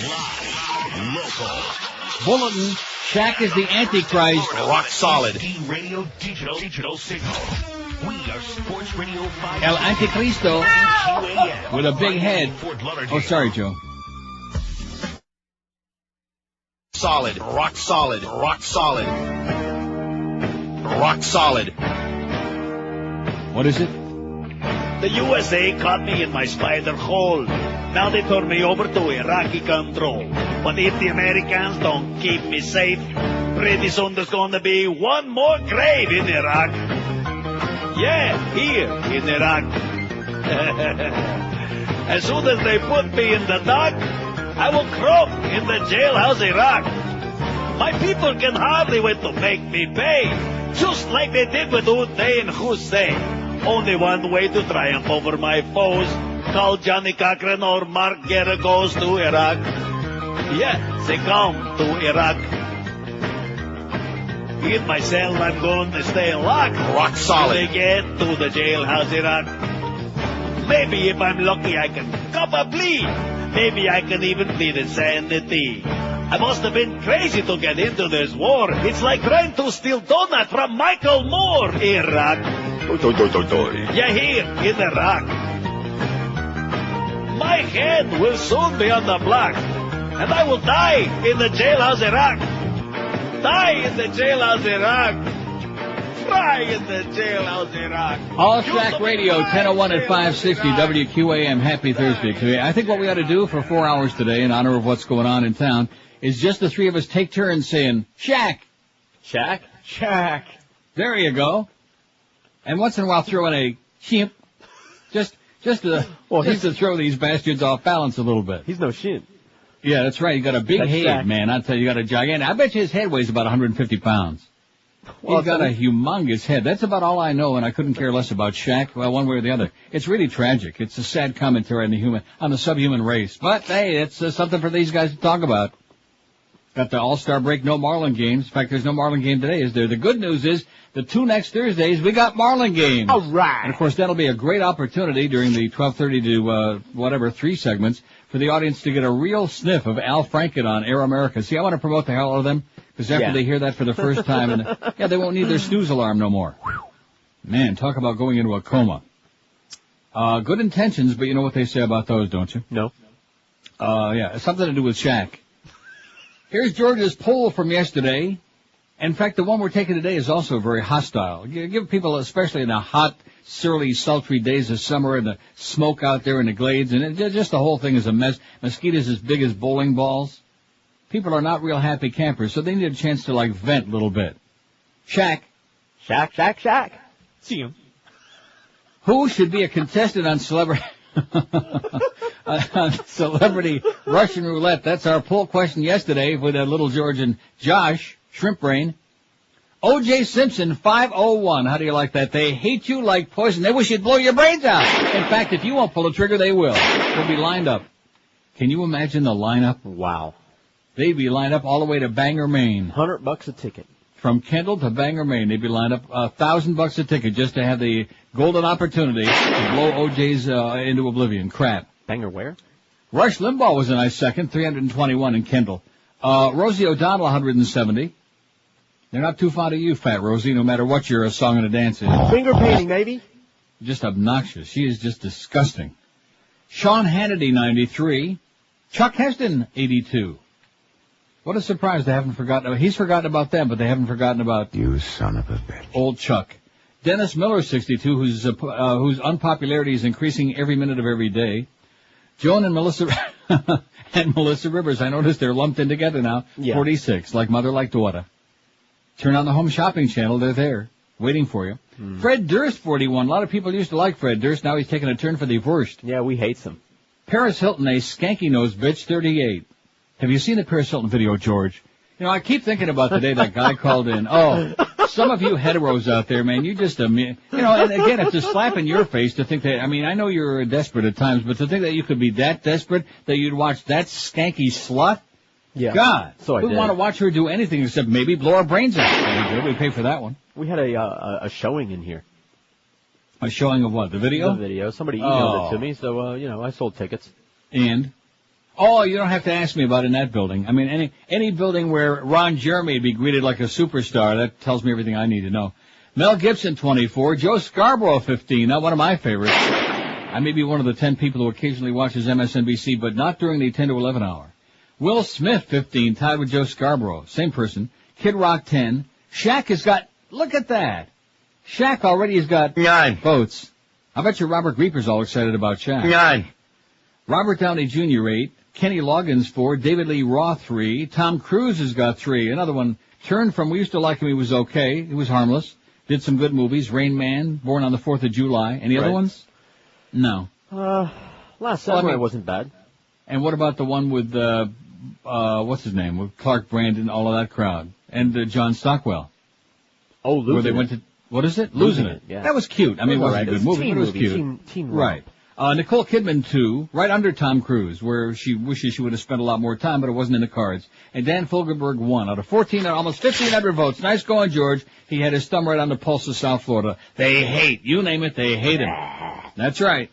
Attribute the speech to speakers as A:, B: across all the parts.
A: Live. Local.
B: Bulletin. Shaq is the Antichrist.
A: Rock solid. Radio digital signal. We are Sports Radio 5.
B: El Anticristo. With a big head. Oh, sorry, Joe.
A: Solid. Rock solid. Rock solid. Rock solid.
B: What is it?
C: The USA caught me in my spider hole. Now they turn me over to Iraqi control. But if the Americans don't keep me safe, pretty soon there's gonna be one more grave in Iraq. Yeah, here in Iraq. As soon as they put me in the dock, I will croak in the jailhouse Iraq. My people can hardly wait to make me pay, just like they did with Uday and Hussein. Only one way to triumph over my foes. Call Johnny Cochran or Mark Guerra goes to Iraq. Yeah, they come to Iraq. In my cell, I'm going to stay locked.
A: Rock solid.
C: Till they get to the jailhouse Iraq. Maybe if I'm lucky, I can cop a plea. Maybe I can even plead insanity. I must have been crazy to get into this war. It's like trying to steal donut from Michael Moore. Iraq. Yeah, here in Iraq. My head will soon be on the block, and I will die in the jailhouse Iraq. Die in the jailhouse Iraq. Fry in the jailhouse Iraq.
B: All Shack Radio, 1001 at 560 WQAM. Happy Thursday. I think what we ought to do for 4 hours today, in honor of what's going on in town, is just the three of us take turns saying, Shack.
D: Shack? Shack.
B: There you go. And once in a while throw in a shimp. Just to throw these bastards off balance a little bit.
D: He's no shimp.
B: Yeah, that's right. You got a big
D: That's
B: head,
D: Shaq.
B: man. I tell you, you got a gigantic. I bet you his head weighs about 150 pounds.
D: Well,
B: He's got a humongous head. That's about all I know, and I couldn't care less about Shaq, well, one way or the other. It's really tragic. It's a sad commentary on the subhuman race. But, hey, it's something for these guys to talk about. Got the All-Star break, no Marlin games. In fact, there's no Marlin game today, is there? The good news is, the two next Thursdays, we got Marlin games.
D: All right.
B: And, of course, that'll be a great opportunity during the 12:30 to, 3 segments for the audience to get a real sniff of Al Franken on Air America. See, I want to promote the hell out of them, because after they hear that for the first time, and they won't need their snooze alarm no more. Man, talk about going into a coma. Good intentions, but you know what they say about those, don't you?
D: No.
B: It's something to do with Shaq. Here's Georgia's poll from yesterday. In fact, the one we're taking today is also very hostile. Give people, especially in the hot, surly, sultry days of summer and the smoke out there in the glades, and just the whole thing is a mess. Mosquitoes as big as bowling balls. People are not real happy campers, so they need a chance to, vent a little bit. Shaq.
D: Shack. See him.
B: Who should be a contestant on Celebrity... Celebrity Russian Roulette? That's our poll question yesterday with Little George and Josh, Shrimp Brain. O.J. Simpson, 501. How do you like that? They hate you like poison. They wish you'd blow your brains out. In fact, if you won't pull the trigger, they will. They'll be lined up. Can you imagine the lineup?
D: Wow.
B: They'd be lined up all the way to Bangor, Maine.
D: $100 a ticket.
B: From Kendall to Bangor, Maine, they'd be lined up $1,000 a ticket just to have the golden opportunity to blow OJ's into oblivion. Crap.
D: Bangor where?
B: Rush Limbaugh was a nice second, 321 in Kendall. Rosie O'Donnell, 170. They're not too fond of you, Fat Rosie, no matter what your song and a dance is.
D: Finger painting, maybe.
B: Just obnoxious. She is just disgusting. Sean Hannity, 93. Chuck Heston, 82. What a surprise they haven't forgotten. He's forgotten about them, but they haven't forgotten about
E: you son of a bitch.
B: Old Chuck. Dennis Miller, 62, whose unpopularity is increasing every minute of every day. Joan and Melissa Melissa Rivers. I noticed they're lumped in together now. Yeah. 46, like mother, like daughter. Turn on the home shopping channel. They're there, waiting for you. Fred Durst, 41. A lot of people used to like Fred Durst. Now he's taking a turn for the worst.
D: Yeah, we hate him.
B: Paris Hilton, a skanky-nosed bitch, 38. Have you seen the Paris Hilton video, George? You know, I keep thinking about the day that guy called in. Oh, some of you heteros out there, man, you just, and again, it's a slap in your face to think that, I know you're desperate at times, but to think that you could be that desperate that you'd watch that skanky slut?
D: Yeah.
B: God.
D: So I
B: wouldn't want to watch her do anything except maybe blow our brains out. We pay for that one.
D: We had a showing in here.
B: A showing of what? The video?
D: The video. Somebody emailed it to me, so, I sold tickets.
B: And? Oh, you don't have to ask me about in that building. I mean, any building where Ron Jeremy would be greeted like a superstar, that tells me everything I need to know. Mel Gibson, 24. Joe Scarborough, 15. Not one of my favorites. I may be one of the 10 people who occasionally watches MSNBC, but not during the 10 to 11 hour. Will Smith, 15, tied with Joe Scarborough. Same person. Kid Rock, 10. Shaq has got, look at that. Shaq already has got
C: 9
B: votes. I bet you Robert Reaper's all excited about Shaq.
C: 9.
B: Robert Downey Jr., 8. Kenny Loggins, 4. David Lee Roth, 3. Tom Cruise has got 3. Another one, turned from we used to like him, he was okay. He was harmless. Did some good movies. Rain Man, Born on the 4th of July. Any other ones? No.
D: Last Samurai wasn't bad.
B: And what about the one with, what's his name? With Clark Brandon, all of that crowd. And John Stockwell.
D: Oh, Losing
B: Where they went to, what is it? Losing It.
D: Yeah.
B: That was cute. I mean, it wasn't a good movie, but it was cute.
D: Teen
B: Right. Nicole Kidman, 2, right under Tom Cruise, where she wishes she would have spent a lot more time, but it wasn't in the cards. And Dan Fogelberg, 1 out of 14, almost 1,500 votes. Nice going, George. He had his thumb right on the pulse of South Florida. They hate, you name it, they hate him. That's right.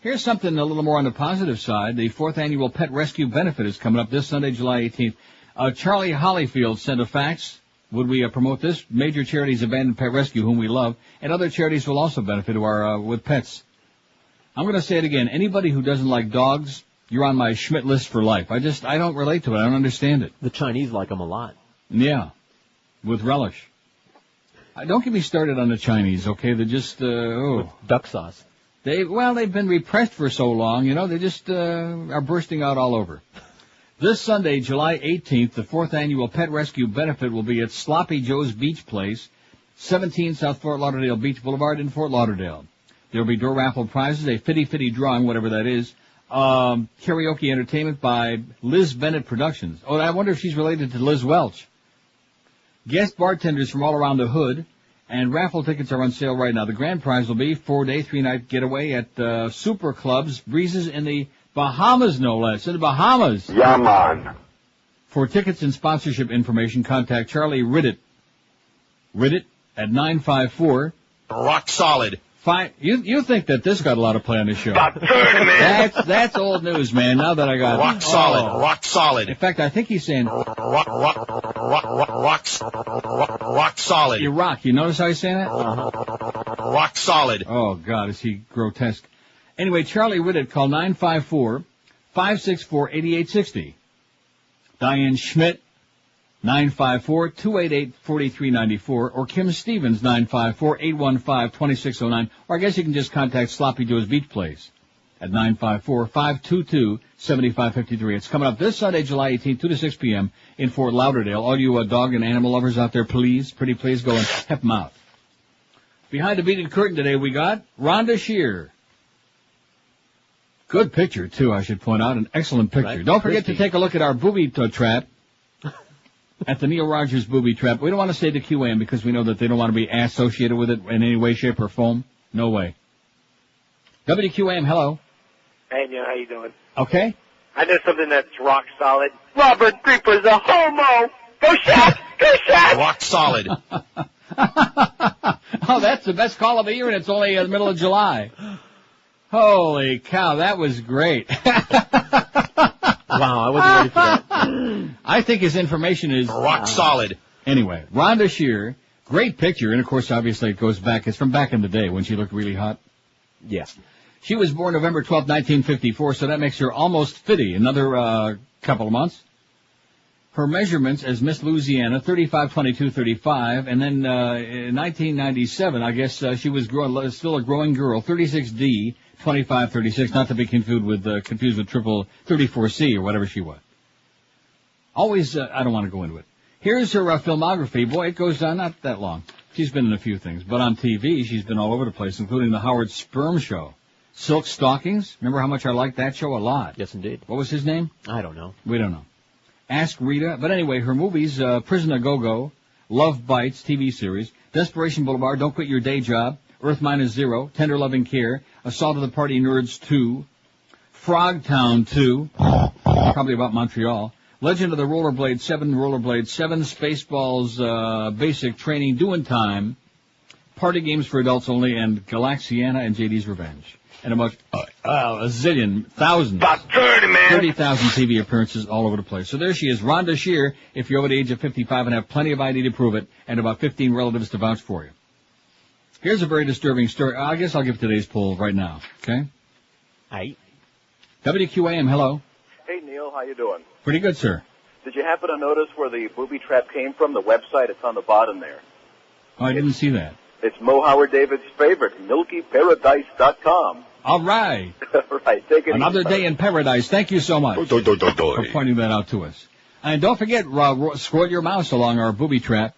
B: Here's something a little more on the positive side. The 4th annual Pet Rescue Benefit is coming up this Sunday, July 18th. Charlie Hollyfield sent a fax. Would we promote this? Major charities abandoned Pet Rescue, whom we love, and other charities will also benefit who are with pets. I'm going to say it again. Anybody who doesn't like dogs, you're on my Schmidt list for life. I don't relate to it. I don't understand it.
D: The Chinese like them a lot.
B: Yeah, with relish. Don't get me started on the Chinese, okay? They're just,
D: Duck sauce.
B: they've been repressed for so long, they just are bursting out all over. This Sunday, July 18th, the 4th annual Pet Rescue Benefit will be at Sloppy Joe's Beach Place, 17 South Fort Lauderdale Beach Boulevard in Fort Lauderdale. There will be door raffle prizes, a fitty drawing, whatever that is, karaoke entertainment by Liz Bennett Productions. Oh, I wonder if she's related to Liz Welch. Guest bartenders from all around the hood, and raffle tickets are on sale right now. The grand prize will be 4-day, 3-night getaway at Super Clubs, Breezes in the Bahamas, no less. In the Bahamas.
E: Yeah, man.
B: For tickets and sponsorship information, contact Charlie Ridditt. Ridditt at 954.
C: Rock solid.
B: You think that this got a lot of play on this show.
E: About turn, man.
B: That's old news, man, now that I got it.
C: Rock solid. Rock solid.
B: In fact, I think he's saying
C: Rock solid.
B: Iraq. You notice how he's saying that?
C: Rock solid.
B: Oh, God, is he grotesque. Anyway, Charlie Ridditt, call 954-564-8860. Diane Schmidt, 954-288-4394, or Kim Stevens, 954-815-2609, or I guess you can just contact Sloppy Joe's Beach Place at 954-522-7553. It's coming up this Sunday, July 18th, 2 to 6 p.m. in Fort Lauderdale. All you dog and animal lovers out there, please, pretty please, go and help them out. Behind the beaded curtain today, we got Rhonda Shear. Good picture, too, I should point out. An excellent picture.
D: Right.
B: Don't forget to take a look at our booby trap. At the Neil Rogers booby trap. We don't want to say the QAM because we know that they don't want to be associated with it in any way, shape, or form. No way. WQAM, hello.
E: Hey, Neil, how you doing?
B: Okay.
E: I know something that's rock solid. Robert Creeper's a homo. Go Shaq! Go Shaq!
C: Rock solid.
B: Oh, that's the best call of the year, and it's only the middle of July. Holy cow, that was great.
D: Wow, I wasn't ready for that.
B: I think his information is
C: Rock solid.
B: Anyway, Rhonda Shear, great picture, and of course, obviously, it goes back. It's from back in the day when she looked really hot.
D: Yeah.
B: She was born November 12, 1954, so that makes her almost 50. Another couple of months. Her measurements as Miss Louisiana, 35, 22, 35, and then in 1997, I guess she was still a growing girl, 36D, 25, 36, not to be confused with triple 34C or whatever she was. Always, I don't want to go into it. Here's her filmography. Boy, it goes on not that long. She's been in a few things, but on TV, she's been all over the place, including the Howard Sperm Show. Silk Stockings. Remember how much I liked that show? A lot.
D: Yes, indeed.
B: What was his name?
D: I don't know.
B: We don't know. Ask Rita. But anyway, her movies, Prison A Go-Go, Love Bites, TV series, Desperation Boulevard, Don't Quit Your Day Job, Earth Minus Zero, Tender Loving Care, Assault of the Party Nerds 2, Frogtown 2, probably about Montreal, Legend of the Rollerblade 7, Spaceballs, Basic Training, Doing Time, Party Games for Adults Only, and Galaxiana and JD's Revenge. and about a zillion, thousands.
E: About 30, man.
B: 30,000 TV appearances all over the place. So there she is, Rhonda Shear, if you're over the age of 55 and have plenty of ID to prove it, and about 15 relatives to vouch for you. Here's a very disturbing story. I guess I'll give today's poll right now, okay?
D: Aye.
B: WQAM, hello.
F: Hey, Neil, how you doing?
B: Pretty good, sir.
F: Did you happen to notice where the booby trap came from? The website, it's on the bottom there.
B: Oh, I didn't see that.
F: It's Mo Howard David's favorite, MilkyParadise.com.
B: All right.
F: Right, take it
B: Another
F: easy,
B: day in paradise. Thank you so much for pointing that out to us. And don't forget, scroll your mouse along our booby trap.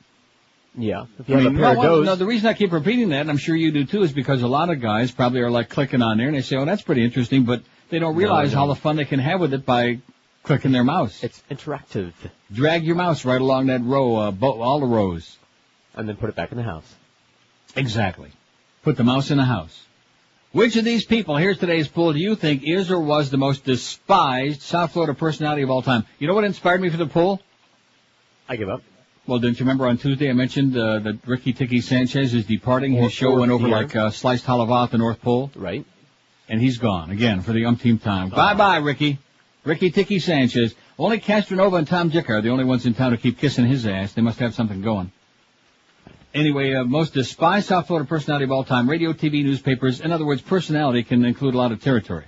D: Yeah. If you have a pair of those.
B: No, the reason I keep repeating that, and I'm sure you do too, is because a lot of guys probably are like clicking on there and they say, oh, that's pretty interesting, but they don't realize how the fun they can have with it by clicking their mouse.
D: It's interactive.
B: Drag your mouse right along that row, all the rows.
D: And then put it back in the house.
B: Exactly. Put the mouse in the house. Which of these people, here's today's poll, do you think is or was the most despised South Florida personality of all time? You know what inspired me for the poll?
D: I give up.
B: Well, didn't you remember on Tuesday I mentioned that Ricky Tiki Sanchez is departing? His show went over like sliced halava at the North Pole.
D: Right.
B: And he's gone, again, for the umpteenth time. Bye-bye, Ricky. Ricky Tiki Sanchez. Only Castronova and Tom Jick are the only ones in town to keep kissing his ass. They must have something going. Anyway, most despised South Florida personality of all time, radio, TV, newspapers. In other words, personality can include a lot of territory.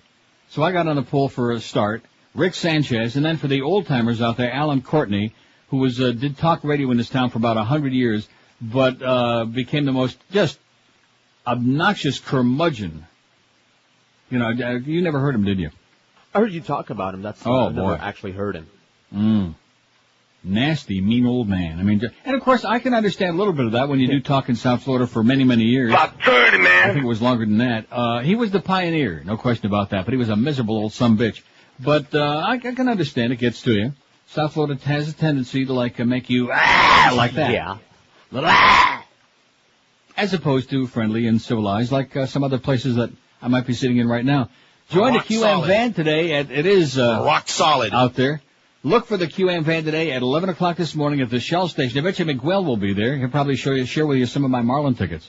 B: So I got on the poll for a start, Rick Sanchez, and then for the old-timers out there, Alan Courtney, who was did talk radio in this town for about 100 years, but became the most just obnoxious curmudgeon. You know, you never heard him, did you?
D: I heard you talk about him. That's I've never actually heard him.
B: Nasty, mean old man. I mean, and of course, I can understand a little bit of that when you do talk in South Florida for many, many years.
E: About 30, man.
B: I think it was longer than that. He was the pioneer, no question about that, but he was a miserable old sumbitch. But I can understand it gets to you. South Florida has a tendency to make you like that.
D: Yeah.
B: As opposed to friendly and civilized, like some other places that I might be sitting in right now. Join the QM van today. It is
A: rock solid
B: out there. Look for the QM van today at 11 o'clock this morning at the Shell station. I bet you Miguel will be there. He'll probably share with you some of my Marlin tickets.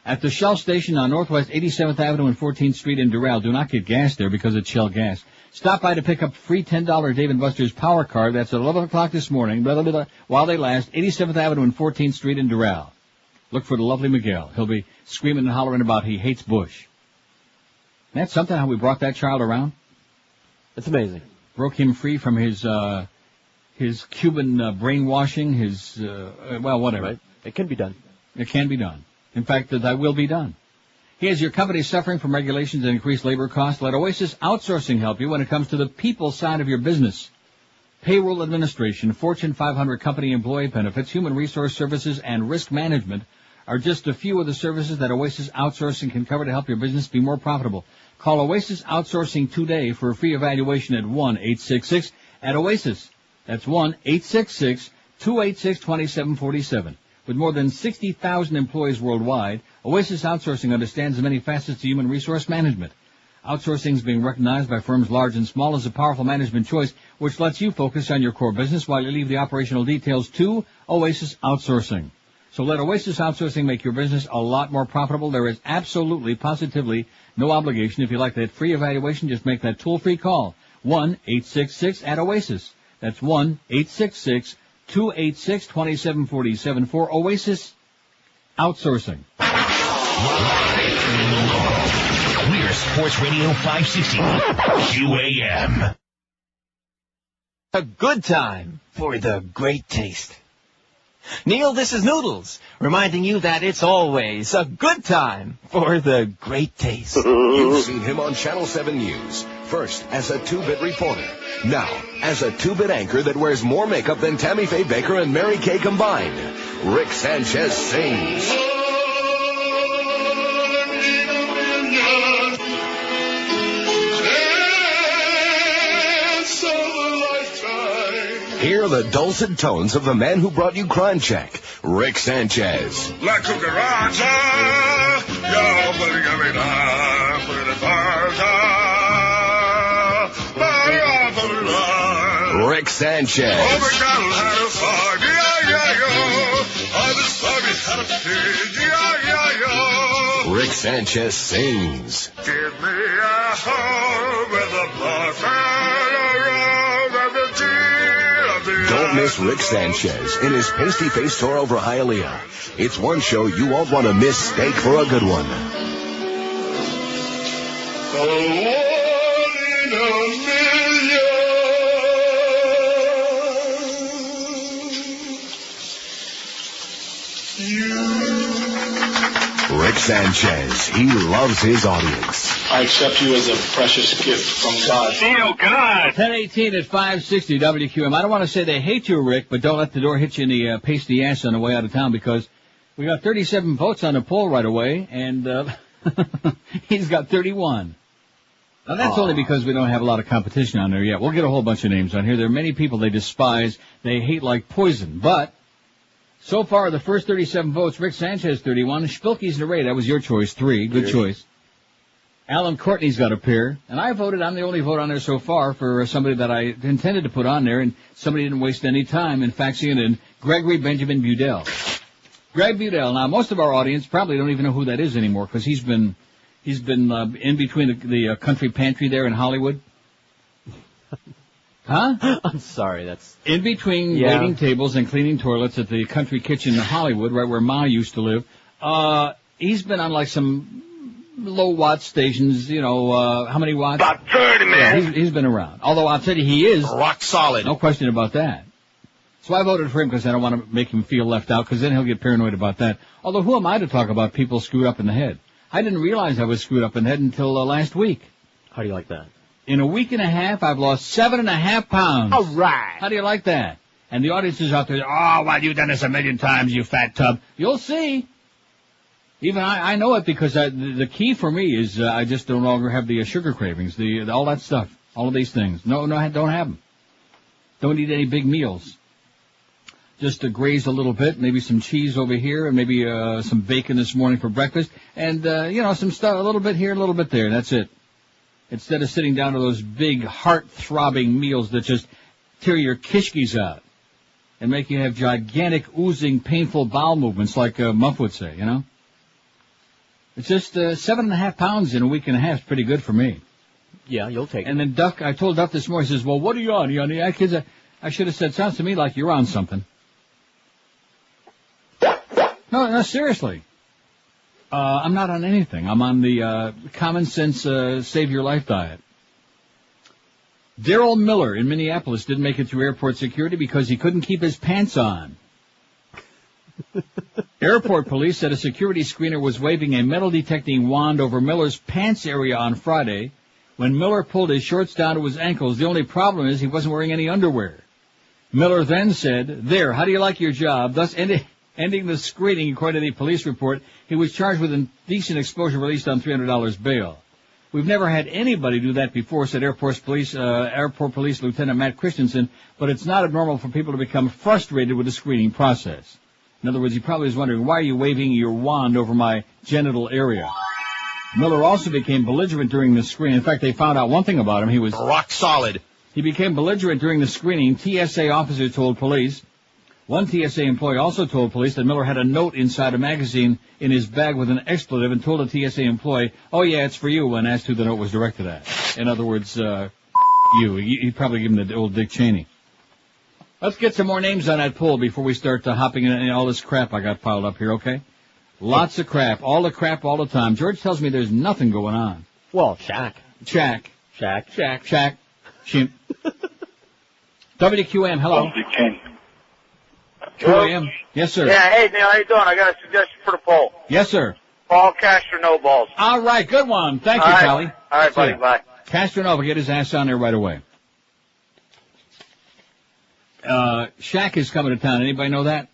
B: At the Shell station on Northwest 87th Avenue and 14th Street in Doral. Do not get gas there because it's Shell gas. Stop by to pick up free $10 Dave & Buster's Power Card. That's at 11 o'clock this morning, while they last, 87th Avenue and 14th Street in Doral. Look for the lovely Miguel. He'll be screaming and hollering about he hates Bush. That's something how we brought that child around.
D: It's amazing.
B: Broke him free from his Cuban brainwashing, whatever.
D: Right. It can be done.
B: It can be done. In fact, that will be done. Is your company suffering from regulations and increased labor costs? Let Oasis Outsourcing help you when it comes to the people side of your business. Payroll administration, Fortune 500 company employee benefits, human resource services, and risk management are just a few of the services that Oasis Outsourcing can cover to help your business be more profitable. Call Oasis Outsourcing today for a free evaluation at 1-866-OASIS. That's 1-866-286-2747. With more than 60,000 employees worldwide, Oasis Outsourcing understands the many facets to human resource management. Outsourcing is being recognized by firms large and small as a powerful management choice, which lets you focus on your core business while you leave the operational details to Oasis Outsourcing. So let Oasis Outsourcing make your business a lot more profitable. There is absolutely, positively no obligation. If you like that free evaluation, just make that toll-free call. 1-866-OASIS. That's 1-866-286-2747 for Oasis Outsourcing.
A: We're Sports Radio 560 QAM.
G: A good time for the great taste. Neil, this is Noodles, reminding you that it's always a good time for the great taste.
H: You've seen him on Channel 7 News, first as a two-bit reporter, now as a two-bit anchor that wears more makeup than Tammy Faye Baker and Mary Kay combined. Rick Sanchez sings. Hear the dulcet tones of the man who brought you Crime Check, Rick Sanchez.
I: La cucaracha, ya
H: Rick Sanchez. Rick Sanchez sings.
I: Give me a home with a buffalo robe and the deal of the
H: Don't miss Rick Sanchez in his Pasty Face tour over Hialeah. It's one show you won't want to miss. Steak for a good one. Rick Sanchez, he loves his audience.
J: I accept you as a precious gift from God.
C: Oh, God.
B: 10:18 at 560 WQM. I don't want to say they hate you, Rick, but don't let the door hit you in the pasty ass on the way out of town, because we got 37 votes on the poll right away, and he's got 31. Now, that's only because we don't have a lot of competition on there yet. We'll get a whole bunch of names on here. There are many people they despise, they hate like poison, but so far, the first 37 votes, Rick Sanchez, 31. Spilky's in the raid. That was your choice, 3. Good choice. Alan Courtney's got a pair. And I voted. I'm the only vote on there so far for somebody that I intended to put on there, and somebody didn't waste any time in faxing it in. Gregory Benjamin Budell. Greg Budell. Now, most of our audience probably don't even know who that is anymore, because he's been in between the country pantry there in Hollywood. Huh?
D: I'm sorry, that's...
B: In between waiting tables and cleaning toilets at the country kitchen in Hollywood, right where Ma used to live, he's been on like some low-watt stations, how many watts?
C: About 30, man.
B: Yeah, he's been around. Although I'll tell you, he is...
A: Rock solid.
B: No question about that. So I voted for him because I don't want to make him feel left out, because then he'll get paranoid about that. Although who am I to talk about people screwed up in the head? I didn't realize I was screwed up in the head until last week.
D: How do you like that?
B: In a week and a half, I've lost 7.5 pounds.
D: All right.
B: How do you like that? And the audience is out there, oh, well, you've done this a million times, you fat tub. You'll see. Even I know it, because the key for me is I just don't longer have the sugar cravings, all that stuff, all of these things. No, I don't have them. Don't eat any big meals. Just to graze a little bit, maybe some cheese over here, and maybe some bacon this morning for breakfast, and, some stuff, a little bit here, a little bit there, and that's it. Instead of sitting down to those big, heart-throbbing meals that just tear your kishkis out and make you have gigantic, oozing, painful bowel movements like Muff would say, It's just 7.5 pounds in a week and a half is pretty good for me.
D: Yeah, you'll take it.
B: And then Duck, I told Duck this morning, he says, well, what are you on? You on the kids? I should have said, sounds to me like you're on something. No, seriously. I'm not on anything. I'm on the common sense save your life diet. Daryl Miller in Minneapolis didn't make it through airport security because he couldn't keep his pants on. Airport police said a security screener was waving a metal detecting wand over Miller's pants area on Friday when Miller pulled his shorts down to his ankles. The only problem is he wasn't wearing any underwear. Miller then said, there, how do you like your job? Thus ending the screening, according to the police report. He was charged with indecent exposure, released on $300 bail. We've never had anybody do that before, said Airport Police Lieutenant Matt Christensen, but it's not abnormal for people to become frustrated with the screening process. In other words, he probably was wondering, why are you waving your wand over my genital area? Miller also became belligerent during the screening. In fact, they found out one thing about him. He was
A: rock solid.
B: He became belligerent during the screening. TSA officer told police. One TSA employee also told police that Miller had a note inside a magazine in his bag with an expletive and told a TSA employee, oh, yeah, it's for you, when asked who the note was directed at. In other words, you. He probably gave him the old Dick Cheney. Let's get some more names on that poll before we start hopping in all this crap I got piled up here, okay? Lots of crap. All the crap all the time. George tells me there's nothing going on.
D: Well, Shaq.
B: Shimp. WQM, hello. QAM. Yes, sir.
E: Yeah, hey, Neil, how you doing? I got a suggestion for the poll.
B: Yes, sir.
E: Ball, Castro, no balls.
B: All right, good one. Thank you, Pally.
E: All right, buddy, bye.
B: Castronova, get his ass on there right away. Shaq is coming to town. Anybody know that?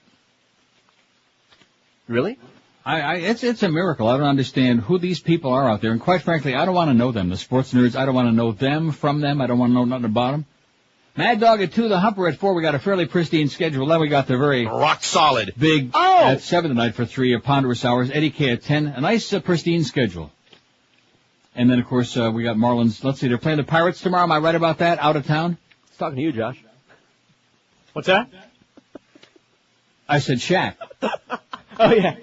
D: Really?
B: It's a miracle. I don't understand who these people are out there. And quite frankly, I don't want to know them. The sports nerds, I don't want to know them from them. I don't want to know nothing about them. Mad Dog at 2, the Humper at 4. We got a fairly pristine schedule. Then we got the very
A: rock solid
B: big at 7 tonight for 3 ponderous hours. Eddie K at 10. A nice pristine schedule. And then, of course, we got Marlins. Let's see, they're playing the Pirates tomorrow. Am I right about that? Out of town?
D: It's talking to you, Josh.
J: What's that?
B: I said Shaq.
J: Oh, yeah.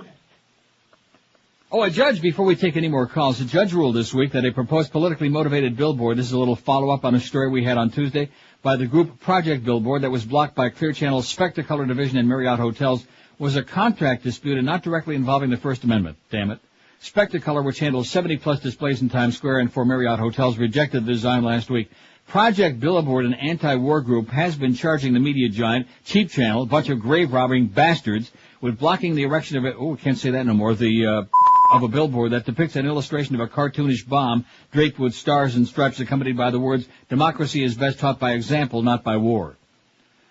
B: Oh, a judge, before we take any more calls, a judge ruled this week that a proposed politically motivated billboard, this is a little follow-up on a story we had on Tuesday, by the group Project Billboard that was blocked by Clear Channel's Spectacolor division and Marriott Hotels, was a contract dispute and not directly involving the First Amendment. Damn it. Spectacolor, which handles 70-plus displays in Times Square and for Marriott Hotels, rejected the design last week. Project Billboard, an anti-war group, has been charging the media giant, Cheap Channel, a bunch of grave-robbing bastards, with blocking the erection of it, oh, can't say that no more, of a billboard that depicts an illustration of a cartoonish bomb draped with stars and stripes accompanied by the words, "Democracy is best taught by example, not by war."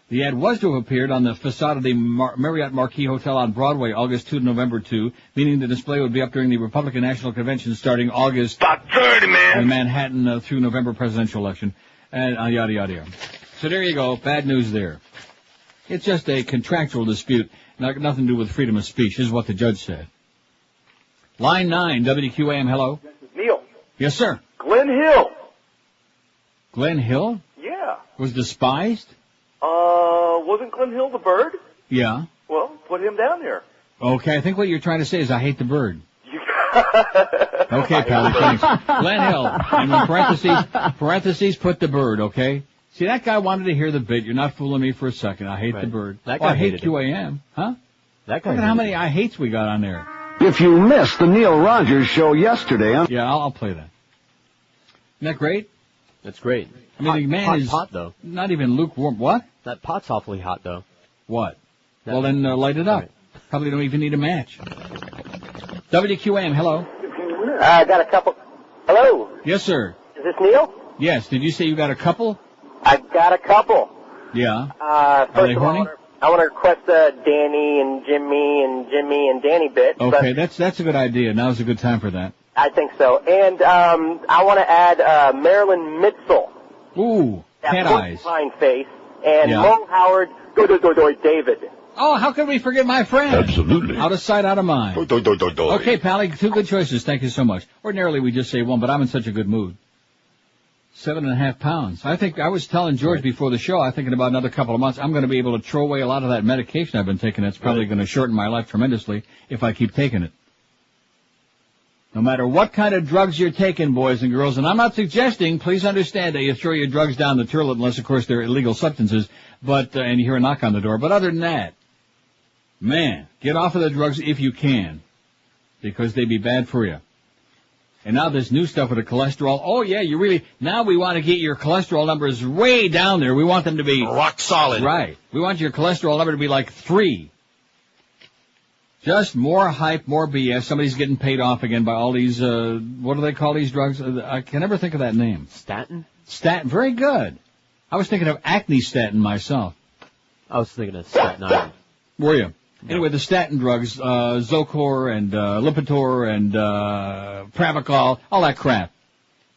B: The ad was to have appeared on the facade of the Marriott Marquis Hotel on Broadway, August 2 to November 2, meaning the display would be up during the Republican National Convention starting August
I: About 30, man.
B: in Manhattan through November presidential election, and yada, yada, yada. So there you go. Bad news there. It's just a contractual dispute, nothing to do with freedom of speech, is what the judge said. Line 9, WQAM, hello.
E: Neil.
B: Yes, sir.
E: Glenn Hill.
B: Glenn Hill?
E: Yeah.
B: Was despised?
E: Wasn't Glenn Hill the bird?
B: Yeah.
E: Well, put him down there.
B: Okay, I think what you're trying to say is I hate the bird. Okay, pal, thanks. Glenn Hill, and in parentheses, put the bird, okay? See, that guy wanted to hear the bit. You're not fooling me for a second. I hate the bird.
D: That guy
B: I hate
D: hated
B: QAM. Huh?
D: That guy
B: Look at how many I hates we got on there.
K: If you missed the Neil Rogers show yesterday...
B: Yeah, I'll play that. Isn't that great?
D: That's great.
B: I mean, the man is
D: hot, though.
B: Not even lukewarm. What?
D: That pot's awfully hot, though.
B: What? Well, then light it up. Right. Probably don't even need a match. WQAM, hello.
E: I got a couple. Hello.
B: Yes, sir.
E: Is this Neil?
B: Yes. Did you say you got a couple?
E: I got a couple.
B: Yeah.
E: First
B: Are they
E: of all,
B: horny?
E: I want to request Danny and Jimmy and Danny bit.
B: Okay, that's a good idea. Now's a good time for that.
E: I think so. And I want to add Marilyn Mitzel.
B: Ooh, cat eyes.
E: Fine face. And Mo Howard, David.
B: Oh, how could we forget my friend?
I: Absolutely.
B: Out of sight, out of mind. Okay, Pally, 2 good choices. Thank you so much. Ordinarily, we just say one, but I'm in such a good mood. 7.5 pounds. I think I was telling George before the show, I think in about another couple of months, I'm going to be able to throw away a lot of that medication I've been taking. That's probably going to shorten my life tremendously if I keep taking it. No matter what kind of drugs you're taking, boys and girls, and I'm not suggesting, please understand that you throw your drugs down the toilet unless, of course, they're illegal substances, but, and you hear a knock on the door. But other than that, man, get off of the drugs if you can, because they be bad for you. And now this new stuff with the cholesterol. Oh, yeah, now we want to get your cholesterol numbers way down there. We want them to be
I: rock solid.
B: Right. We want your cholesterol number to be like 3. Just more hype, more BS. Somebody's getting paid off again by all these, what do they call these drugs? I can never think of that name.
D: Statin?
B: Statin. Very good. I was thinking of acne statin myself.
D: I was thinking of statin iron.
B: Were you? Anyway, the statin drugs, Zocor and Lipitor and Pravachol, all that crap.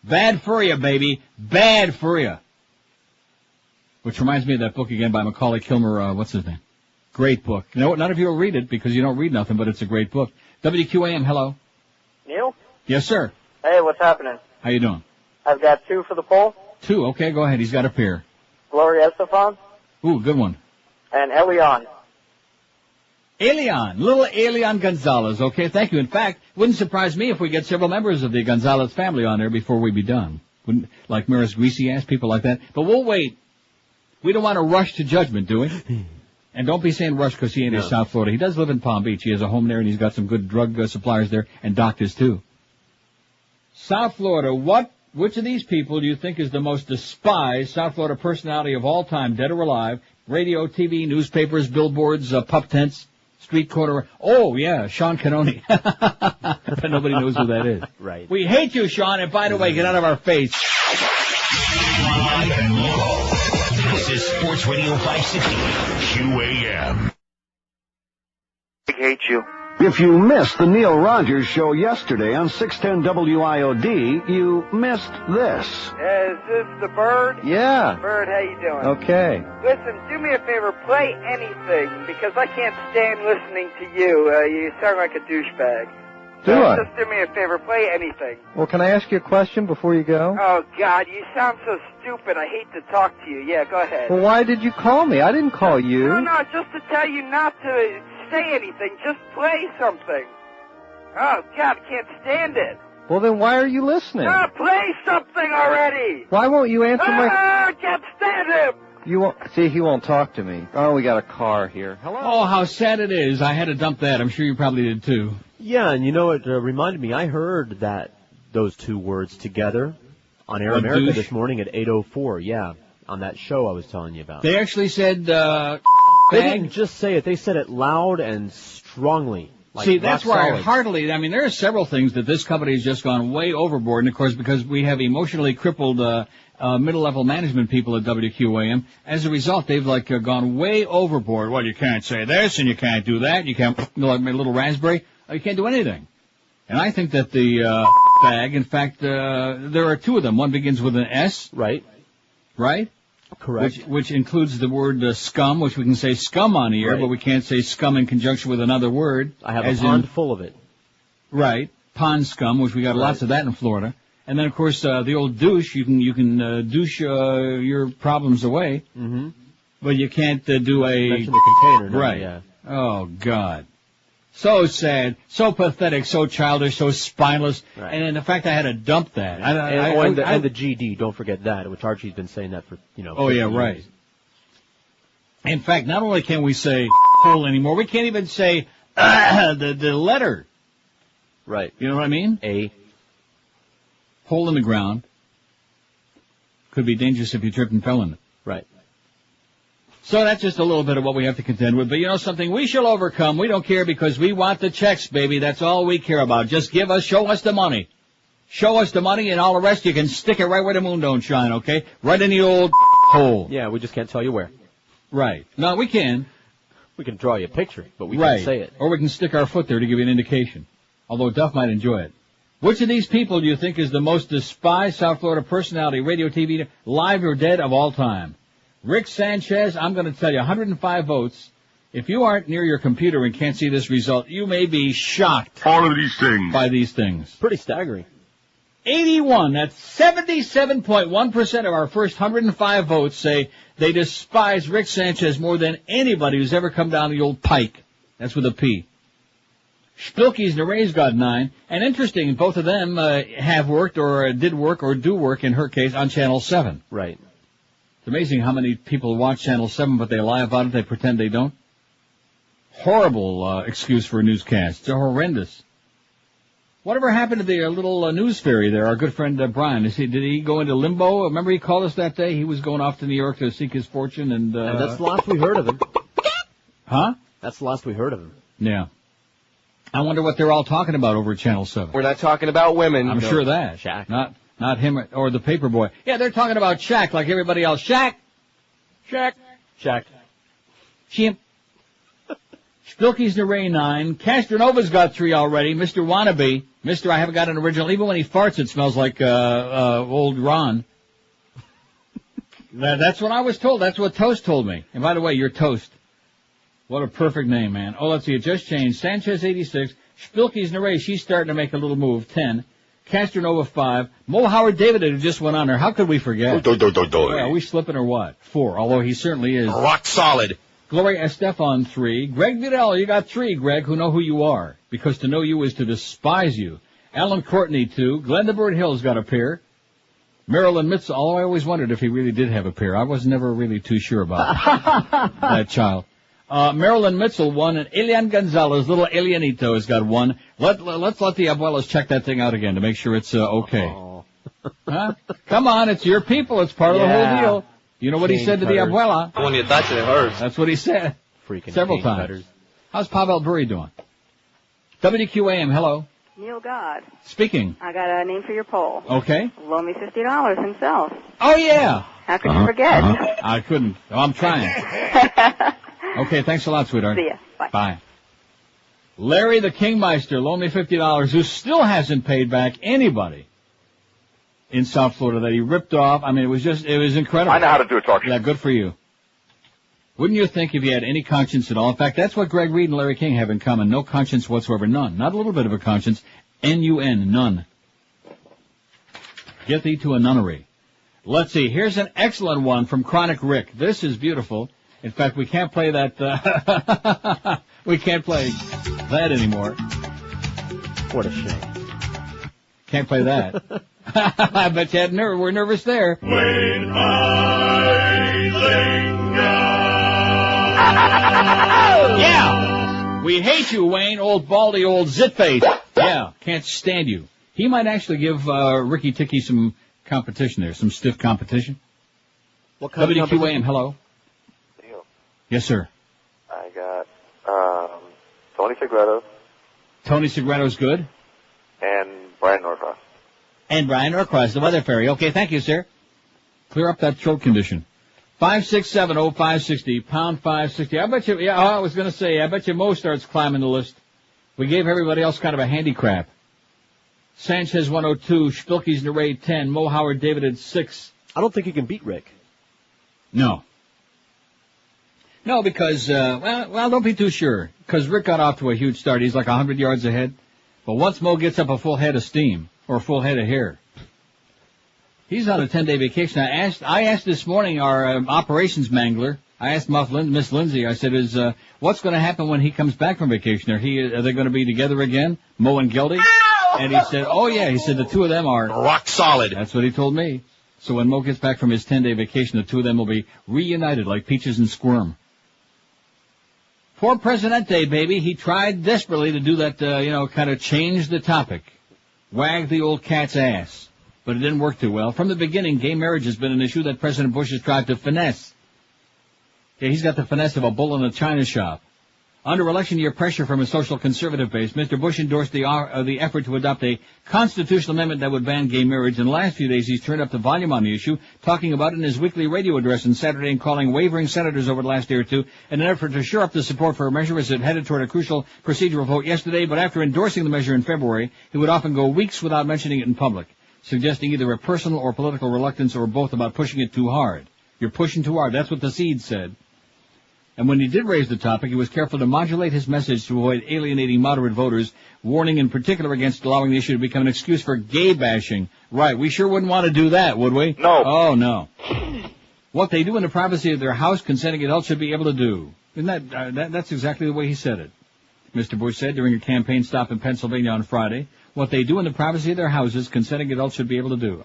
B: Bad for you, baby. Bad for you. Which reminds me of that book again by Macaulay Kilmer, what's his name? Great book. You know what? None of you will read it because you don't read nothing, but it's a great book. WQAM, hello.
E: Neil?
B: Yes, sir.
E: Hey, what's happening?
B: How you doing?
E: I've got 2 for the poll.
B: 2, okay, go ahead. He's got a pair.
E: Gloria Estefan.
B: Ooh, good one.
E: And Elian.
B: Little Elian Gonzalez, okay, thank you. In fact, wouldn't surprise me if we get several members of the Gonzalez family on there before we be done. Wouldn't, like Maris Greasy-ass, people like that. But we'll wait. We don't want to rush to judgment, do we? And don't be saying rush because he ain't in South Florida. He does live in Palm Beach. He has a home there, and he's got some good drug suppliers there, and doctors, too. South Florida, which of these people do you think is the most despised South Florida personality of all time, dead or alive? Radio, TV, newspapers, billboards, pup tents, street corner. Oh, yeah, Sean Canoni. But nobody knows who that is.
D: Right.
B: We hate you, Sean, and by the way, get out of our face.
A: This is Sports Radio 560, QAM.
E: I hate you.
K: If you missed the Neil Rogers show yesterday on 610 WIOD, you missed this.
E: Is this the Bird?
K: Yeah.
E: Bird, how you doing?
K: Okay.
E: Listen, do me a favor, play anything, because I can't stand listening to you. You sound like a douchebag. Just do me a favor, play anything.
L: Well, can I ask you a question before you go?
E: Oh, God, you sound so stupid. I hate to talk to you. Yeah, go ahead.
L: Well, why did you call me? I didn't call you.
E: No, just to tell you not to say anything. Just play something. Oh, God, I can't stand it.
L: Well, then why are you listening?
E: Play something already.
L: Why won't you answer my...
E: I can't stand him.
L: You won't... See, he won't talk to me. Oh, we got a car here. Hello?
B: Oh, how sad it is. I had to dump that. I'm sure you probably did, too.
D: Yeah, and you know, it reminded me, I heard those two words together on Air America this morning at 8:04. Yeah, on that show I was telling you about.
B: They actually said,
D: they didn't just say it. They said it loud and strongly. Like,
B: see, that's where
D: solid.
B: I heartily, I mean, there are several things that this company has just gone way overboard. And, of course, because we have emotionally crippled middle-level management people at WQAM, as a result, they've, gone way overboard. Well, you can't say this, and you can't do that. You can't, like my little raspberry. You can't do anything. And I think that the bag, in fact, there are two of them. One begins with an S.
D: Right.
B: Right?
D: Correct.
B: Which includes the word scum, which we can say scum on the air, but we can't say scum in conjunction with another word.
D: I have a pond full of it.
B: Right. Pond scum, which we got lots of that in Florida. And then, of course, the old douche, you can douche your problems away.
D: Mm-hmm.
B: But you can't do a...
D: Mention the container. No,
B: right.
D: Yeah.
B: Oh, God. So sad, so pathetic, so childish, so spineless.
D: Right.
B: And in fact, I had to dump that.
D: And the GD, don't forget that, which Archie's been saying that for,
B: Oh, yeah, right. In fact, not only can we say hole anymore, we can't even say the letter.
D: Right.
B: You know what I mean?
D: A.
B: Hole in the ground. Could be dangerous if you tripped and fell in it.
D: Right.
B: So that's just a little bit of what we have to contend with. But you know something? We shall overcome. We don't care because we want the checks, baby. That's all we care about. Just show us the money. Show us the money and all the rest you can stick it right where the moon don't shine, okay? Right in the old hole.
D: Yeah, we just can't tell you where.
B: Right. No, we can.
D: We can draw you a picture, but we can't say it.
B: Or we can stick our foot there to give you an indication. Although Duff might enjoy it. Which of these people do you think is the most despised South Florida personality, radio, TV, live or dead of all time? Rick Sanchez, I'm going to tell you, 105 votes. If you aren't near your computer and can't see this result, you may be shocked.
I: All of these things.
B: By these things.
D: Pretty staggering.
B: 81, that's 77.1% of our first 105 votes say they despise Rick Sanchez more than anybody who's ever come down the old pike. That's with a P. Spilkies and the Rays got 9. And interesting, both of them have worked or did work or do work, in her case, on Channel 7.
D: Right.
B: It's amazing how many people watch Channel 7, but they lie about it. They pretend they don't. Horrible excuse for a newscast. It's horrendous. Whatever happened to the little news fairy there, our good friend Brian? Did he go into limbo? Remember he called us that day? He was going off to New York to seek his fortune. And
D: that's the last we heard of him.
B: Huh?
D: That's the last we heard of him.
B: Yeah. I wonder what they're all talking about over at Channel 7.
M: We're not talking about women.
B: I'm sure that.
D: Shaq.
B: Not him or the paper boy. Yeah, they're talking about Shaq like everybody else. Shaq. Chimp. Spilky's the Ray 9. Castronova's got 3 already. Mr. Wannabe. Mr. I haven't got an original. Even when he farts, it smells like old Ron. That's what I was told. That's what Toast told me. And by the way, you're Toast. What a perfect name, man. Oh, let's see. It just changed. Sanchez 86. Spilky's the Ray. She's starting to make a little move. 10. Castronova 5. Mo Howard David who just went on there. How could we forget? Are we slipping or what? 4. Although he certainly is.
M: Rock solid.
B: Gloria Estefan 3. Greg Vidal, you got 3, Greg, who know who you are. Because to know you is to despise you. Alan Courtney 2. Glenn the Bird Hill's got a pair. Marilyn Mitzel, I always wondered if he really did have a pair. I was never really too sure about that child. Marilyn Mitzel 1, and Elian Gonzalez, little Elianito, has got 1. Let's let the abuelas check that thing out again to make sure it's okay. Huh? Come on, it's your people. It's part of the whole deal. You know what he said to the abuela?
M: When you touch it, it hurts.
B: That's what he said.
D: Freaking
B: several times.
D: Cutters.
B: How's Pavel Buri doing? WQAM, hello.
N: Neil God.
B: Speaking.
N: I got a name for your poll.
B: Okay.
N: Loan me $50 himself.
B: Oh, yeah.
N: How could you forget?
B: I couldn't. Oh, I'm trying. Okay, thanks a lot, sweetheart.
N: See ya. Bye.
B: Bye. Larry the Kingmeister, loan me $50, who still hasn't paid back anybody in South Florida that he ripped off. I mean, it was incredible.
O: I know how to do a talk show.
B: Yeah, good for you. Wouldn't you think if you had any conscience at all? In fact, that's what Greg Reed and Larry King have in common. No conscience whatsoever. None. Not a little bit of a conscience. N-U-N. None. Get thee to a nunnery. Let's see. Here's an excellent one from Chronic Rick. This is beautiful. In fact, we can't play that, we can't play that anymore.
D: What a shame.
B: Can't play that. I bet you we're nervous there.
I: When I linger.
B: Yeah! We hate you, Wayne, old baldy old zitface. Yeah, can't stand you. He might actually give Ricky Ticky some competition there, some stiff competition.
D: What kind of competition?
B: WQAM, hello.
O: Deal.
B: Yes, sir.
O: I got Tony Segredo.
B: Tony Segredo's good.
O: And Brian Norcross.
B: And Brian Norcross, the weather fairy. Okay, thank you, sir. Clear up that throat condition. 5670560, pound 560. I bet you, I was going to say, I bet you Mo starts climbing the list. We gave everybody else kind of a handicap. Sanchez 102, Spilky's Narade 10, Mo Howard David at 6.
D: I don't think he can beat Rick.
B: No. No, because, well, don't be too sure. Because Rick got off to a huge start. He's like 100 yards ahead. But once Mo gets up a full head of steam, or a full head of hair, he's on a 10-day vacation. I asked this morning our operations mangler, I asked Miss Lindsay, I said, what's going to happen when he comes back from vacation? Are they going to be together again, Mo and Geldy? And he said, oh yeah, he said the two of them are
M: rock solid.
B: That's what he told me. So when Mo gets back from his 10-day vacation, the two of them will be reunited like Peaches and Squirm. Poor Presidente, baby. He tried desperately to do that, kind of change the topic. Wag the old cat's ass. But it didn't work too well. From the beginning, gay marriage has been an issue that President Bush has tried to finesse. Yeah, he's got the finesse of a bull in a china shop. Under election year pressure from a social conservative base, Mr. Bush endorsed the effort to adopt a constitutional amendment that would ban gay marriage. In the last few days, he's turned up the volume on the issue, talking about it in his weekly radio address on Saturday and calling wavering senators over the last day or two in an effort to shore up the support for a measure as it headed toward a crucial procedural vote yesterday. But after endorsing the measure in February, he would often go weeks without mentioning it in public, suggesting either a personal or political reluctance or both about pushing it too hard. You're pushing too hard. That's what the seed said. And when he did raise the topic, he was careful to modulate his message to avoid alienating moderate voters, warning in particular against allowing the issue to become an excuse for gay bashing. Right, we sure wouldn't want to do that, would we?
O: No.
B: Oh, no. What they do in the privacy of their house, consenting adults should be able to do. Isn't that's exactly the way he said it. Mr. Bush said during a campaign stop in Pennsylvania on Friday. What they do in the privacy of their houses, consenting adults should be able to do.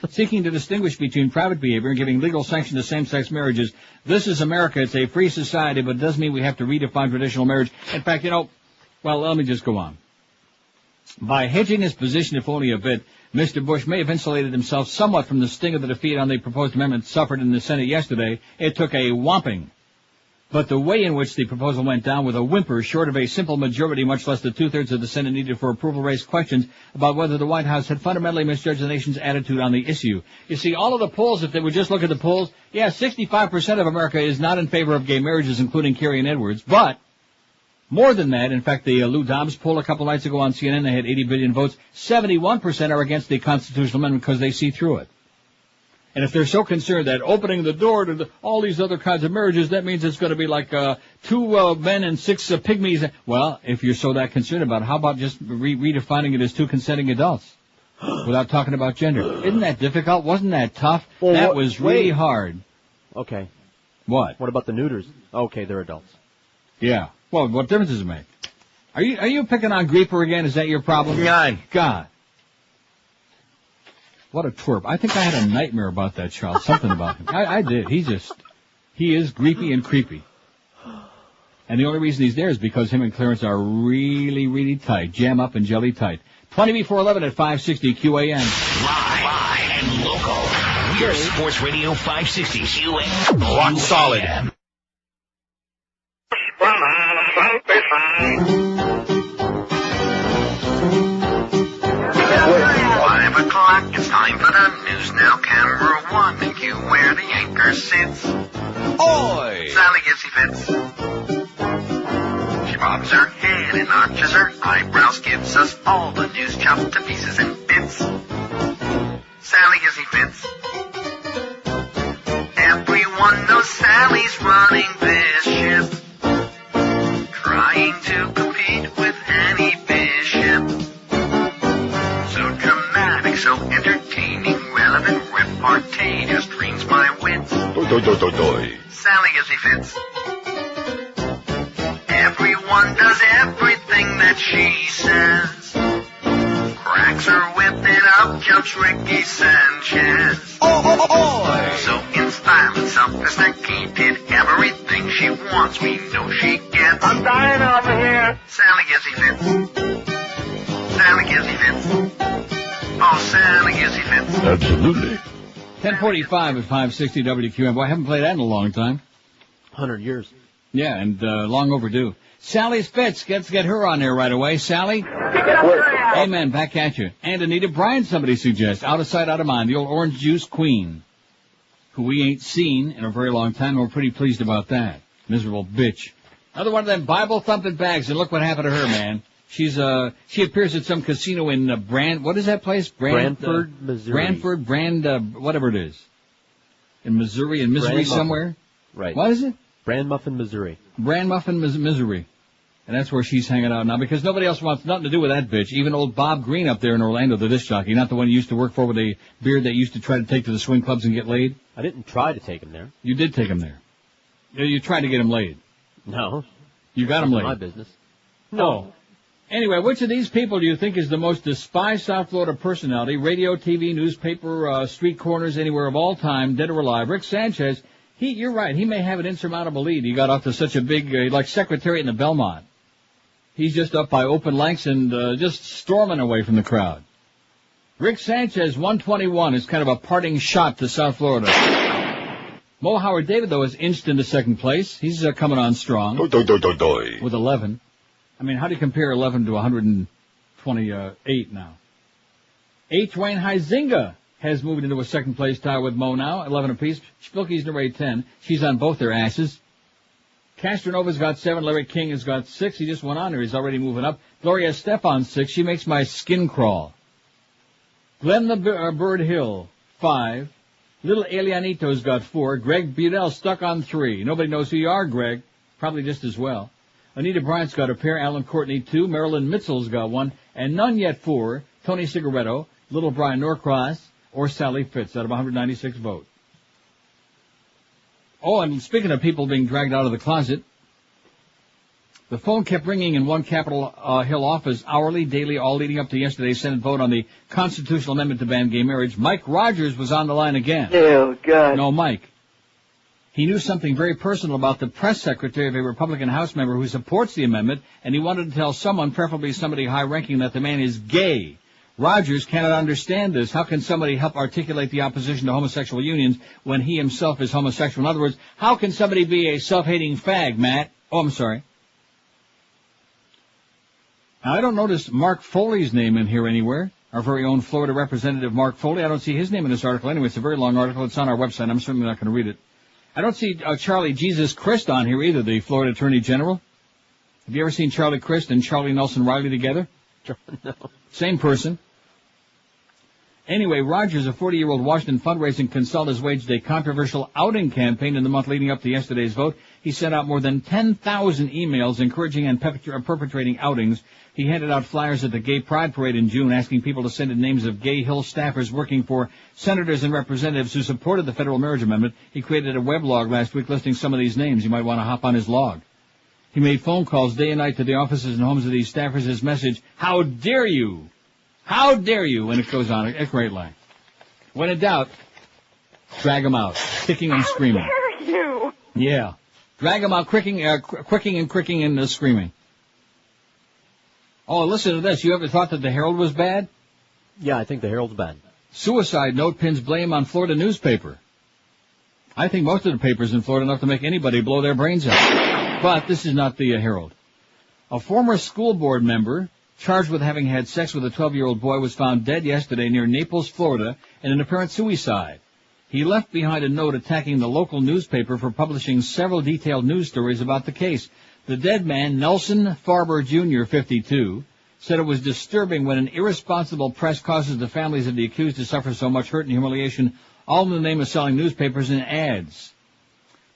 B: Seeking to distinguish between private behavior and giving legal sanction to same-sex marriages. This is America. It's a free society, but it doesn't mean we have to redefine traditional marriage. In fact, well, let me just go on. By hedging his position, if only a bit, Mr. Bush may have insulated himself somewhat from the sting of the defeat on the proposed amendment suffered in the Senate yesterday. It took a whomping. But the way in which the proposal went down with a whimper, short of a simple majority, much less the two-thirds of the Senate needed for approval, raised questions about whether the White House had fundamentally misjudged the nation's attitude on the issue. You see, all of the polls, if they would just look at the polls, 65% of America is not in favor of gay marriages, including Kerry and Edwards. But more than that, in fact, the Lou Dobbs poll a couple nights ago on CNN, they had 80 billion votes. 71% are against the constitutional amendment because they see through it. And if they're so concerned that opening the door to all these other kinds of marriages, that means it's going to be like 2 men and 6 pygmies. Well, if you're so that concerned about it, how about just redefining it as 2 consenting adults without talking about gender? Isn't that difficult? Wasn't that tough?
D: Well,
B: that was really hard.
D: Okay.
B: What?
D: What about the neuters? Okay, they're adults.
B: Yeah. Well, what difference does it make? Are you picking on Grieper again? Is that your problem?
M: None.
B: God. What a twerp. I think I had a nightmare about that child. Something about him. I did. He is creepy and creepy. And the only reason he's there is because him and Clarence are really, really tight. Jam up and jelly tight. 20 before 11 at 560 QAM.
A: Live and local. We're Sports Radio 560 QAM.
M: Rock solid.
P: 5 o'clock, it's time for the news now. Camera 1, thank you where the anchor sits.
M: Oi!
P: Sally gives he fits. She bobs her head and arches her eyebrows, gives us all the news chopped to pieces and bits. Sally gives he fits. Everyone knows Sally's running this ship, trying to compete with Annie Bishop. So dramatic, so entertaining, relevant, repartee just dreams my wits. Sally gives me fits. Everyone does everything that she says. jumps Ricky Sanchez. So in style and sophisticated, everything she wants, we know she gets.
E: I'm dying over here.
P: Sally Gizzy Fitz. Sally Gizzy Fitz. Oh, Sally Gizzy Fitz.
B: Absolutely. 10:45 at 560 WQAM. Boy, I haven't played that in a long time.
D: 100 years.
B: Yeah, and long overdue. Sally's Fitz, get her on there right away. Sally? Amen, back at you. And Anita Bryant, somebody suggests. Out of sight, out of mind. The old orange juice queen, who we ain't seen in a very long time. We're pretty pleased about that. Miserable bitch. Another one of them Bible-thumping bags, and look what happened to her, man. She appears at some casino in what is that place?
D: Branford, Missouri.
B: Whatever it is. In Missouri, somewhere?
D: Right.
B: What is it?
D: Brand Muffin, Missouri.
B: Brand Muffin, Missouri. And that's where she's hanging out now, because nobody else wants nothing to do with that bitch. Even old Bob Green up there in Orlando, the disc jockey, not the one you used to work for with a beard that used to try to take to the swing clubs and get laid.
D: I didn't try to take him there.
B: You did take him there. You tried to get him laid.
D: No.
B: You got him laid.
D: My business.
B: No. Anyway, which of these people do you think is the most despised South Florida personality, radio, TV, newspaper, street corners, anywhere of all time, dead or alive? Rick Sanchez, you're right, he may have an insurmountable lead. He got off to such a big, like Secretariat in the Belmont. He's just up by open lengths and just storming away from the crowd. Rick Sanchez, 121, is kind of a parting shot to South Florida. Mo Howard David, though, is inched into second place. He's coming on strong with 11. I mean, how do you compare 11 to 128 now? H. Wayne Huizinga has moved into a second place tie with Mo now, 11 apiece. Spilky's number 10. She's on both their asses. Castronova's got 7. Larry King has got 6. He just went on there. He's already moving up. Gloria Estefan, 6. She makes my skin crawl. Glenn the Bird Hill, 5. Little Elianito's got 4. Greg Budell stuck on 3. Nobody knows who you are, Greg. Probably just as well. Anita Bryant's got a pair. Alan Courtney, 2. Marilyn Mitchell's got 1. And none yet 4. Tony Cigaretto, Little Brian Norcross, or Sally Fitz out of 196 votes. Oh, and speaking of people being dragged out of the closet, the phone kept ringing in one Capitol Hill office hourly, daily, all leading up to yesterday's Senate vote on the constitutional amendment to ban gay marriage. Mike Rogers was on the line again.
E: Oh, God.
B: No, Mike. He knew something very personal about the press secretary of a Republican House member who supports the amendment, and he wanted to tell someone, preferably somebody high-ranking, that the man is gay. Rogers cannot understand this. How can somebody help articulate the opposition to homosexual unions when he himself is homosexual? In other words, how can somebody be a self-hating fag, Matt? Oh, I'm sorry. Now, I don't notice Mark Foley's name in here anywhere. Our very own Florida representative, Mark Foley. I don't see his name in this article. Anyway, it's a very long article. It's on our website. I'm certainly not going to read it. I don't see Charlie Jesus Christ on here either, the Florida Attorney General. Have you ever seen Charlie Crist and Charlie Nelson Riley together?
D: No.
B: Same person. Anyway, Rogers, a 40-year-old Washington fundraising consultant, has waged a controversial outing campaign in the month leading up to yesterday's vote. He sent out more than 10,000 emails encouraging and perpetrating outings. He handed out flyers at the Gay Pride Parade in June asking people to send in names of Gay Hill staffers working for senators and representatives who supported the federal marriage amendment. He created a weblog last week listing some of these names. You might want to hop on his log. He made phone calls day and night to the offices and homes of these staffers. His message, how dare you? How dare you? And it goes on. A great line. When in doubt, drag them out, kicking and screaming.
N: How dare you?
B: Yeah. Drag them out, quicking and screaming. Oh, listen to this. You ever thought that the Herald was bad?
D: Yeah, I think the Herald's bad.
B: Suicide note pins blame on Florida newspaper. I think most of the papers in Florida enough to make anybody blow their brains out. But this is not the Herald. A former school board member charged with having had sex with a 12-year-old boy was found dead yesterday near Naples, Florida, in an apparent suicide. He left behind a note attacking the local newspaper for publishing several detailed news stories about the case. The dead man, Nelson Farber Jr., 52, said it was disturbing when an irresponsible press causes the families of the accused to suffer so much hurt and humiliation, all in the name of selling newspapers and ads.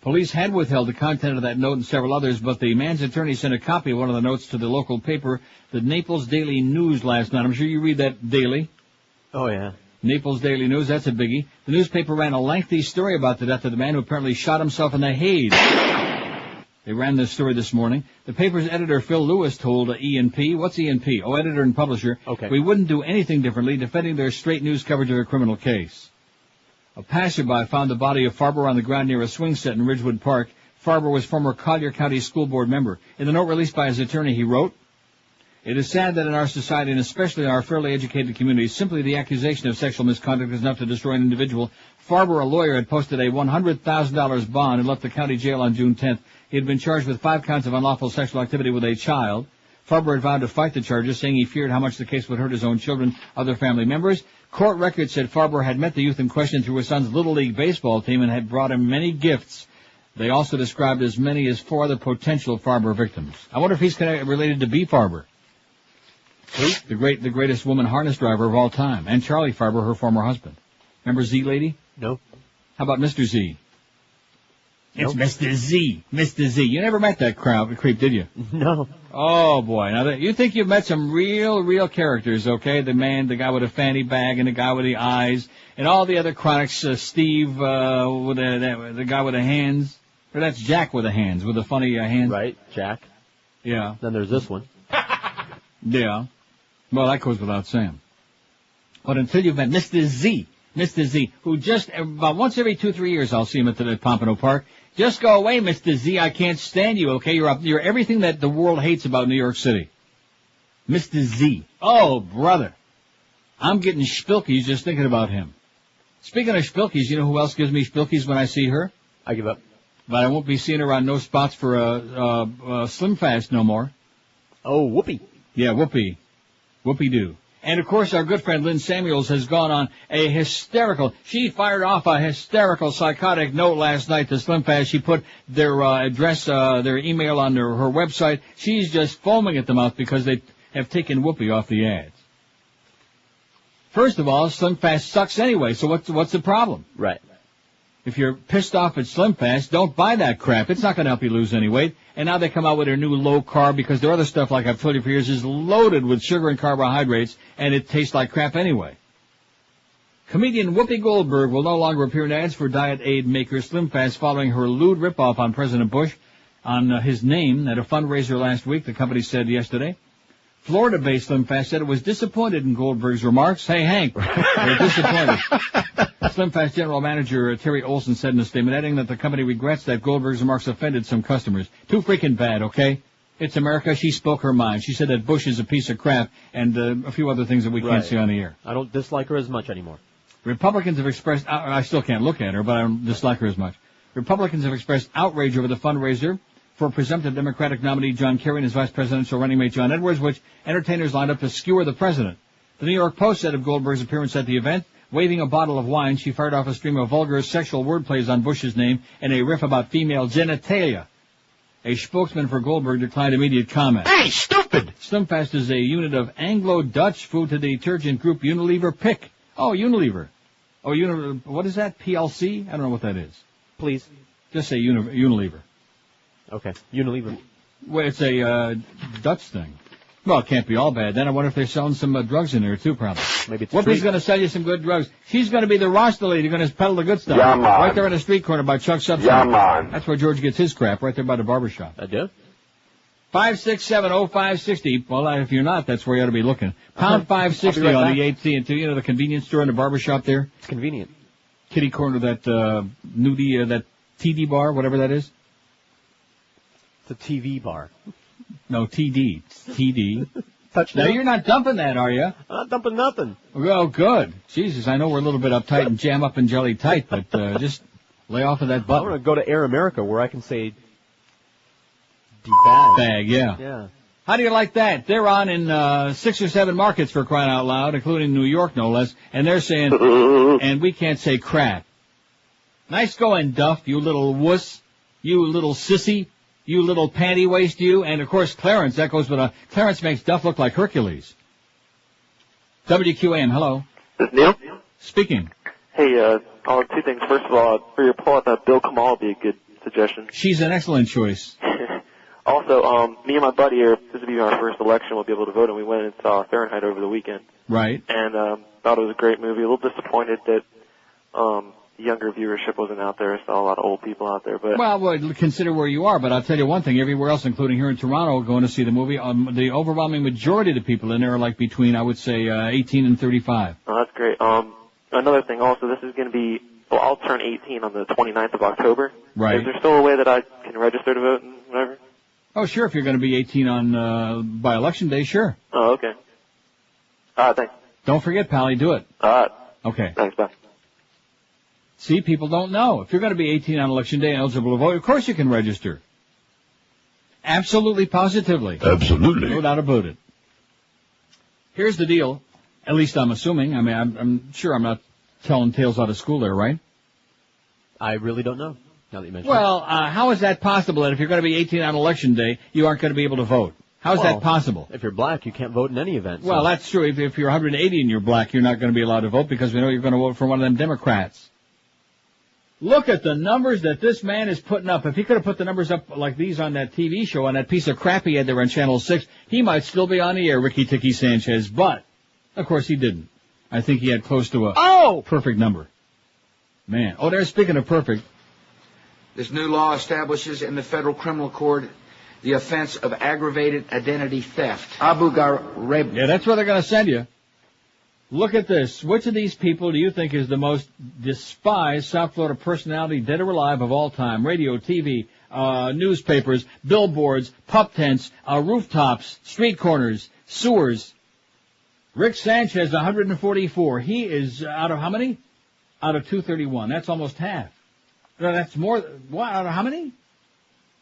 B: Police had withheld the content of that note and several others, but the man's attorney sent a copy of one of the notes to the local paper, the Naples Daily News, last night. I'm sure you read that daily.
D: Oh, yeah.
B: Naples Daily News, that's a biggie. The newspaper ran a lengthy story about the death of the man who apparently shot himself in the head. They ran this story this morning. The paper's editor, Phil Lewis, told E&P, what's E&P? Oh, editor and publisher.
D: Okay.
B: We wouldn't do anything differently, defending their straight news coverage of their criminal case. A passerby found the body of Farber on the ground near a swing set in Ridgewood Park. Farber was former Collier County School Board member. In the note released by his attorney, he wrote, "It is sad that in our society, and especially in our fairly educated community, simply the accusation of sexual misconduct is enough to destroy an individual. Farber, a lawyer, had posted a $100,000 bond and left the county jail on June 10th. He had been charged with 5 counts of unlawful sexual activity with a child. Farber had vowed to fight the charges, saying he feared how much the case would hurt his own children, other family members. Court records said Farber had met the youth in question through his son's Little League baseball team and had brought him many gifts. They also described as many as 4 other potential Farber victims." I wonder if he's related to B. Farber. Who? The greatest woman harness driver of all time. And Charlie Farber, her former husband. Remember Z Lady?
D: No.
B: How about Mr. Z? It's
D: Nope.
B: Mr. Z. Mr. Z. You never met that creep, did you?
D: No.
B: Oh, boy. Now, you think you've met some real characters, okay? The guy with a fanny bag, and the guy with the eyes, and all the other chronics, Steve, with the guy with the hands. Or that's Jack with the hands, with the funny hands.
D: Right, Jack.
B: Yeah.
D: Then there's this one.
B: Yeah. Well, that goes without saying. But until you've met Mr. Z, who just, about once every 2-3 years, I'll see him at the Pompano Park. Just go away, Mr. Z. I can't stand you, okay? You're everything that the world hates about New York City. Mr. Z. Oh, brother. I'm getting spilkies just thinking about him. Speaking of spilkies, you know who else gives me spilkies when I see her?
D: I give up.
B: But I won't be seeing her on No Spots for Slim Fast no more.
D: Oh, Whoopi.
B: Yeah, Whoopi. Whoopie-doo. And, of course, our good friend Lynn Samuels has gone on she fired off a hysterical, psychotic note last night to Slim Fast. She put their address, their email on her website. She's just foaming at the mouth because they have taken Whoopi off the ads. First of all, Slim Fast sucks anyway, so what's the problem?
D: Right.
B: If you're pissed off at Slim Fast, don't buy that crap. It's not going to help you lose any weight. And now they come out with their new low carb because their other stuff, like I've told you for years, is loaded with sugar and carbohydrates, and it tastes like crap anyway. Comedian Whoopi Goldberg will no longer appear in ads for diet aid maker Slim Fast following her lewd ripoff on President Bush on his name at a fundraiser last week, the company said yesterday. Florida-based Slim Fast said it was disappointed in Goldberg's remarks. Hey, Hank, they're disappointed. Slim Fast General Manager Terry Olson said in a statement, adding that the company regrets that Goldberg's remarks offended some customers. Too freaking bad, okay? It's America. She spoke her mind. She said that Bush is a piece of crap and a few other things that we can't say on the air.
D: I don't dislike her as much anymore.
B: Republicans have expressed, I still can't look at her, but I don't dislike her as much. Republicans have expressed outrage over the fundraiser for presumptive Democratic nominee John Kerry and his vice presidential running mate John Edwards, which entertainers lined up to skewer the president. The New York Post said of Goldberg's appearance at the event, waving a bottle of wine, she fired off a stream of vulgar sexual wordplays on Bush's name and a riff about female genitalia. A spokesman for Goldberg declined immediate comment.
M: Hey, stupid!
B: Slim Fast is a unit of Anglo-Dutch food detergent group Unilever Pick. Oh, Unilever. Oh, what is that? PLC? I don't know what that is.
D: Please.
B: Just say Unilever.
D: Okay. Unilever.
B: Well, it's a Dutch thing. Well, it can't be all bad. Then I wonder if they're selling some drugs in there, too, probably.
D: Maybe it's
B: Whoopi's going to sell you some good drugs. She's going to be the Rasta lady, going to peddle the good stuff.
O: Yeah, man.
B: Right there on the street corner by Chuck Substance.
O: Yeah, man.
B: That's where George gets his crap, right there by the barber shop.
D: I do?
B: 5670560. Well, if you're not, that's where you ought to be looking. Pound 560
D: right
B: on
D: back.
B: the AT&T. You know, the convenience store and the barber shop there?
D: It's convenient.
B: Kitty corner, that nudie, that TD bar, whatever that is.
D: It's a TV bar.
B: No, TD. It's TD.
D: Touch
B: Now, you're not dumping that, are you?
D: I'm not dumping nothing.
B: Oh, good. Jesus, I know we're a little bit uptight and jam up and jelly tight, but just lay off of that
D: I
B: button.
D: want to go to Air America where I can say D-bag.
B: Bag, yeah.
D: Yeah.
B: How do you like that? They're on in 6 or 7 markets for crying out loud, including New York, no less, and they're saying, and we can't say crap. Nice going, Duff, you little wuss, you little sissy, you little panty waist, you, and of course Clarence, that goes with Clarence makes Duff look like Hercules. WQAM, hello.
O: This is Neil?
B: Speaking.
O: Hey, two things. First of all, for your poll, I thought Bill Kamal would be a good suggestion.
B: She's an excellent choice.
O: Also, me and my buddy here, this will be our first election, we'll be able to vote, and we went and saw Fahrenheit over the weekend.
B: Right.
O: And thought it was a great movie. A little disappointed that younger viewership wasn't out there. I saw a lot of old people out there, but
B: well, consider where you are. But I'll tell you one thing: everywhere else, including here in Toronto, going to see the movie, the overwhelming majority of the people in there are like between, I would say, 18 and 35.
O: Oh, that's great. Another thing, also, this is going to be. Well, I'll turn 18 on the 29th of October.
B: Right.
O: Is there still a way that I can register to vote and whatever?
B: Oh, sure. If you're going to be 18 on by Election Day, sure.
O: Oh, okay. Thanks.
B: Don't forget, Pally, do it. Okay.
O: Thanks, bye.
B: See, people don't know. If you're going to be 18 on Election Day and eligible to vote, of course you can register. Absolutely, positively.
I: Absolutely.
B: No doubt about it. Here's the deal. At least I'm assuming. I mean, I'm sure I'm not telling tales out of school there, right?
D: I really don't know, now that you mention
B: Well, how is that possible that if you're going to be 18 on Election Day, you aren't going to be able to vote? How is that possible?
D: If you're black, you can't vote in any event.
B: Well, that's true. If you're 180 and you're black, you're not going to be allowed to vote because we know you're going to vote for one of them Democrats. Look at the numbers that this man is putting up. If he could have put the numbers up like these on that TV show, on that piece of crap he had there on Channel 6, he might still be on the air, Ricky Ticky Sanchez. But, of course, he didn't. I think he had close to a perfect number. Man. Oh, there's speaking of perfect.
Q: This new law establishes in the federal criminal court the offense of aggravated identity theft. Abu Ghraib.
B: Yeah, that's where they're going to send you. Look at this. Which of these people do you think is the most despised South Florida personality, dead or alive, of all time? Radio, TV, newspapers, billboards, pup tents, rooftops, street corners, sewers. Rick Sanchez, 144. He is out of how many? Out of 231. That's almost half. No, that's more. What? Out of how many?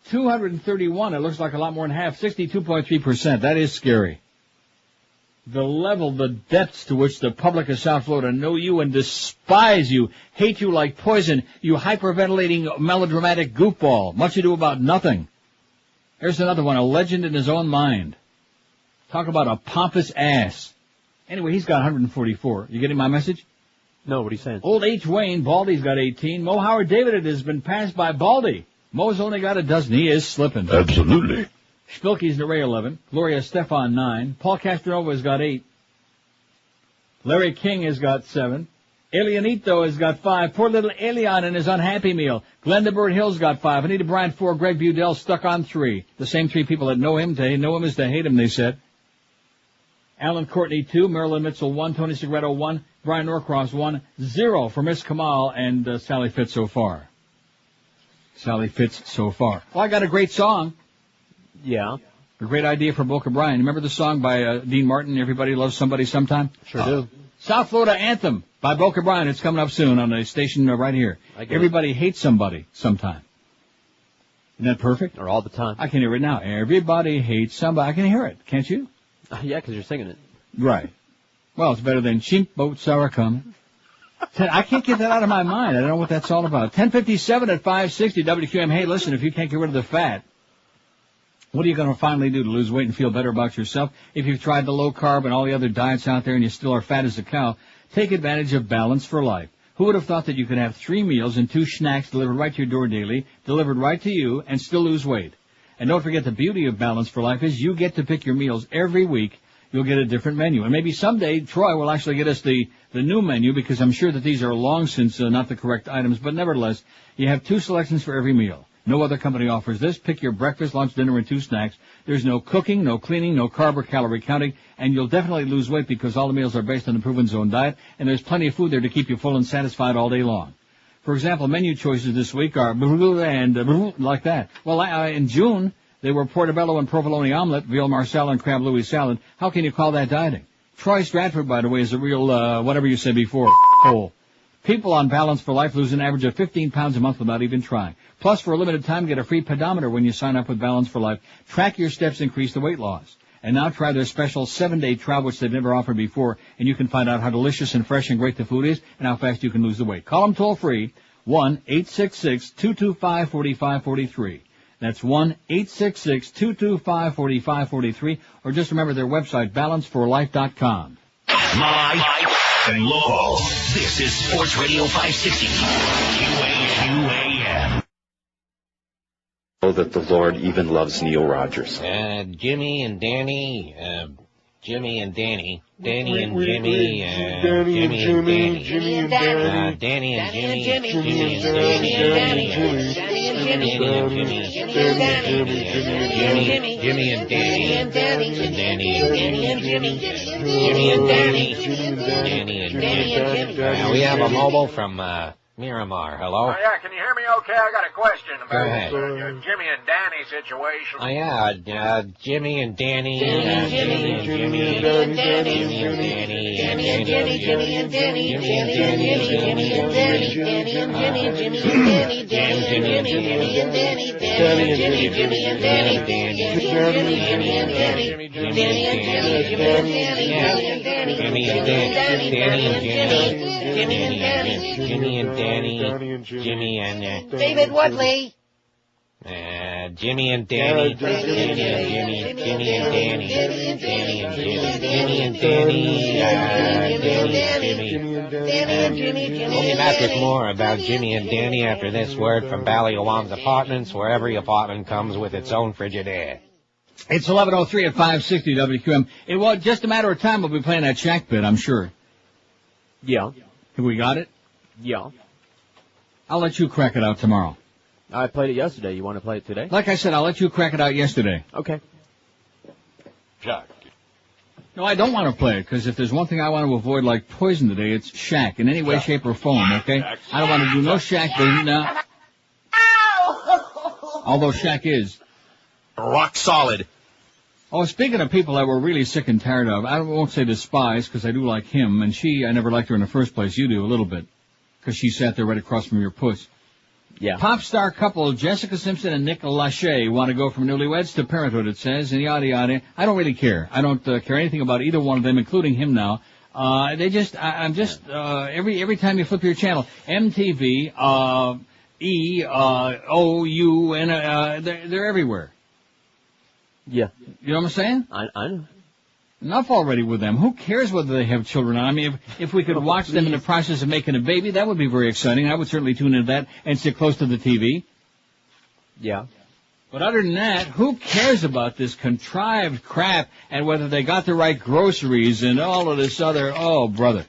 B: 231. It looks like a lot more than half. 62.3%. That is scary. The level, the depths to which the public of South Florida know you and despise you, hate you like poison, you hyperventilating, melodramatic goofball. Much ado about nothing. Here's another one, a legend in his own mind. Talk about a pompous ass. Anyway, he's got 144. You getting my message?
D: No, what are you saying?
B: Old H. Wayne, Baldy's got 18. Mo Howard David has been passed by Baldy. Mo's only got a dozen. He is slipping.
I: Absolutely.
B: Spilky's in array 11. Gloria Stefan 9. Paul Castronova's got 8. Larry King has got 7. Elianito has got 5. Poor little Elian in his unhappy meal. Glenda Bird Hill's got 5. Anita Bryant 4. Greg Budell stuck on 3. The same 3 people that know him is to hate him, they said. Alan Courtney 2. Marilyn Mitchell 1. Tony Segreto 1. Brian Norcross 1. 0 for Miss Kamal and Sally Fitz so far. Sally Fitz so far. Well, I got a great song.
D: Yeah.
B: A great idea for Boca Brian. Remember the song by Dean Martin, Everybody Loves Somebody Sometime?
D: Sure do.
B: South Florida Anthem by Boca Brian. It's coming up soon on the station right here. Everybody hates somebody sometime. Isn't that perfect?
D: Or all the time.
B: I can hear it now. Everybody hates somebody. I can hear it. Can't you?
D: Yeah, because you're singing it.
B: Right. Well, it's better than Chink Boats Are Coming. I can't get that out of my mind. I don't know what that's all about. 10:57 at 560 WQM. Hey, listen, if you can't get rid of the fat, what are you going to finally do to lose weight and feel better about yourself? If you've tried the low carb and all the other diets out there and you still are fat as a cow, take advantage of Balance for Life. Who would have thought that you could have 3 meals and 2 snacks delivered right to your door daily, delivered right to you, and still lose weight? And don't forget, the beauty of Balance for Life is you get to pick your meals every week. You'll get a different menu. And maybe someday Troy will actually get us the new menu, because I'm sure that these are long since not the correct items. But nevertheless, you have 2 selections for every meal. No other company offers this. Pick your breakfast, lunch, dinner, and 2 snacks. There's no cooking, no cleaning, no carb or calorie counting, and you'll definitely lose weight because all the meals are based on the Proven Zone diet, and there's plenty of food there to keep you full and satisfied all day long. For example, menu choices this week are and like that. Well, in June, they were portobello and provolone omelet, veal marsala, and crab louis salad. How can you call that dieting? Troy Stratford, by the way, is a real, whatever you said before, whole. People on Balance for Life lose an average of 15 pounds a month without even trying. Plus, for a limited time, get a free pedometer when you sign up with Balance for Life. Track your steps, increase the weight loss. And now try their special 7-day trial, which they've never offered before, and you can find out how delicious and fresh and great the food is and how fast you can lose the weight. Call them toll-free, 1-866-225-4543. That's 1-866-225-4543, or just remember their website, balanceforlife.com.
A: Live and local. This is Sports Radio 560. QAM.
R: Know that the Lord even loves Neil Rogers.
S: Jimmy and Danny,
R: Jimmy and Danny. Danny and Jimmy. Jimmy and Danny. Jimmy and Danny. Danny and Jimmy. Jimmy and Danny. Jimmy and Danny. Jimmy and Danny. Danny and Jimmy. Jimmy and Danny. Danny and Jimmy. We have a mobile from Miramar. Hello?
S: Oh, yeah, can you hear me okay? I got a question
R: Go
S: about
R: ahead.
S: your Jimmy and Danny situation.
R: Oh, yeah, Jimmy and Danny. Jimmy and Danny. Jimmy and Danny. Jimmy and Danny. Jimmy and Danny. Jimmy and Danny. Jimmy and Danny. Jimmy and Danny. Jimmy and Danny. Jimmy and Danny. Danny and Jimmy. Jimmy and Danny. Danny and Jimmy. Jimmy and Danny. Danny and Jimmy. Jimmy and Danny. Danny and Jimmy. Jimmy and Danny. Jimmy and Danny. Danny and Jimmy. Jimmy and Danny. Jimmy and Danny. Jimmy and
T: David Woodley.
R: Jimmy and Danny. Jimmy and Jimmy. Jimmy and Danny. Danny and Jimmy. Jimmy and Danny. Danny and Jimmy. We'll be back with more about Jimmy and Danny after this word from Ballyawam's Apartments, where every apartment comes with its own Frigidaire.
B: It's 11:03 at 560 WQM. It was just a matter of time we'll be playing that Shack bit, I'm sure.
D: Yeah.
B: Have we got it?
D: Yeah.
B: I'll let you crack it out tomorrow.
D: I played it yesterday. You want to play it today?
B: Like I said, I'll let you crack it out yesterday.
D: Okay.
B: Jack. No, I don't want to play it, because if there's one thing I want to avoid like poison today, it's Shack, in any way, shape, or form, okay? I don't want to do no Shack, no. Although Shack is
M: rock solid.
B: Oh, speaking of people that we're really sick and tired of, I won't say despise, because I do like him, and I never liked her in the first place. You do, a little bit, because she sat there right across from your puss.
D: Yeah.
B: Pop star couple Jessica Simpson and Nick Lachey want to go from newlyweds to parenthood, it says, and yada yada. I don't really care. I don't care anything about either one of them, including him now. Every time you flip your channel, MTV, OU, and they're everywhere.
D: Yeah.
B: You know what I'm saying?
D: I know.
B: Enough already with them. Who cares whether they have children? I mean, if we could watch them in the process of making a baby, that would be very exciting. I would certainly tune into that and sit close to the TV.
D: Yeah.
B: But other than that, who cares about this contrived crap and whether they got the right groceries and all of this other, oh, brother.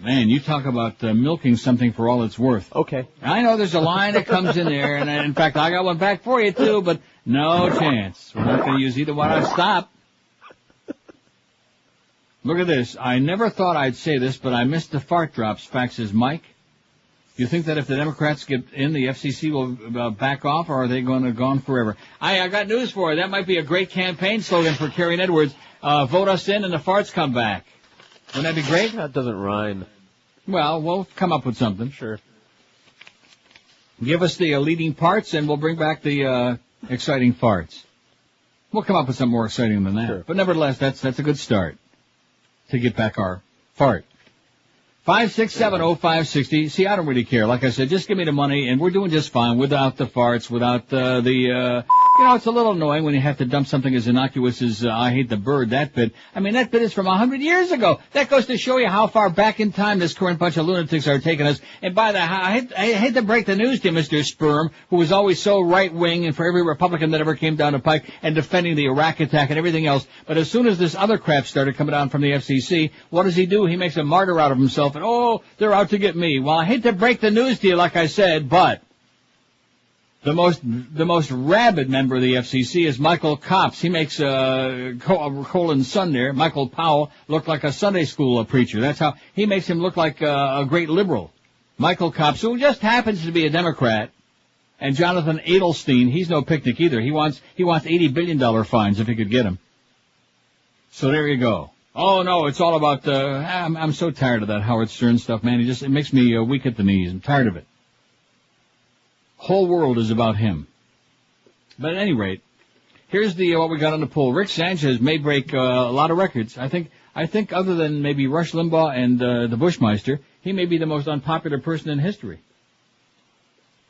B: Man, you talk about milking something for all it's worth.
D: Okay.
B: I know there's a line that comes in there, and in fact, I got one back for you, too, but no chance. We're not going to use either one. I'll stop. Look at this. I never thought I'd say this, but I missed the fart drops, faxes Mike. You think that if the Democrats get in, the FCC will back off, or are they going to go on forever? I got news for you. That might be a great campaign slogan for Karen Edwards. Vote us in and the farts come back. Wouldn't that be great?
D: That doesn't rhyme.
B: Well, we'll come up with something.
D: Sure.
B: Give us the leading parts, and we'll bring back the exciting farts. We'll come up with something more exciting than that.
D: Sure.
B: But nevertheless, that's a good start to get back our fart. 5670560. See, I don't really care. Like I said, just give me the money, and we're doing just fine without the farts, without it's a little annoying when you have to dump something as innocuous as I hate the bird, that bit. I mean, that bit is from 100 years ago. That goes to show you how far back in time this current bunch of lunatics are taking us. And by the I hate to break the news to you, Mr. Sperm, who was always so right-wing and for every Republican that ever came down the pike and defending the Iraq attack and everything else. But as soon as this other crap started coming down from the FCC, what does he do? He makes a martyr out of himself, and they're out to get me. Well, I hate to break the news to you, like I said, but the most rabid member of the FCC is Michael Copps. He makes Colin's son there, Michael Powell, look like a Sunday school preacher. That's how he makes him look like a great liberal. Michael Copps, who just happens to be a Democrat, and Jonathan Adelstein, he's no picnic either. He wants $80 billion fines if he could get them. So there you go. Oh no, it's all about I'm so tired of that Howard Stern stuff, man. It makes me weak at the knees. I'm tired of it. Whole world is about him. But at any rate, here's what we got on the poll. Rick Sanchez may break a lot of records. I think other than maybe Rush Limbaugh and the Bushmeister, he may be the most unpopular person in history.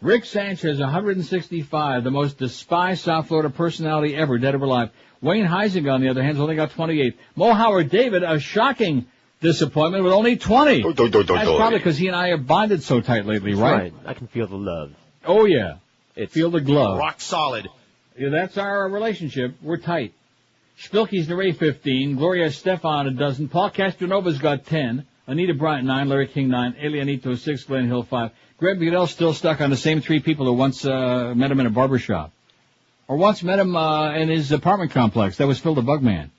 B: Rick Sanchez, 165, the most despised South Florida personality ever, dead or alive. Wayne Huizenga, on the other hand, has only got 28. Mo Howard David, a shocking disappointment with only 20. That's probably because he and I have bonded so tight lately, right?
D: I can feel the love.
B: Oh, yeah.
D: It's
B: feel the glove.
M: Rock solid.
B: Yeah, that's our relationship. We're tight. Spilky's Neray 15. Gloria Estefan a dozen. Paul Castronova's got 10. Anita Bryant 9. Larry King 9. Elianito 6. Glenn Hill 5. Greg Goodell's still stuck on the same 3 people who once met him in a barber shop. Or once met him in his apartment complex. That was Phil the Bugman.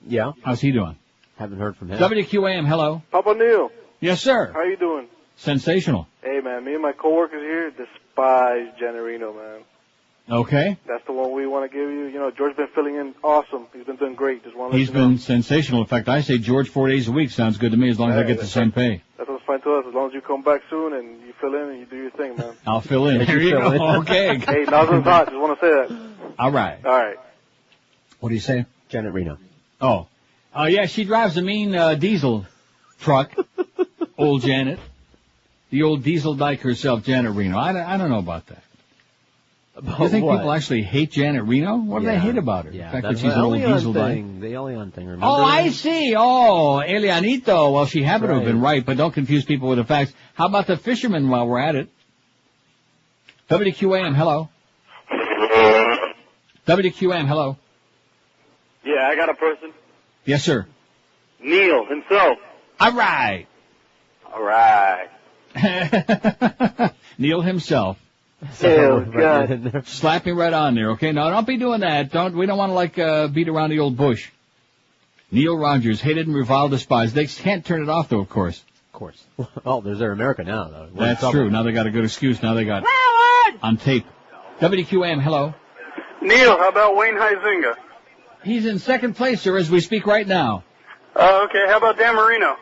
D: Yeah.
B: How's he doing?
D: Haven't heard from him.
B: WQAM, hello.
T: Papa Neil.
B: Yes, sir.
T: How you doing?
B: Sensational.
T: Hey, man, me and my coworkers here despise Janet Reno, man.
B: Okay.
T: That's the one we want to give you. You know, George's been filling in awesome. He's been doing great. Just want to
B: He's been sensational. In fact, I say George 4 days a week sounds good to me as long as I get the same pay.
T: That's what's fine to us. As long as you come back soon and you fill in and you do your thing, man.
B: I'll fill in. Here you go. Okay.
T: Hey, nothing's hot. Just want to say that.
B: All right.
T: All right.
B: What do you say?
D: Janet Reno.
B: Oh. Oh, yeah, she drives a mean diesel truck. Old Janet. The old diesel dyke herself, Janet Reno. I don't know about that. You think people actually hate Janet Reno? What do they hate about her?
D: Yeah,
B: the fact that she's an old diesel dyke?
D: The Elian thing, remember?
B: Oh, I see. Oh, Elianito. Well, she happened to have been right, but don't confuse people with the facts. How about the fisherman while we're at it? WQAM, hello. WQAM, hello.
U: Yeah, I got a person.
B: Yes, sir.
U: Neil himself.
B: All right.
U: All right.
B: Neil himself.
U: Oh, God.
B: Slap me right on there, okay? No, don't be doing that. We don't want to, beat around the old bush. Neil Rogers, hated and reviled, despised. They can't turn it off, though, of course.
D: Of course. Well, there's Air America now, though.
B: That's true. Now they got a good excuse. Now they got on tape. WQAM, hello.
U: Neil, how about Wayne Huizinga?
B: He's in second place, sir, as we speak right now.
U: Okay, how about Dan Marino?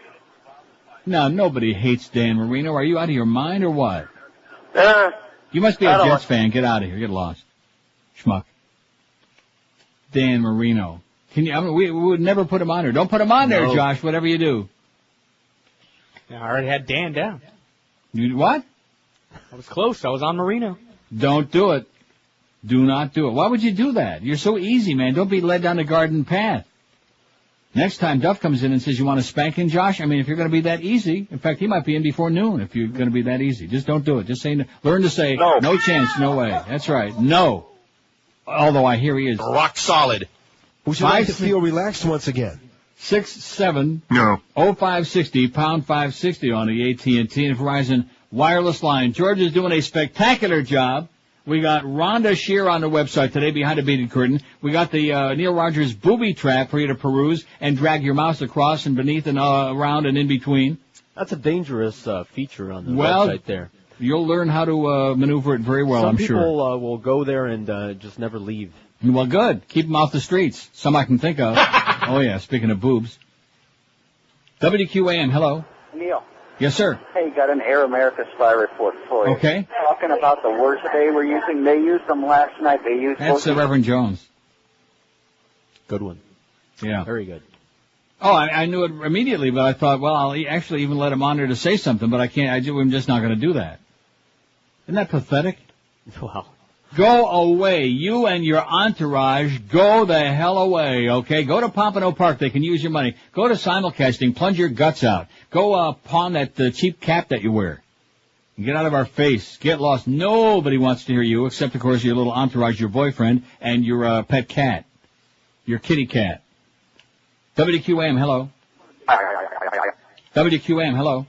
B: Now, nobody hates Dan Marino. Are you out of your mind or what? You must be
U: I
B: a
U: don't
B: Jets fan. Get out of here. Get lost. Schmuck. Dan Marino. Can you? I mean, we would never put him on there. Don't put him on there, Josh. Whatever you do.
J: I already had Dan down.
B: You what?
J: I was close. I was on Marino.
B: Don't do it. Do not do it. Why would you do that? You're so easy, man. Don't be led down the garden path. Next time Duff comes in and says you want a spanking, Josh, I mean, if you're going to be that easy, in fact, he might be in before noon if you're going to be that easy. Just don't do it. Just say, learn to say, no chance, no way. That's right. No. Although I hear he is.
M: Rock solid.
V: Would you like to feel relaxed once again?
B: 670-0560, pound 560 on the AT&T and Verizon wireless line. George is doing a spectacular job. We got Rhonda Shear on the website today behind a beaded curtain. We got the Neil Rogers booby trap for you to peruse and drag your mouse across and beneath and around and in between.
D: That's a dangerous feature on the website there.
B: You'll learn how to maneuver it very well, I'm sure.
D: Some people will go there and just never leave.
B: Well, good. Keep them off the streets. Some I can think of. Oh, yeah, speaking of boobs. WQAM, hello.
U: Neil.
B: Yes, sir.
U: Hey, got an Air America spy report for you.
B: Okay.
U: Talking about the words they were using. They used them last night. They used
B: That's Reverend Jones.
D: Good one.
B: Yeah.
D: Very good.
B: Oh, I knew it immediately, but I thought, well, I'll actually even let him on there to say something, but I can't. I'm just not going to do that. Isn't that pathetic?
D: Wow.
B: Go away. You and your entourage, go the hell away, okay? Go to Pompano Park. They can use your money. Go to simulcasting. Plunge your guts out. Go pawn that cheap cap that you wear. Get out of our face. Get lost. Nobody wants to hear you, except, of course, your little entourage, your boyfriend, and your pet cat. Your kitty cat. WQAM, hello. WQAM, hello.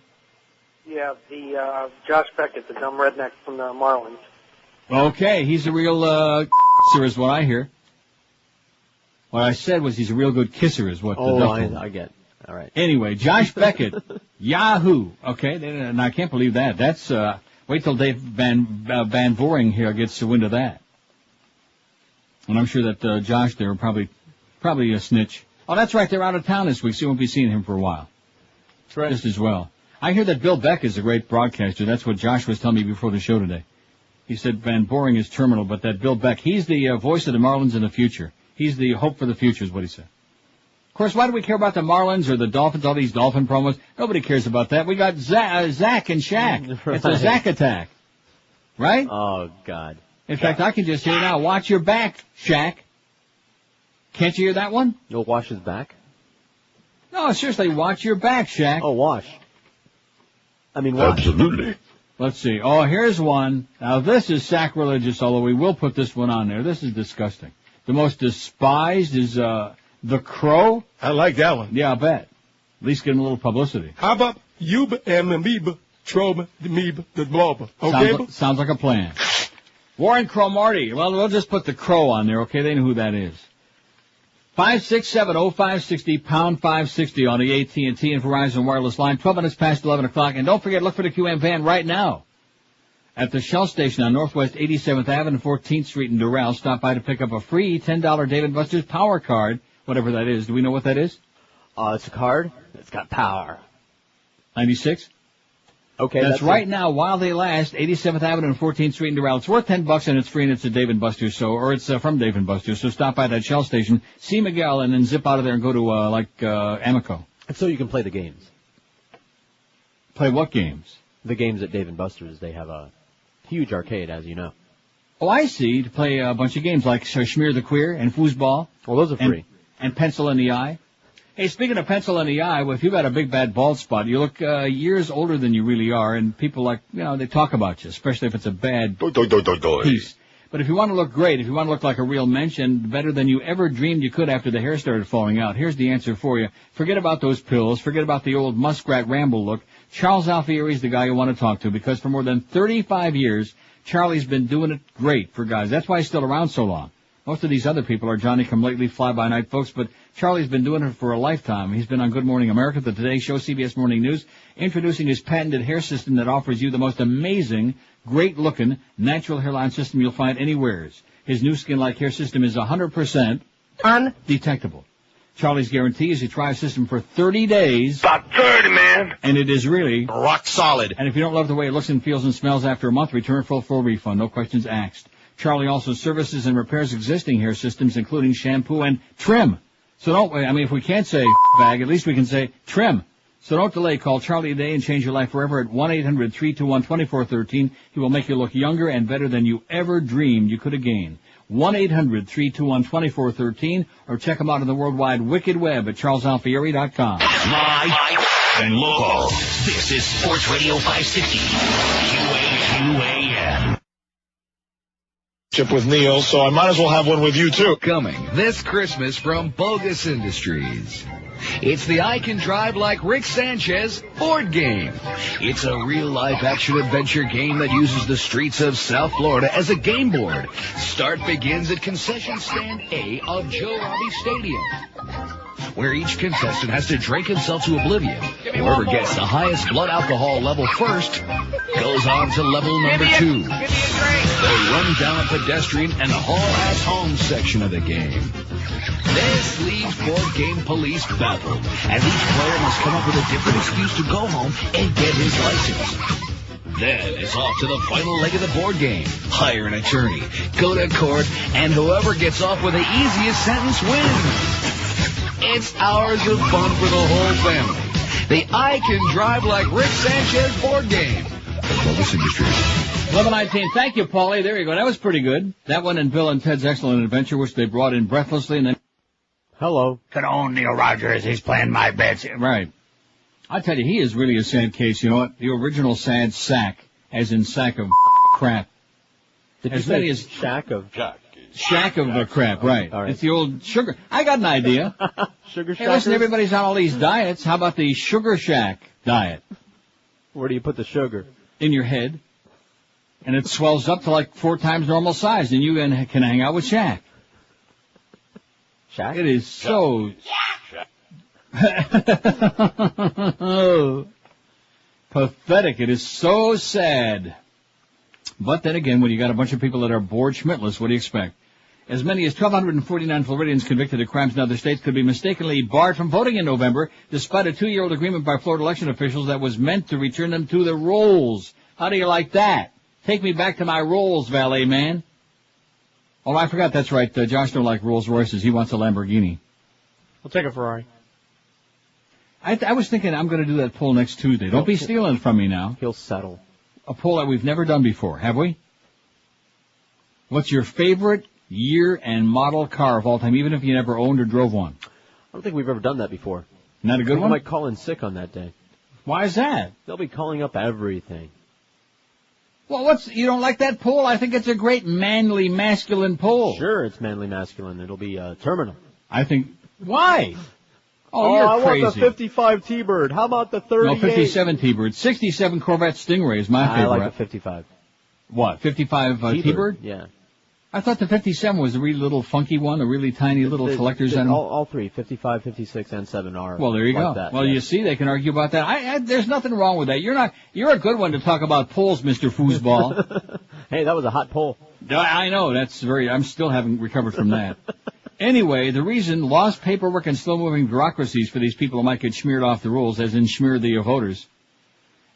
U: Yeah, the Josh Beckett, the dumb redneck from the Marlins.
B: Okay, he's a real kisser is what I hear. What I said was he's a real good kisser is what the duck told me.
D: I get. All right.
B: Anyway, Josh Beckett, Yahoo. Okay, and I can't believe that. That's wait till Dave Van Voring here gets the wind of that. And I'm sure that Josh there probably a snitch. Oh, that's right. They're out of town this week, so you won't be seeing him for a while.
J: That's right.
B: Just as well. I hear that Bill Beck is a great broadcaster. That's what Josh was telling me before the show today. He said Van Boring is terminal, but that Bill Beck, he's the voice of the Marlins in the future. He's the hope for the future is what he said. Of course, why do we care about the Marlins or the Dolphins, all these Dolphin promos? Nobody cares about that. We got Zach and Shaq. Right. It's a Zach attack. Right?
D: Oh, God.
B: In fact, I can just hear now, watch your back, Shaq. Can't you hear that one?
D: You'll wash his back?
B: No, seriously, watch your back, Shaq.
D: Oh, wash. I mean, wash.
B: Absolutely. Let's see. Oh, here's one. Now, this is sacrilegious, although we will put this one on there. This is disgusting. The most despised is The Crow.
V: I like that one.
B: Yeah, I bet. At least give him a little publicity.
V: How about Yuba and Amoeba, Troba, the Amoeba, the Bloba? Okay?
B: Sounds like a plan. Warren Cromartie. Well, we'll just put the Crow on there, okay? They know who that is. 567-0560, pound 560 on the AT&T and Verizon wireless line. 12 minutes past 11 o'clock. And don't forget, look for the QM van right now at the Shell station on Northwest 87th Avenue, 14th Street in Doral. Stop by to pick up a free $10 Dave & Buster's power card, whatever that is. Do we know what that is?
D: It's a card. It's got power.
B: 96?
D: Okay.
B: That's right now while they last. 87th Avenue and 14th Street in Doral. It's worth $10 and it's free and it's a Dave & Buster's, or it's from Dave & Buster's. So stop by that Shell station, see Miguel, and then zip out of there and go to, Amico.
D: And so you can play the games.
B: Play what games?
D: The games at Dave & Buster's. They have a huge arcade, as you know.
B: Oh, I see. To play a bunch of games like Schmear the Queer and Foosball.
D: Well, those are free.
B: And Pencil in the Eye. Hey, speaking of pencil in the eye, well, if you've got a big bad bald spot, you look years older than you really are, and people they talk about you, especially if it's a bad piece. But if you want to look great, if you want to look like a real mensch and better than you ever dreamed you could after the hair started falling out, here's the answer for you. Forget about those pills. Forget about the old muskrat ramble look. Charles Alfieri's the guy you want to talk to, because for more than 35 years, Charlie's been doing it great for guys. That's why he's still around so long. Most of these other people are Johnny-come-lately, fly-by-night folks, but Charlie's been doing it for a lifetime. He's been on Good Morning America, the Today Show, CBS Morning News, introducing his patented hair system that offers you the most amazing, great-looking, natural hairline system you'll find anywhere. His new skin-like hair system is 100% undetectable. Charlie's guarantee is you try a system for 30 days.
I: About 30, man.
B: And it is really
M: rock solid.
B: And if you don't love the way it looks and feels and smells after a month, return for a full refund. No questions asked. Charlie also services and repairs existing hair systems, including shampoo and trim. So if we can't say bag, at least we can say trim. So don't delay. Call Charlie today and change your life forever at 1-800-321-2413. He will make you look younger and better than you ever dreamed you could have gained. 1-800-321-2413, or check him out on the worldwide wicked web at charlesalfieri.com.
A: Live and local. This is Sports Radio 560. QAQAM.
V: With Neil, so I might as well have one with you too.
F: Coming this Christmas from Bogus Industries. It's the I Can Drive Like Rick Sanchez board game. It's a real-life action-adventure game that uses the streets of South Florida as a game board. Start begins at concession stand A of Joe Robbie Stadium, where each contestant has to drink himself to oblivion. Whoever gets the highest blood alcohol level first goes on to level number 2. The run-down pedestrian and haul-ass home section of the game. This leaves board game police battle, as each player must come up with a different excuse to go home and get his license. Then it's off to the final leg of the board game. Hire an attorney, go to court, and whoever gets off with the easiest sentence wins. It's hours of fun for the whole family. The I Can Drive Like Rick Sanchez board game. Bogus Industries.
B: 11:19. Thank you, Paulie. There you go. That was pretty good. That one and Bill and Ted's Excellent Adventure, which they brought in breathlessly and then...
D: Hello.
B: Could own Neil Rogers. He's playing my bets. Right. I tell you, he is really a sad case. You know what? The original sad sack, as in sack of crap.
D: As many as shack of...
B: Shack of the crap, right. It's the old sugar. I got an idea.
D: Sugar
B: Hey, listen, everybody's on all these diets. How about the Sugar Shack diet?
D: Where do you put the sugar?
B: In your head. And it swells up to like 4 times normal size, and you can hang out with Shaq.
D: Shaq?
B: It is so... pathetic. It is so sad. But then again, when you got a bunch of people that are bored schmittless, what do you expect? As many as 1,249 Floridians convicted of crimes in other states could be mistakenly barred from voting in November, despite a 2-year-old agreement by Florida election officials that was meant to return them to the rolls. How do you like that? Take me back to my rolls, valet man. Oh, I forgot. That's right. Josh don't like Rolls Royces. He wants a Lamborghini.
J: I'll take a Ferrari.
B: I was thinking I'm going to do that poll next Tuesday. Don't be stealing from me now.
D: He'll settle.
B: A poll that we've never done before, have we? What's your favorite year and model car of all time, even if you never owned or drove one?
D: I don't think we've ever done that before.
B: Not a good one?
D: I might call in sick on that day.
B: Why is that?
D: They'll be calling up everything.
B: Well, you don't like that poll? I think it's a great manly, masculine poll.
D: Sure, it's manly, masculine. It'll be terminal.
B: I think. Why? Oh, you're crazy.
D: I want the 55 T-Bird. How about the 38?
B: No, 57 T-Bird. 67 Corvette Stingray is my favorite.
D: I like the 55.
B: What, 55 T-Bird?
D: Yeah.
B: I thought the 57 was a really little funky one, a really tiny little collector's item.
D: All three, 55, 56, and 7 are.
B: Well, there you go.
D: That,
B: well, you see, they can argue about that. There's nothing wrong with that. You're a good one to talk about polls, Mr. Foosball.
D: Hey, that was a hot poll.
B: I know, I'm still haven't recovered from that. Anyway, the reason, lost paperwork and slow-moving bureaucracies for these people who might get smeared off the rules, as in smear the voters.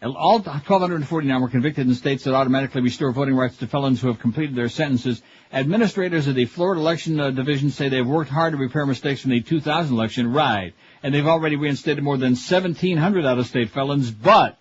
B: All 1,249 were convicted in states that automatically restore voting rights to felons who have completed their sentences. Administrators of the Florida Election Division say they've worked hard to repair mistakes from the 2000 election. Right. And they've already reinstated more than 1,700 out-of-state felons, but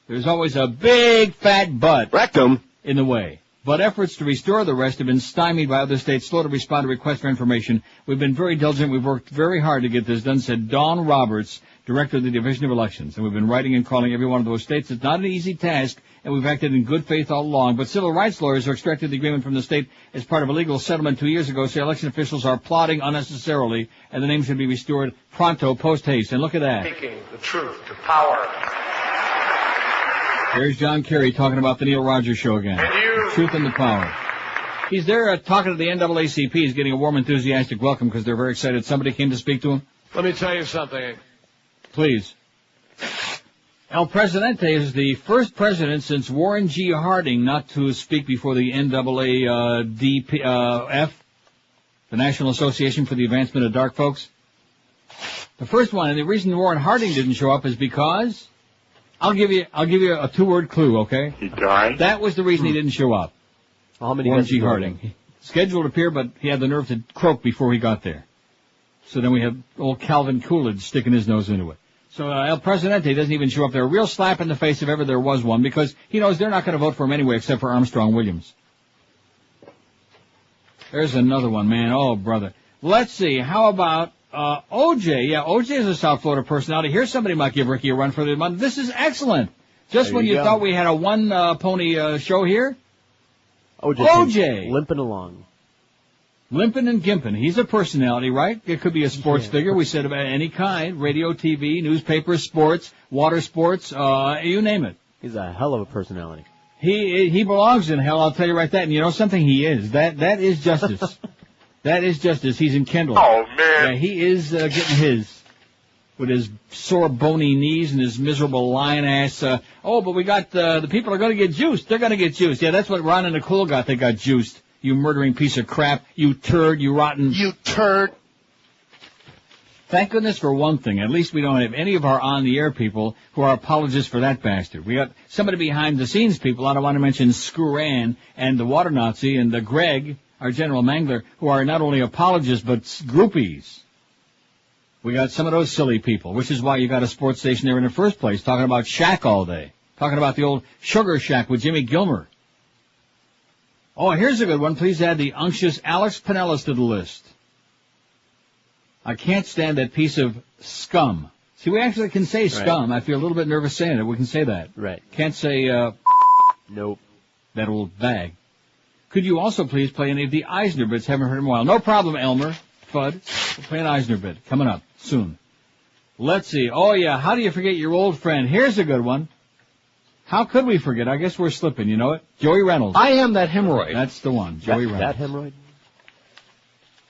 B: there's always a big fat but
M: rectum
B: in the way. But efforts to restore the rest have been stymied by other states slow to respond to requests for information. We've been very diligent. We've worked very hard to get this done, said Dawn Roberts, director of the Division of Elections. And we've been writing and calling every one of those states. It's not an easy task, and we've acted in good faith all along. But civil rights lawyers who extracted the agreement from the state as part of a legal settlement 2 years ago say election officials are plotting unnecessarily, and the name should be restored pronto, post-haste. And look at that.
S: Speaking the truth to power.
B: There's John Kerry talking about the Neil Rogers Show again. Truth and the power. He's there talking to the NAACP. He's getting a warm, enthusiastic welcome because they're very excited. Somebody came to speak to him.
G: Let me tell you something.
B: Please. El Presidente is the first president since Warren G. Harding not to speak before the NAADF, the National Association for the Advancement of Dark Folks. The first one, and the reason Warren Harding didn't show up is because... I'll give you a two-word clue, okay?
S: He died?
B: That was the reason he didn't show up.
D: How many
B: Warren G. Harding. Scheduled to appear, but he had the nerve to croak before he got there. So then we have old Calvin Coolidge sticking his nose into it. So El Presidente doesn't even show up there. A real slap in the face if ever there was one, because he knows they're not going to vote for him anyway, except for Armstrong Williams. There's another one, man. Oh, brother. Let's see. How about... OJ, OJ is a South Florida personality. Here's somebody might give Ricky a run for the money. This is excellent. Just when you thought we had a one-pony show here. OJ.
D: Limping along.
B: Limping and gimping. He's a personality, right? It could be a sports figure. We said about any kind. Radio, TV, newspaper, sports, water sports, you name it.
D: He's a hell of a personality.
B: He belongs in hell, I'll tell you right that. And you know something? He is. That is justice. That is justice. He's in Kendall.
S: Oh, man.
B: Yeah, he is getting his with his sore, bony knees and his miserable lion ass. But we got the people are going to get juiced. They're going to get juiced. Yeah, that's what Ron and Nicole got. They got juiced. You murdering piece of crap. You turd. You rotten.
S: You turd.
B: Thank goodness for one thing. At least we don't have any of our on-the-air people who are apologists for that bastard. We got somebody behind-the-scenes people. I don't want to mention Screw Ann and the Water Nazi and Greg, our general mangler, who are not only apologists but groupies. We got some of those silly people, which is why you got a sports station there in the first place, talking about Shaq all day, talking about the old Sugar Shack with Jimmy Gilmer. Oh, here's a good one. Please add the unctuous Alex Pinellas to the list. I can't stand that piece of scum. See, we actually can say scum. Right. I feel a little bit nervous saying it. We can say that.
D: Right.
B: Can't say,
D: nope.
B: That old bag. Could you also please play any of the Eisner bits? Haven't heard in a while. No problem, Elmer. Fudd. We'll play an Eisner bit. Coming up soon. Let's see. Oh, yeah. How do you forget your old friend? Here's a good one. How could we forget? I guess we're slipping. You know it? Joey Reynolds.
L: I am that hemorrhoid.
B: That's the one. Joey Reynolds.
D: That hemorrhoid?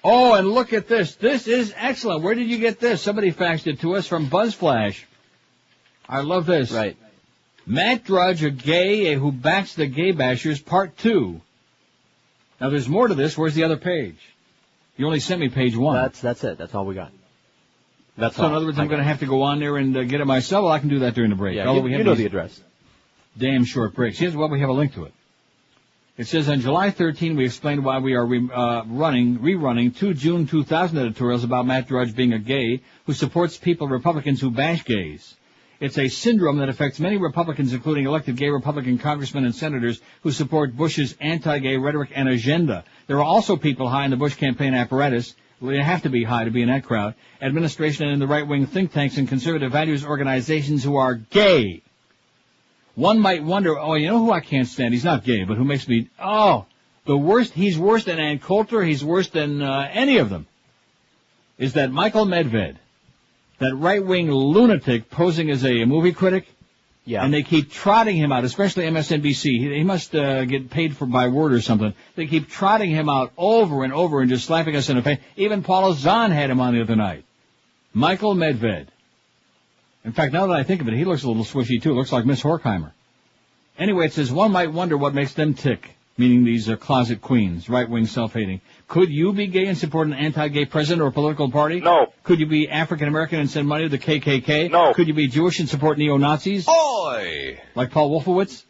B: Oh, and look at this. This is excellent. Where did you get this? Somebody faxed it to us from BuzzFlash. I love this.
D: Right.
B: Matt Drudge, a gay who backs the gay bashers, part 2. Now, there's more to this. Where's the other page? You only sent me page 1.
D: That's it. That's all we got. That's
B: so
D: all.
B: In other words, I'm going to have to go on there and get it myself. Well, I can do that during the break.
D: Yeah, you know the address.
B: Damn short breaks. Here's what we have a link to it. It says on July 13, we explained why we are rerunning 2 June 2000 editorials about Matt Drudge being a gay who supports Republicans who bash gays. It's a syndrome that affects many Republicans, including elected gay Republican congressmen and senators who support Bush's anti-gay rhetoric and agenda. There are also people high in the Bush campaign apparatus. They have to be high to be in that crowd. Administration and in the right-wing think tanks and conservative values organizations who are gay. One might wonder, oh, you know who I can't stand? He's not gay, but who makes me, the worst, he's worse than Ann Coulter, he's worse than any of them, is that Michael Medved, that right-wing lunatic posing as a movie critic.
D: Yeah.
B: And they keep trotting him out, especially MSNBC. He must get paid for by word or something. They keep trotting him out over and over and just slapping us in the face. Even Paula Zahn had him on the other night. Michael Medved. In fact, now that I think of it, he looks a little swishy too. Looks like Miss Horkheimer. Anyway, it says one might wonder what makes them tick, meaning these closet queens, right-wing self-hating. Could you be gay and support an anti-gay president or political party?
C: No.
B: Could you be African-American and send money to the KKK?
C: No.
B: Could you be Jewish and support neo-Nazis?
M: Oi!
B: Like Paul Wolfowitz?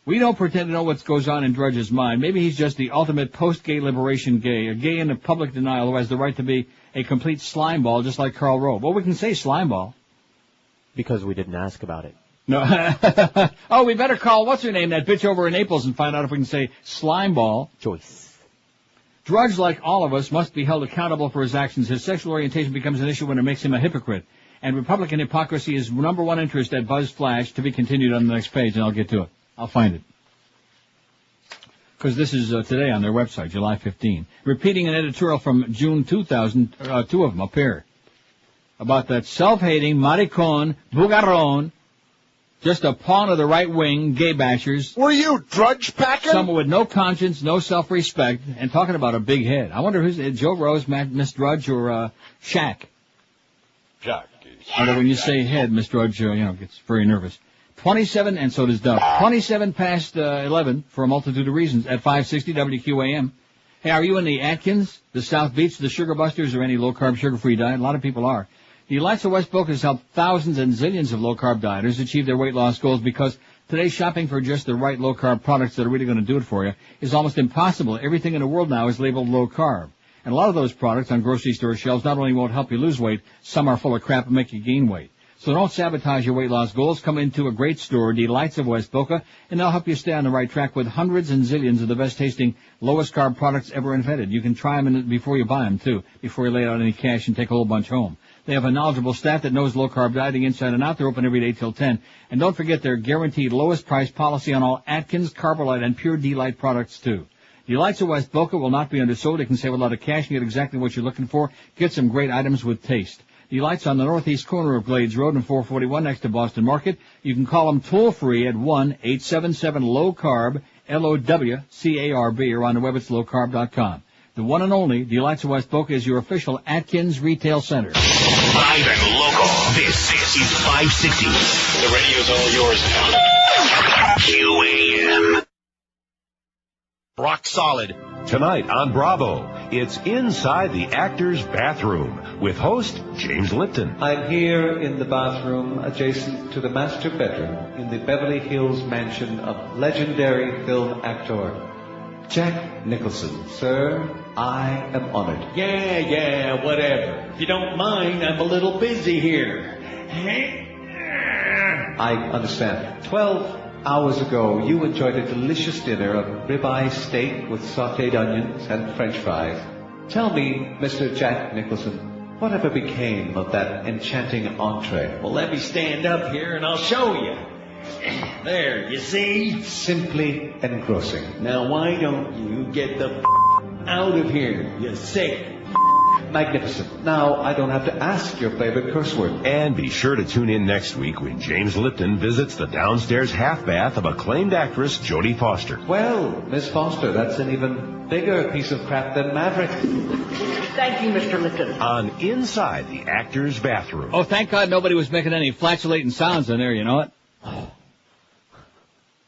B: We don't pretend to know what goes on in Drudge's mind. Maybe he's just the ultimate post-gay liberation gay, a gay in a public denial who has the right to be a complete slimeball just like Karl Rove. Well, we can say slimeball.
D: Because we didn't ask about it.
B: No. Oh, we better call, what's her name, that bitch over in Naples and find out if we can say slimeball.
D: Joyce.
B: Drudge, like all of us, must be held accountable for his actions. His sexual orientation becomes an issue when it makes him a hypocrite. And Republican hypocrisy is number one interest at Buzz Flash, to be continued on the next page, and I'll get to it. I'll find it. Because this is today on their website, July 15. Repeating an editorial from June 2000, two of them up here, about that self-hating, maricon, bugarron, just a pawn of the right wing, gay bashers.
M: Were you Drudge packing?
B: Someone with no conscience, no self-respect, and talking about a big head. I wonder who's Joe Rose, Miss Drudge, or Shaq.
M: Jack.
B: Although when you say head, Miss Drudge, gets very nervous. 27, and so does Dove. 27 past 11 for a multitude of reasons at 560 WQAM. Hey, are you in the Atkins, the South Beach, the Sugar Busters, or any low-carb, sugar-free diet? A lot of people are. The Lights of West Boca has helped thousands and zillions of low-carb dieters achieve their weight loss goals because today shopping for just the right low-carb products that are really going to do it for you is almost impossible. Everything in the world now is labeled low-carb. And a lot of those products on grocery store shelves not only won't help you lose weight, some are full of crap and make you gain weight. So don't sabotage your weight loss goals. Come into a great store, the Lights of West Boca, and they'll help you stay on the right track with hundreds and zillions of the best-tasting, lowest-carb products ever invented. You can try them before you buy them, too, before you lay out any cash and take a whole bunch home. They have a knowledgeable staff that knows low-carb dieting inside and out. They're open every day till 10. And don't forget their guaranteed lowest price policy on all Atkins, Carbolite, and Pure D-Light products, too. The Lights of West Boca will not be undersold. You can save a lot of cash and get exactly what you're looking for. Get some great items with taste. The Lights on the northeast corner of Glades Road and 441 next to Boston Market. You can call them toll-free at 1-877-LOW-CARB, LOWCARB, or on the web it's lowcarb.com. The one and only, the Lights of West Boca, is your official Atkins retail center.
A: Live and local. This is 560.
S: The radio's all yours now.
A: QAM.
M: Rock solid.
G: Tonight on Bravo, it's Inside the Actor's Bathroom with host James Lipton.
H: I'm here in the bathroom adjacent to the master bedroom in the Beverly Hills mansion of legendary film actor Jack Nicholson. Sir, I am honored.
W: Yeah, whatever. If you don't mind, I'm a little busy here.
H: I understand. 12 hours ago, you enjoyed a delicious dinner of ribeye steak with sautéed onions and French fries. Tell me, Mr. Jack Nicholson, whatever became of that enchanting entree?
W: Well, let me stand up here and I'll show you. There, you see?
H: Simply engrossing.
W: Now, why don't you get the out of here, you sick?
H: Magnificent. Now, I don't have to ask your favorite curse word.
G: And be sure to tune in next week when James Lipton visits the downstairs half bath of acclaimed actress Jodie Foster.
H: Well, Miss Foster, that's an even bigger piece of crap than Maverick.
W: Thank you, Mr. Lipton.
G: On Inside the Actor's Bathroom.
B: Oh, thank God nobody was making any flatulating sounds in there, you know what?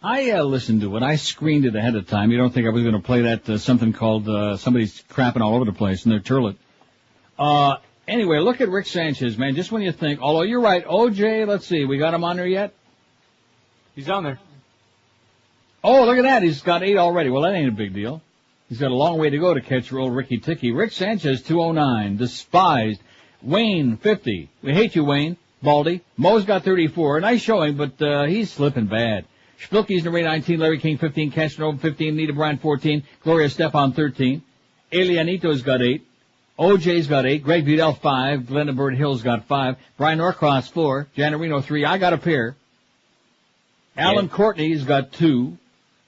B: I listened to it. I screened it ahead of time. You don't think I was going to play that something called somebody's crapping all over the place in their turlet. Anyway, look at Rick Sanchez, man. Just when you think, although you're right, OJ, let's see, we got him on there yet?
J: He's on there.
B: Oh, look at that. He's got 8 already. Well, that ain't a big deal. He's got a long way to go to catch your old Ricky Ticky. Rick Sanchez, 209. Despised. Wayne, 50. We hate you, Wayne. Baldy. Mo's got 34. Nice showing, but he's slipping bad. Spilky's number 19. Larry King, 15. Casanova, 15. Nita Bryant, 14. Gloria Stefan, 13. Elianito's got 8. OJ's got 8. Greg Budell, 5. Glenda Bird Hill's got 5. Brian Norcross, 4. Janet Reno, 3. I got a pair. Alan Courtney's got 2.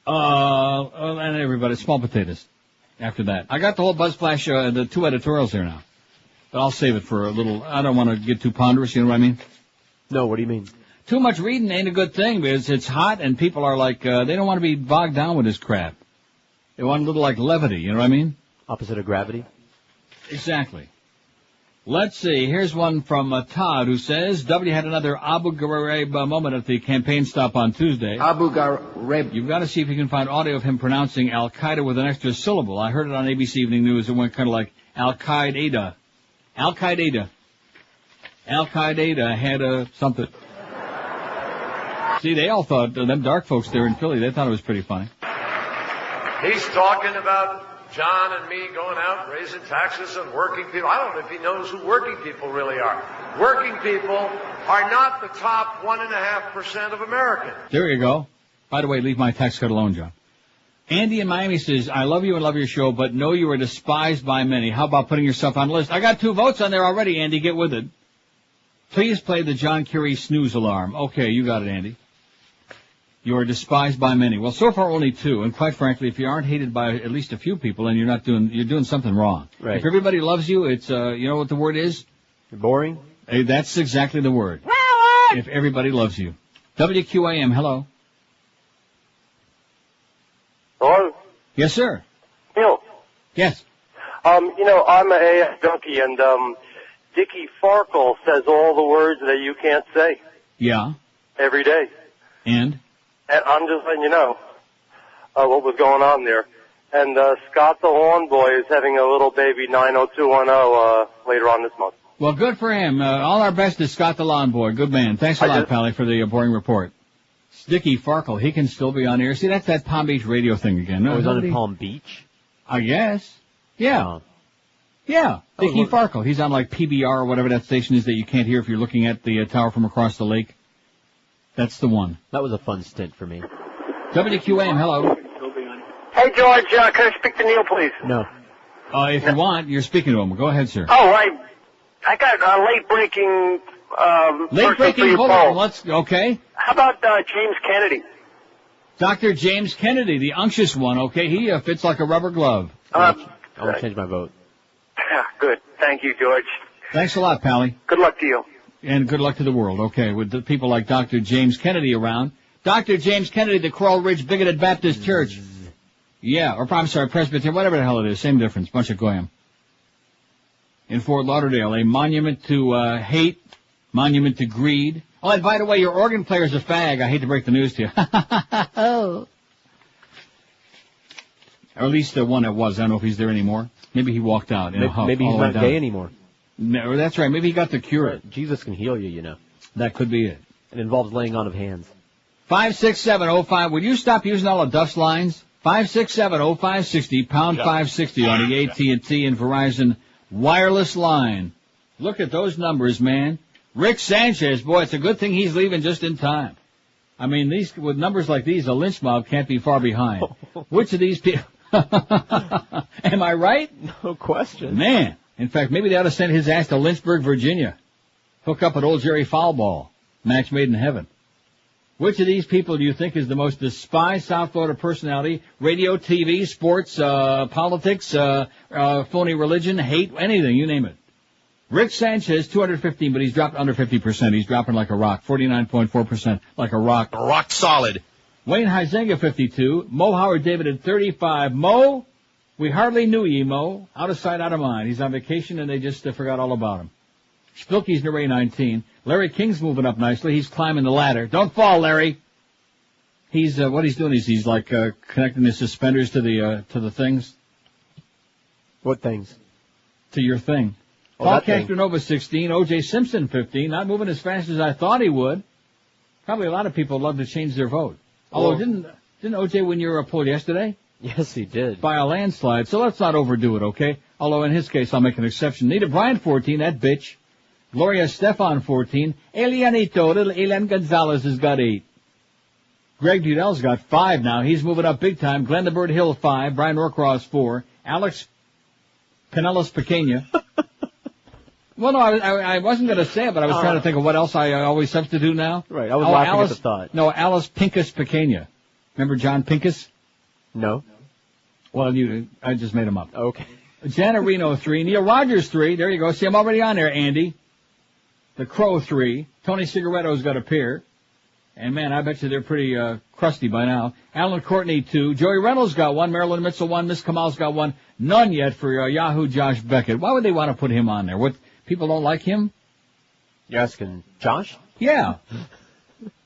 B: And everybody, small potatoes after that. I got the whole BuzzFlash, the 2 editorials here now. But I'll save it for a little, I don't want to get too ponderous, you know what I mean?
D: No, what do you mean?
B: Too much reading ain't a good thing because it's hot and people are like, they don't want to be bogged down with this crap. They want a little like levity, you know what I mean?
D: Opposite of gravity?
B: Exactly. Let's see. Here's one from Todd who says, W had another Abu Ghraib moment at the campaign stop on Tuesday.
Q: Abu Ghraib.
B: You've got to see if you can find audio of him pronouncing Al-Qaeda with an extra syllable. I heard it on ABC Evening News. It went kind of like Al-Qaeda. Al-Qaeda. Al-Qaeda had something. See, they all thought, them dark folks there in Philly, they thought it was pretty funny.
E: He's talking about John and me going out raising taxes on working people. I don't know if he knows who working people really are. Working people are not the top 1.5% of Americans.
B: There you go. By the way, leave my tax cut alone, John. Andy in Miami says, I love you and love your show, but know you are despised by many. How about putting yourself on the list? I got 2 votes on there already, Andy. Get with it. Please play the John Kerry snooze alarm. Okay, you got it, Andy. You are despised by many. Well, so far only 2, and quite frankly, if you aren't hated by at least a few people, then you're doing something wrong.
D: Right.
B: If everybody loves you, it's, you know what the word is?
D: Boring?
B: Hey, that's exactly the word. If everybody loves you. WQAM, hello.
K: Hello?
B: Yes, sir.
K: Neil.
B: Yes.
K: I'm an AF junkie, and, Dickie Farkle says all the words that you can't say.
B: Yeah.
K: Every day.
B: And
K: I'm just letting you know what was going on there. And Scott the Horn Boy is having a little baby 90210 later on this month.
B: Well, good for him. All our best to Scott the Lawn Boy. Good man. Thanks a lot, Pally, for the boring report. Dickie Farkle, he can still be on air. See, that's that Palm Beach radio thing again.
D: No, he's on in Palm Beach?
B: I guess. Yeah. Yeah. Dickie Farkle. He's on like PBR or whatever that station is that you can't hear if you're looking at the tower from across the lake. That's the one.
D: That was a fun stint for me.
B: WQAM, hello.
K: Hey, George, can I speak to Neil, please?
D: No.
B: If you want, you're speaking to him. Go ahead, sir.
K: Oh, I got a late-breaking
B: late-breaking, hold on, okay.
K: How about James Kennedy?
B: Dr. James Kennedy, the unctuous one, okay? He fits like a rubber glove.
D: I want to change my vote.
K: Good. Thank you, George.
B: Thanks a lot, Pally.
K: Good luck to you.
B: And good luck to the world, okay, with the people like Dr. James Kennedy around. Dr. James Kennedy, the Coral Ridge Bigoted Baptist Church. Yeah, or I'm sorry, Presbyterian, whatever the hell it is, same difference, bunch of goyim. In Fort Lauderdale, a monument to hate, monument to greed. Oh, and by the way, your organ player's a fag. I hate to break the news to you. Oh. Or at least the one that was. I don't know if he's there anymore. Maybe he walked out.
D: Maybe he's not gay anymore.
B: No, that's right. Maybe he got the cure.
D: Jesus can heal you, you know.
B: That could be it.
D: It involves laying on of hands.
B: 56705. Would you stop using all of Duff's lines? 5670560, pound 560 on the AT&T and Verizon wireless line. Look at those numbers, man. Rick Sanchez, boy, it's a good thing he's leaving just in time. I mean, with numbers like these, a lynch mob can't be far behind. Which of these people? Am I right?
D: No question.
B: Man. In fact, maybe they ought to send his ass to Lynchburg, Virginia. Hook up at old Jerry Foulball. Match made in heaven. Which of these people do you think is the most despised South Florida personality? Radio, TV, sports, politics, phony religion, hate, anything, you name it. Rick Sanchez, 215, but he's dropped under 50%. He's dropping like a rock. 49.4%, like a rock.
M: Rock solid.
B: Wayne Huizenga, 52. Mo Howard David at 35. Mo, we hardly knew ye, Mo. Out of sight, out of mind. He's on vacation, and they just forgot all about him. Spilky's Neray, 19. Larry King's moving up nicely. He's climbing the ladder. Don't fall, Larry. He's, what he's doing is he's like, connecting his suspenders to the things.
D: What things?
B: To your thing. Paul Castronova, 16. O.J. Simpson, 15. Not moving as fast as I thought he would. Probably a lot of people would love to change their vote. Although, didn't O.J. win your poll yesterday?
D: Yes, he did.
B: By a landslide. So let's not overdo it, okay? Although in his case, I'll make an exception. Nita Bryant, 14. That bitch. Gloria Stefan, 14. Elianito, little Elian Gonzalez has got 8. Greg Dudell's got 5 now. He's moving up big time. Glenn the Bird Hill, 5. Brian Norcross, 4. Alex Pinellas Pequena. Well, no, I wasn't going to say it, but I was trying to think of what else I always substitute now.
D: Right, I was laughing at the thought.
B: No, Alice Pincus Pequena. Remember John Pincus?
D: No.
B: Well, I just made him up.
D: Okay.
B: Janet Reno 3, Neil Rogers 3. There you go. See, I'm already on there, Andy. The Crow 3. Tony Cigaretto's got a pair. And, man, I bet you they're pretty crusty by now. Alan Courtney 2. Joey Reynolds got 1. Marilyn Mitchell 1. Miss Kamal's got 1. None yet for Yahoo Josh Beckett. Why would they want to put him on there? What, people don't like him?
D: You're asking Josh?
B: Yeah.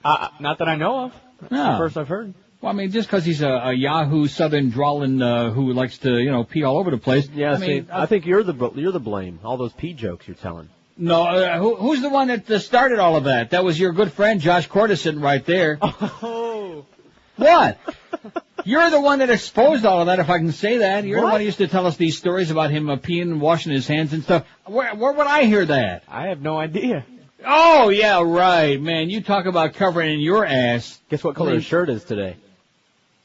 J: Not that I know of.
B: No.
D: That's the first I've heard.
B: Well, I mean, just because he's a Yahoo Southern drawling who likes to, pee all over the place.
D: Yeah, I think you're the blame. All those pee jokes you're telling.
B: No, who's the one that started all of that? That was your good friend Josh Cordes sitting right there.
J: Oh.
B: What? You're the one that exposed all of that, if I can say that. You're the one who used to tell us these stories about him peeing and washing his hands and stuff. Where would I hear that?
J: I have no idea.
B: Oh, yeah, right, man. You talk about covering your ass.
D: Guess what color his shirt is today?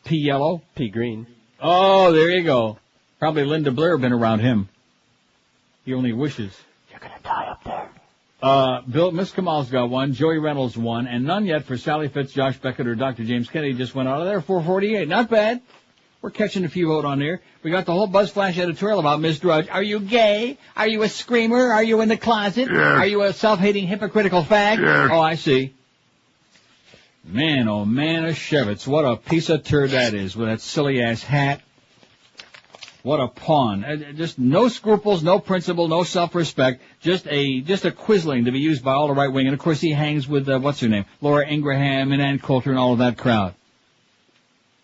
B: Pea yellow?
D: Pea green.
B: Oh, there you go. Probably Linda Blair been around him. He only wishes.
D: You're going to die up there.
B: Miss Kamal's got 1, Joey Reynolds 1, and none yet for Sally Fitz, Josh Beckett, or Dr. James Kennedy. Just went out of there, 448. Not bad. We're catching a few out on there. We got the whole Buzz Flash editorial about Miss Drudge. Are you gay? Are you a screamer? Are you in the closet?
I: Yes.
B: Are you a self-hating hypocritical fag?
I: Yes.
B: Oh, I see. Man, oh man, a Shevitz. What a piece of turd that is with that silly-ass hat. What a pawn. Just no scruples, no principle, no self-respect. Just a quisling to be used by all the right wing. And, of course, he hangs with, what's her name? Laura Ingraham and Ann Coulter and all of that crowd.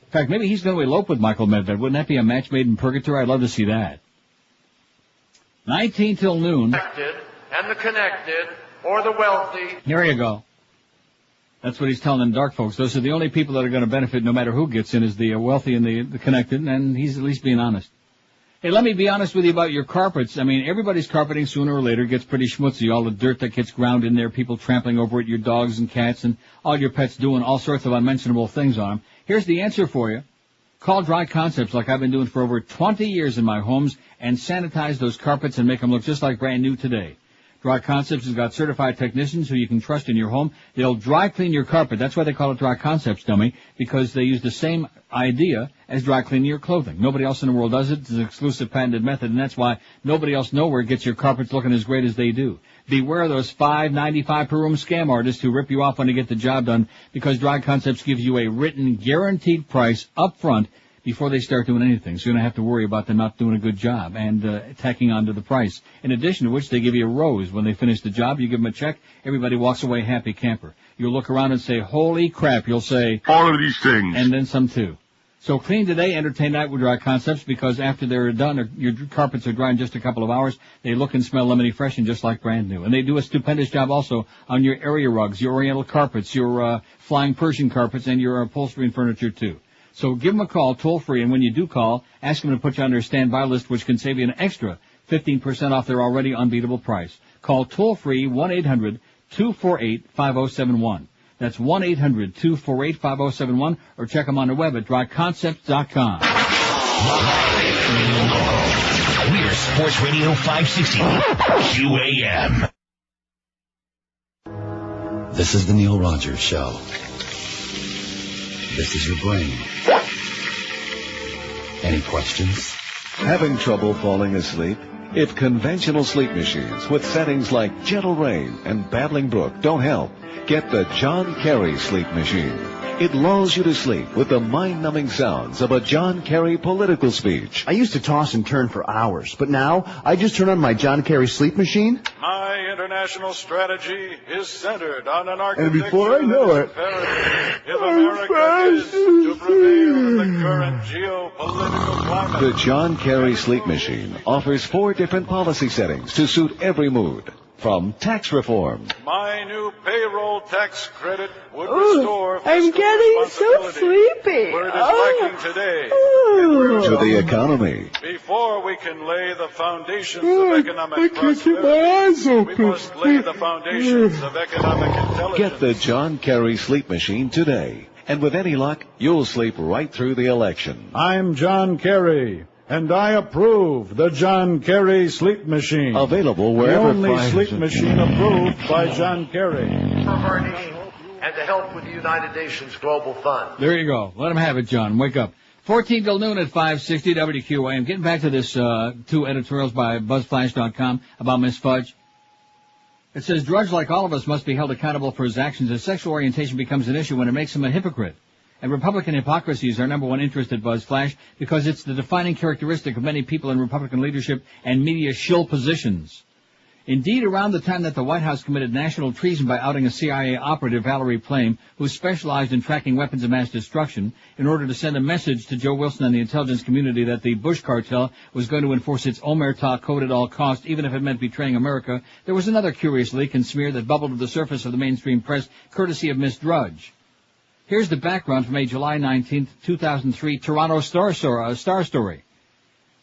B: In fact, maybe he's going to elope with Michael Medved. Wouldn't that be a match made in purgatory? I'd love to see that. 19 till noon.
E: And the connected, or the wealthy.
B: Here you go. That's what he's telling them dark folks. Those are the only people that are going to benefit no matter who gets in, is the wealthy and the connected, and he's at least being honest. Hey, let me be honest with you about your carpets. I mean, everybody's carpeting sooner or later gets pretty schmutzy. All the dirt that gets ground in there, people trampling over it, your dogs and cats, and all your pets doing all sorts of unmentionable things on them. Here's the answer for you. Call Dry Concepts like I've been doing for over 20 years in my homes and sanitize those carpets and make them look just like brand new today. Dry Concepts has got certified technicians who you can trust in your home. They'll dry clean your carpet. That's why they call it Dry Concepts, dummy, because they use the same idea as dry cleaning your clothing. Nobody else in the world does it. It's an exclusive patented method, and that's why nobody else nowhere gets your carpets looking as great as they do. Beware of those $5.95 per room scam artists who rip you off when they get the job done, because Dry Concepts gives you a written, guaranteed price up front before they start doing anything, so you don't have to worry about them not doing a good job and tacking on to the price. In addition to which, they give you a rose. When they finish the job, you give them a check, everybody walks away happy camper. You'll look around and say, holy crap, you'll say,
I: all of these things.
B: And then some too. So clean today, entertain night with Dry Concepts, because after they're done, your carpets are dry in just a couple of hours. They look and smell lemony fresh and just like brand new. And they do a stupendous job also on your area rugs, your oriental carpets, your flying Persian carpets, and your upholstery and furniture too. So give them a call, toll-free, and when you do call, ask them to put you on their standby list, which can save you an extra 15% off their already unbeatable price. Call toll-free 1-800-248-5071. That's 1-800-248-5071, or check them on the web at dryconcepts.com.
A: We're Sports Radio 560 QAM.
N: This is the Neil Rogers Show. This is your brain. Any questions?
O: Having trouble falling asleep? If conventional sleep machines with settings like Gentle Rain and Babbling Brook don't help, get the John Kerry Sleep Machine. It lulls you to sleep with the mind-numbing sounds of a John Kerry political speech.
P: I used to toss and turn for hours, but now I just turn on my John Kerry Sleep Machine.
X: My international strategy is centered on an architecture.
P: And before I know it,
X: if America is to prevail in the current geopolitical climate.
O: The John Kerry Sleep Machine offers 4 different policy settings to suit every mood. From tax reform.
X: My new payroll tax credit would restore
Y: I'm getting so sleepy.
X: where it is lacking today.
O: To the economy.
X: Before we can lay the foundations of economic
Y: I can't keep my
X: prosperity,
Y: eyes open.
X: we must lay the foundations of economic intelligence.
O: Get the John Kerry Sleep Machine today. And with any luck, you'll sleep right through the election.
Z: I'm John Kerry.
F: And I approve the John Kerry Sleep Machine.
O: Available wherever
F: the only sleep machine approved by John Kerry.
E: And to help with the United Nations Global Fund.
B: There you go. Let him have it, John. Wake up. 14 till noon at 560 WQAM. Getting back to this two editorials by BuzzFlash.com about Miss Fudge. It says, Drudge, like all of us, must be held accountable for his actions. His sexual orientation becomes an issue when it makes him a hypocrite. And Republican hypocrisy is our number one interest at BuzzFlash because it's the defining characteristic of many people in Republican leadership and media shill positions. Indeed, around the time that the White House committed national treason by outing a CIA operative, Valerie Plame, who specialized in tracking weapons of mass destruction, in order to send a message to Joe Wilson and the intelligence community that the Bush cartel was going to enforce its Omerta code at all costs, even if it meant betraying America, there was another curious leak and smear that bubbled to the surface of the mainstream press, courtesy of Miss Drudge. Here's the background from a July 19, 2003 Toronto Star story.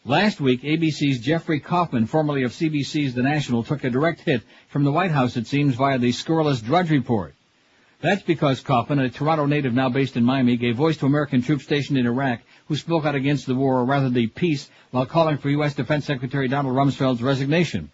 B: Last week, ABC's Jeffrey Kaufman, formerly of CBC's The National, took a direct hit from the White House, it seems, via the scurrilous Drudge Report. That's because Kaufman, a Toronto native now based in Miami, gave voice to American troops stationed in Iraq who spoke out against the war, or rather the peace, while calling for U.S. Defense Secretary Donald Rumsfeld's resignation.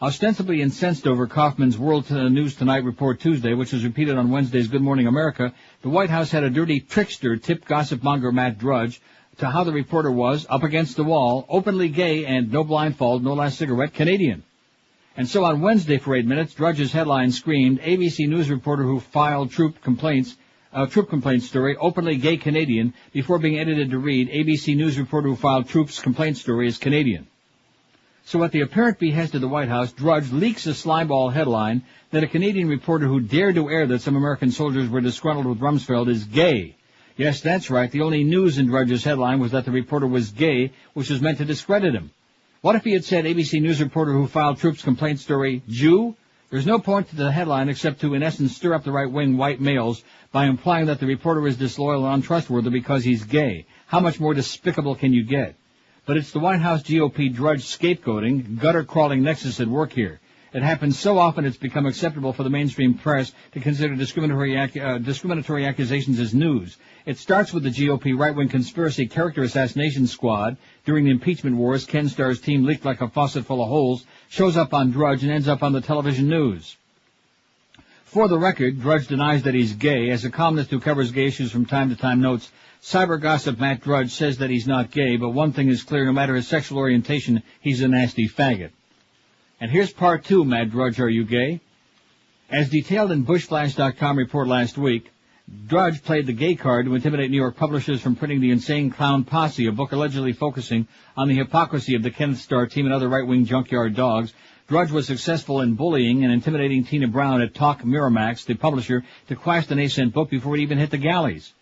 B: Ostensibly incensed over Kaufman's World News Tonight report Tuesday, which was repeated on Wednesday's Good Morning America, the White House had a dirty trickster tip gossip monger Matt Drudge to how the reporter was, up against the wall, openly gay and no blindfold, no last cigarette, Canadian. And so on Wednesday for 8 minutes, Drudge's headline screamed, ABC News reporter who filed troop complaint story, openly gay Canadian, before being edited to read, ABC News reporter who filed troops complaint story is Canadian. So at the apparent behest of the White House, Drudge leaks a slimeball headline that a Canadian reporter who dared to air that some American soldiers were disgruntled with Rumsfeld is gay. Yes, that's right. The only news in Drudge's headline was that the reporter was gay, which was meant to discredit him. What if he had said ABC News reporter who filed troops complaint story, Jew? There's no point to the headline except to, in essence, stir up the right-wing white males by implying that the reporter is disloyal and untrustworthy because he's gay. How much more despicable can you get? But it's the White House GOP Drudge scapegoating, gutter-crawling nexus at work here. It happens so often it's become acceptable for the mainstream press to consider discriminatory accusations as news. It starts with the GOP right-wing conspiracy character assassination squad. During the impeachment wars, Ken Starr's team leaked like a faucet full of holes, shows up on Drudge and ends up on the television news. For the record, Drudge denies that he's gay. As a columnist who covers gay issues from time to time notes, cyber gossip Matt Drudge says that he's not gay, but one thing is clear, no matter his sexual orientation, he's a nasty faggot. And here's part two, Matt Drudge, are you gay? As detailed in BushFlash.com report last week, Drudge played the gay card to intimidate New York publishers from printing The Insane Clown Posse, a book allegedly focusing on the hypocrisy of the Kenneth Starr team and other right-wing junkyard dogs. Drudge was successful in bullying and intimidating Tina Brown at Talk Miramax, the publisher, to quash the nascent book before it even hit the galleys.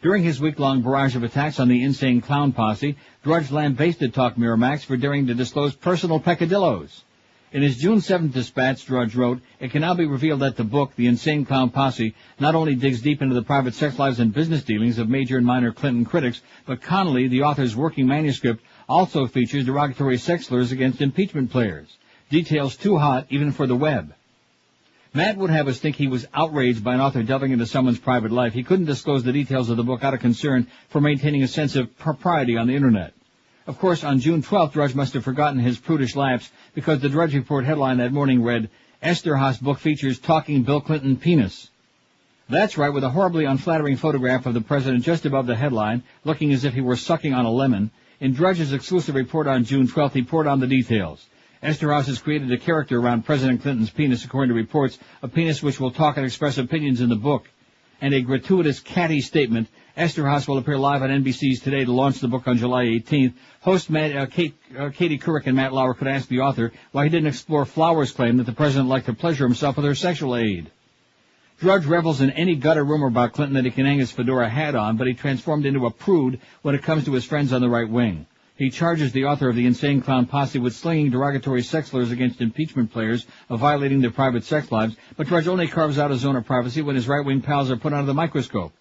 B: During his week-long barrage of attacks on the Insane Clown Posse, Drudge lambasted Talk Miramax for daring to disclose personal peccadillos. In his June 7th dispatch, Drudge wrote, it can now be revealed that the book, The Insane Clown Posse, not only digs deep into the private sex lives and business dealings of major and minor Clinton critics, but Connolly, the author's working manuscript, also features derogatory sex slurs against impeachment players. Details too hot even for the web. Matt would have us think he was outraged by an author delving into someone's private life. He couldn't disclose the details of the book out of concern for maintaining a sense of propriety on the Internet. Of course, on June 12th, Drudge must have forgotten his prudish lapse because the Drudge Report headline that morning read, Esterhaus book features talking Bill Clinton penis. That's right, with a horribly unflattering photograph of the president just above the headline, looking as if he were sucking on a lemon. In Drudge's exclusive report on June 12th, he poured on the details. Esterhaus has created a character around President Clinton's penis, according to reports, a penis which will talk and express opinions in the book. And a gratuitous catty statement, Esterhaus will appear live on NBC's Today to launch the book on July 18th. Host Katie Couric and Matt Lauer could ask the author why he didn't explore Flower's claim that the president liked to pleasure himself with her sexual aid. Drudge revels in any gutter rumor about Clinton that he can hang his fedora hat on, but he transformed into a prude when it comes to his friends on the right wing. He charges the author of The Insane Clown Posse with slinging derogatory sex slurs against impeachment players of violating their private sex lives, but Drudge only carves out a zone of privacy when his right-wing pals are put under the microscope.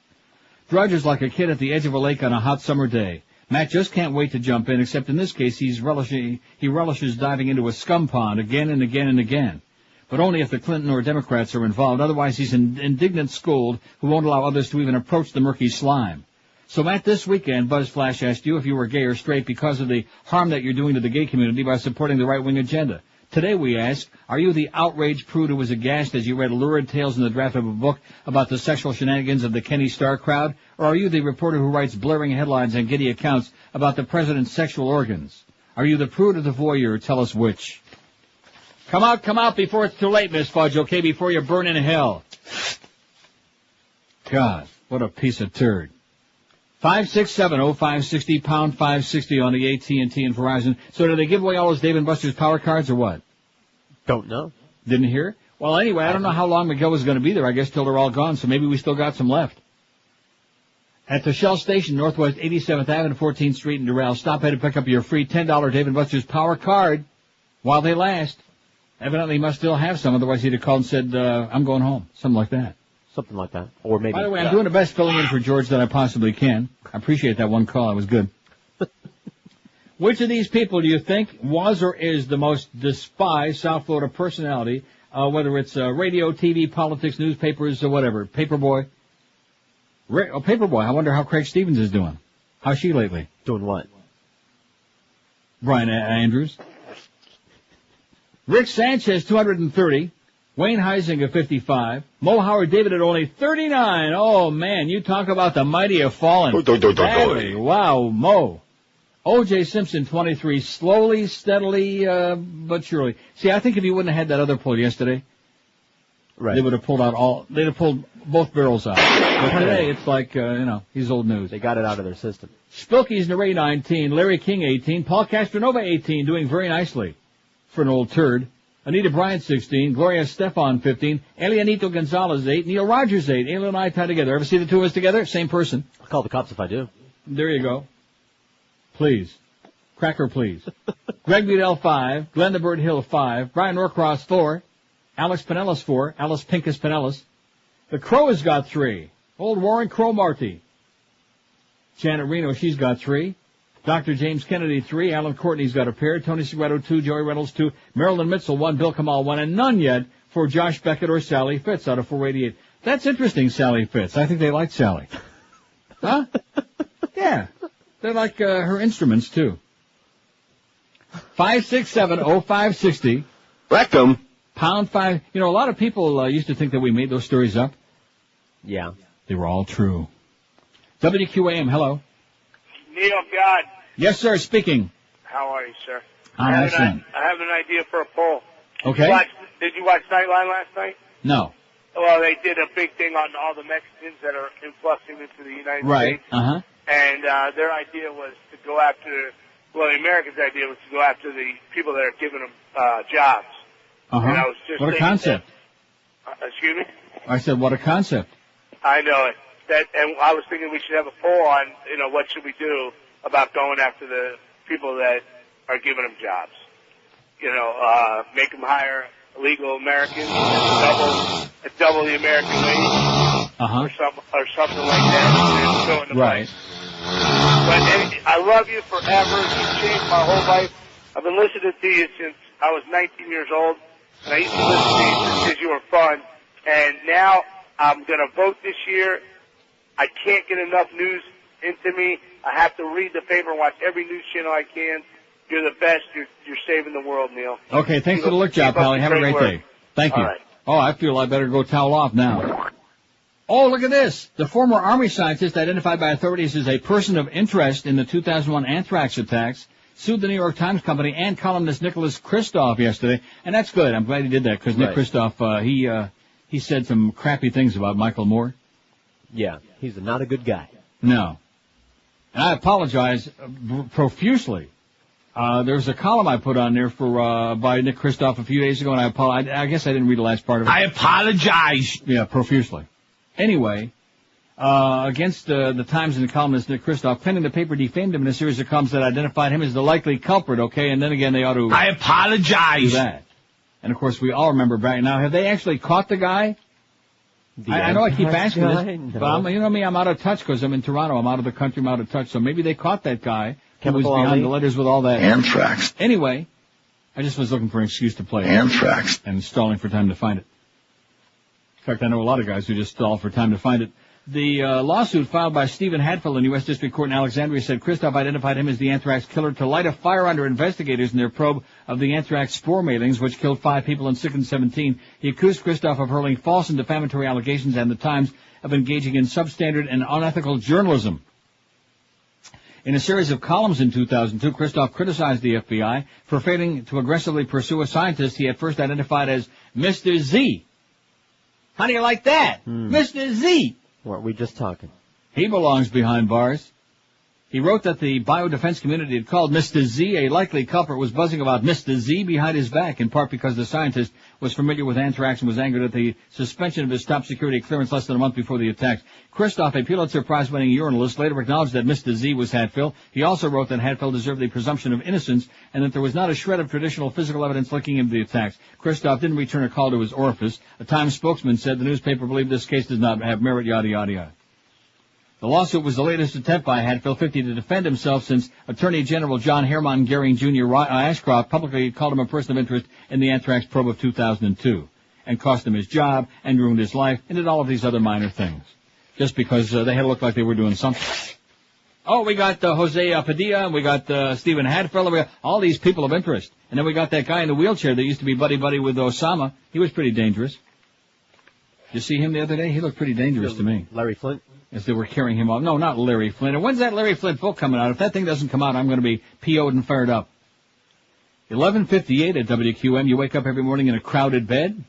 B: Drudge is like a kid at the edge of a lake on a hot summer day. Matt just can't wait to jump in, except in this case he relishes diving into a scum pond again and again and again. But only if the Clinton or Democrats are involved. Otherwise he's an indignant scold who won't allow others to even approach the murky slime. So, Matt, this weekend, BuzzFlash asked you if you were gay or straight because of the harm that you're doing to the gay community by supporting the right-wing agenda. Today we ask, are you the outraged prude who was aghast as you read lurid tales in the draft of a book about the sexual shenanigans of the Kenny Starr crowd? Or are you the reporter who writes blaring headlines and giddy accounts about the president's sexual organs? Are you the prude or the voyeur? Tell us which. Come out before it's too late, Miss Fudge, okay, before you burn in hell. God, what a piece of turd. 567-0560, pound 560 on the AT&T and Verizon. So did they give away all those Dave & Buster's power cards or what?
D: Don't know.
B: Didn't hear? Well, anyway, I don't know how long Miguel was going to be there. I guess till they're all gone, so maybe we still got some left. At the Shell Station, Northwest 87th Avenue, 14th Street in Doral. Stop ahead and pick up your free $10 Dave & Buster's power card while they last. Evidently, he must still have some, otherwise he'd have called and said, I'm going home. Something like that.
D: Something like that. Or maybe.
B: By the way, I'm doing the best filling in for George that I possibly can. I appreciate that one call. It was good. Which of these people do you think was or is the most despised South Florida personality, whether it's radio, TV, politics, newspapers, or whatever? Paperboy? Paperboy. I wonder how Craig Stevens is doing. How's she lately?
D: Doing what?
B: Brian Andrews. Rick Sanchez, 230. Wayne Heisinger, 55. Mo Howard David at only 39. Oh, man, you talk about the mighty have fallen. Badly. Wow, Mo. O.J. Simpson, 23. Slowly, steadily, but surely. See, I think if you wouldn't have had that other poll yesterday,
D: right,
B: they would have they'd have pulled both barrels out. But today, it's like, he's old news.
D: They got it out of their system.
B: Spilky's Neray, 19. Larry King, 18. Paul Castronova, 18. Doing very nicely for an old turd. Anita Bryant, 16. Gloria Stefan, 15. Elianito Gonzalez, 8. Neil Rogers, 8. Ailey and I tied together. Ever see the two of us together? Same person.
D: I'll call the cops if I do.
B: There you go. Please. Cracker, please. Greg Budell, 5. Glenn the Bird Hill, 5. Brian Norcross, 4. Alex Pinellas, 4. Alice Pincus Pinellas. The Crow has got 3. Old Warren Crow-Marty. Janet Reno, she's got 3. Dr. James Kennedy, 3. Alan Courtney's got a pair. Tony Segreto, 2. Joey Reynolds, 2. Marilyn Mitchell, 1. Bill Kamal, 1. And none yet for Josh Beckett or Sally Fitz out of 488. That's interesting, Sally Fitz. I think they like Sally. Huh? Yeah. They like her instruments, too. 567-0560.
M: Rectum.
B: Pound 5. You know, a lot of people used to think that we made those stories up.
D: Yeah.
B: They were all true. WQAM, hello.
L: Neil God.
B: Yes, sir, speaking.
L: How are you, sir?
B: I'm excellent.
L: I have an idea for a poll.
B: Okay.
L: Did you watch Nightline last night?
B: No.
L: Well, they did a big thing on all the Mexicans that are influxing into the United
B: Right.
L: States.
B: Uh-huh.
L: And their idea was to go after, well, the Americans' idea was to go after the people that are giving them jobs.
B: Uh-huh.
L: And I was just
B: what a concept.
L: Excuse me?
B: I said, what a concept.
L: I know it. And I was thinking we should have a poll on, what should we do about going after the people that are giving them jobs. Make them hire illegal Americans, double the American wage, or something like that. And fill in the
B: right.
L: But I love you forever. You've changed my whole life. I've been listening to you since I was 19 years old, and I used to listen to you because you were fun. And now I'm going to vote this year. I can't get enough news into me. I have to read the paper and watch every news channel I can. You're the best. You're saving the world, Neil.
B: Okay, thanks for the look job, Pally. Have a great day. Thank you.
L: Right.
B: Oh, I feel I better go towel off now. Oh, look at this. The former Army scientist identified by authorities as a person of interest in the 2001 anthrax attacks sued the New York Times Company and columnist Nicholas Kristof yesterday. And that's good. I'm glad he did that because Nick Kristof, he said some crappy things about Michael Moore.
D: Yeah, he's not a good guy.
B: No. And I apologize profusely. There's a column I put on there by Nick Kristof a few days ago, and I guess I didn't read the last part of it.
A: I apologize.
B: Yeah, profusely. Anyway, against the Times and the columnist Nick Kristof, claiming the paper defamed him in a series of columns that identified him as the likely culprit, okay? And then again, they ought to...
A: I apologize.
B: Do that. And, of course, we all remember back now. Have they actually caught the guy? I know I keep asking this, but I'm out of touch because I'm in Toronto. I'm out of the country. I'm out of touch. So maybe they caught that guy who was behind the letters with all that.
N: Anthrax.
B: Anyway, I just was looking for an excuse to play
N: Anthrax.
B: And stalling for time to find it. In fact, I know a lot of guys who just stall for time to find it. The lawsuit filed by Stephen Hadfield in U.S. District Court in Alexandria said Christoph identified him as the anthrax killer to light a fire under investigators in their probe of the anthrax spore mailings, which killed 5 people and sickened 17. He accused Christoph of hurling false and defamatory allegations and the Times of engaging in substandard and unethical journalism. In a series of columns in 2002, Christoph criticized the FBI for failing to aggressively pursue a scientist he had first identified as Mr. Z. How do you like that? Mr. Z.
D: Weren't we just talking?
B: He belongs behind bars. He wrote that the biodefense community had called Mr. Z a likely culprit, was buzzing about Mr. Z behind his back, in part because the scientist was familiar with anthrax and was angered at the suspension of his top security clearance less than a month before the attacks. Christoph, a Pulitzer Prize-winning journalist, later acknowledged that Mr. Z was Hadfield. He also wrote that Hadfield deserved the presumption of innocence and that there was not a shred of traditional physical evidence linking him to the attacks. Christoph didn't return a call to his orifice. A Times spokesman said the newspaper believed this case does not have merit, yada, yada, yada. The lawsuit was the latest attempt by Hadfield 50 to defend himself since Attorney General John Herman Goering Jr. Ashcroft publicly called him a person of interest in the anthrax probe of 2002 and cost him his job and ruined his life and did all of these other minor things just because they had to look like they were doing something. Oh, we got Jose Padilla, we got Stephen Hadfield, we got all these people of interest. And then we got that guy in the wheelchair that used to be buddy-buddy with Osama. He was pretty dangerous. Did you see him the other day? He looked pretty dangerous to me.
D: Larry Flint?
B: As they were carrying him off. No, not Larry Flint. And when's that Larry Flint book coming out? If that thing doesn't come out, I'm going to be PO'd and fired up. 11:58 at WQM. You wake up every morning in a crowded bed?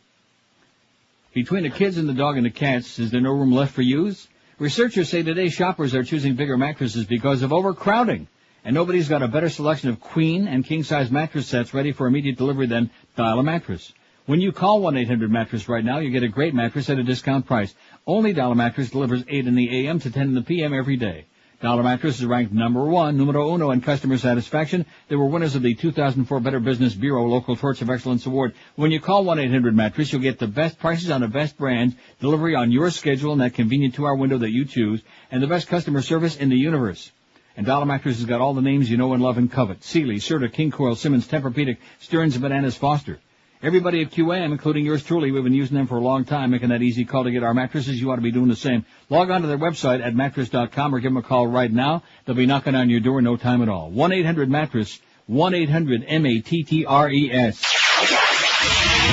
B: Between the kids and the dog and the cats, is there no room left for yous? Researchers say today shoppers are choosing bigger mattresses because of overcrowding. And nobody's got a better selection of queen and king-size mattress sets ready for immediate delivery than Dial a Mattress. When you call 1-800-MATTRESS right now, you get a great mattress at a discount price. Only Dial a Mattress delivers 8 in the a.m. to 10 in the p.m. every day. Dial a Mattress is ranked number 1, numero uno in customer satisfaction. They were winners of the 2004 Better Business Bureau Local Torch of Excellence Award. When you call 1-800-MATTRESS, you'll get the best prices on the best brands, delivery on your schedule in that convenient 2-hour window that you choose, and the best customer service in the universe. And Dial a Mattress has got all the names you know and love and covet. Sealy, Serta, King Coil, Simmons, Tempur-Pedic, Stearns, and Bananas Foster. Everybody at QM, including yours truly, we've been using them for a long time, making that easy call to get our mattresses. You ought to be doing the same. Log on to their website at mattress.com or give them a call right now. They'll be knocking on your door in no time at all. 1-800-MATTRESS, 1-800-MATTRES.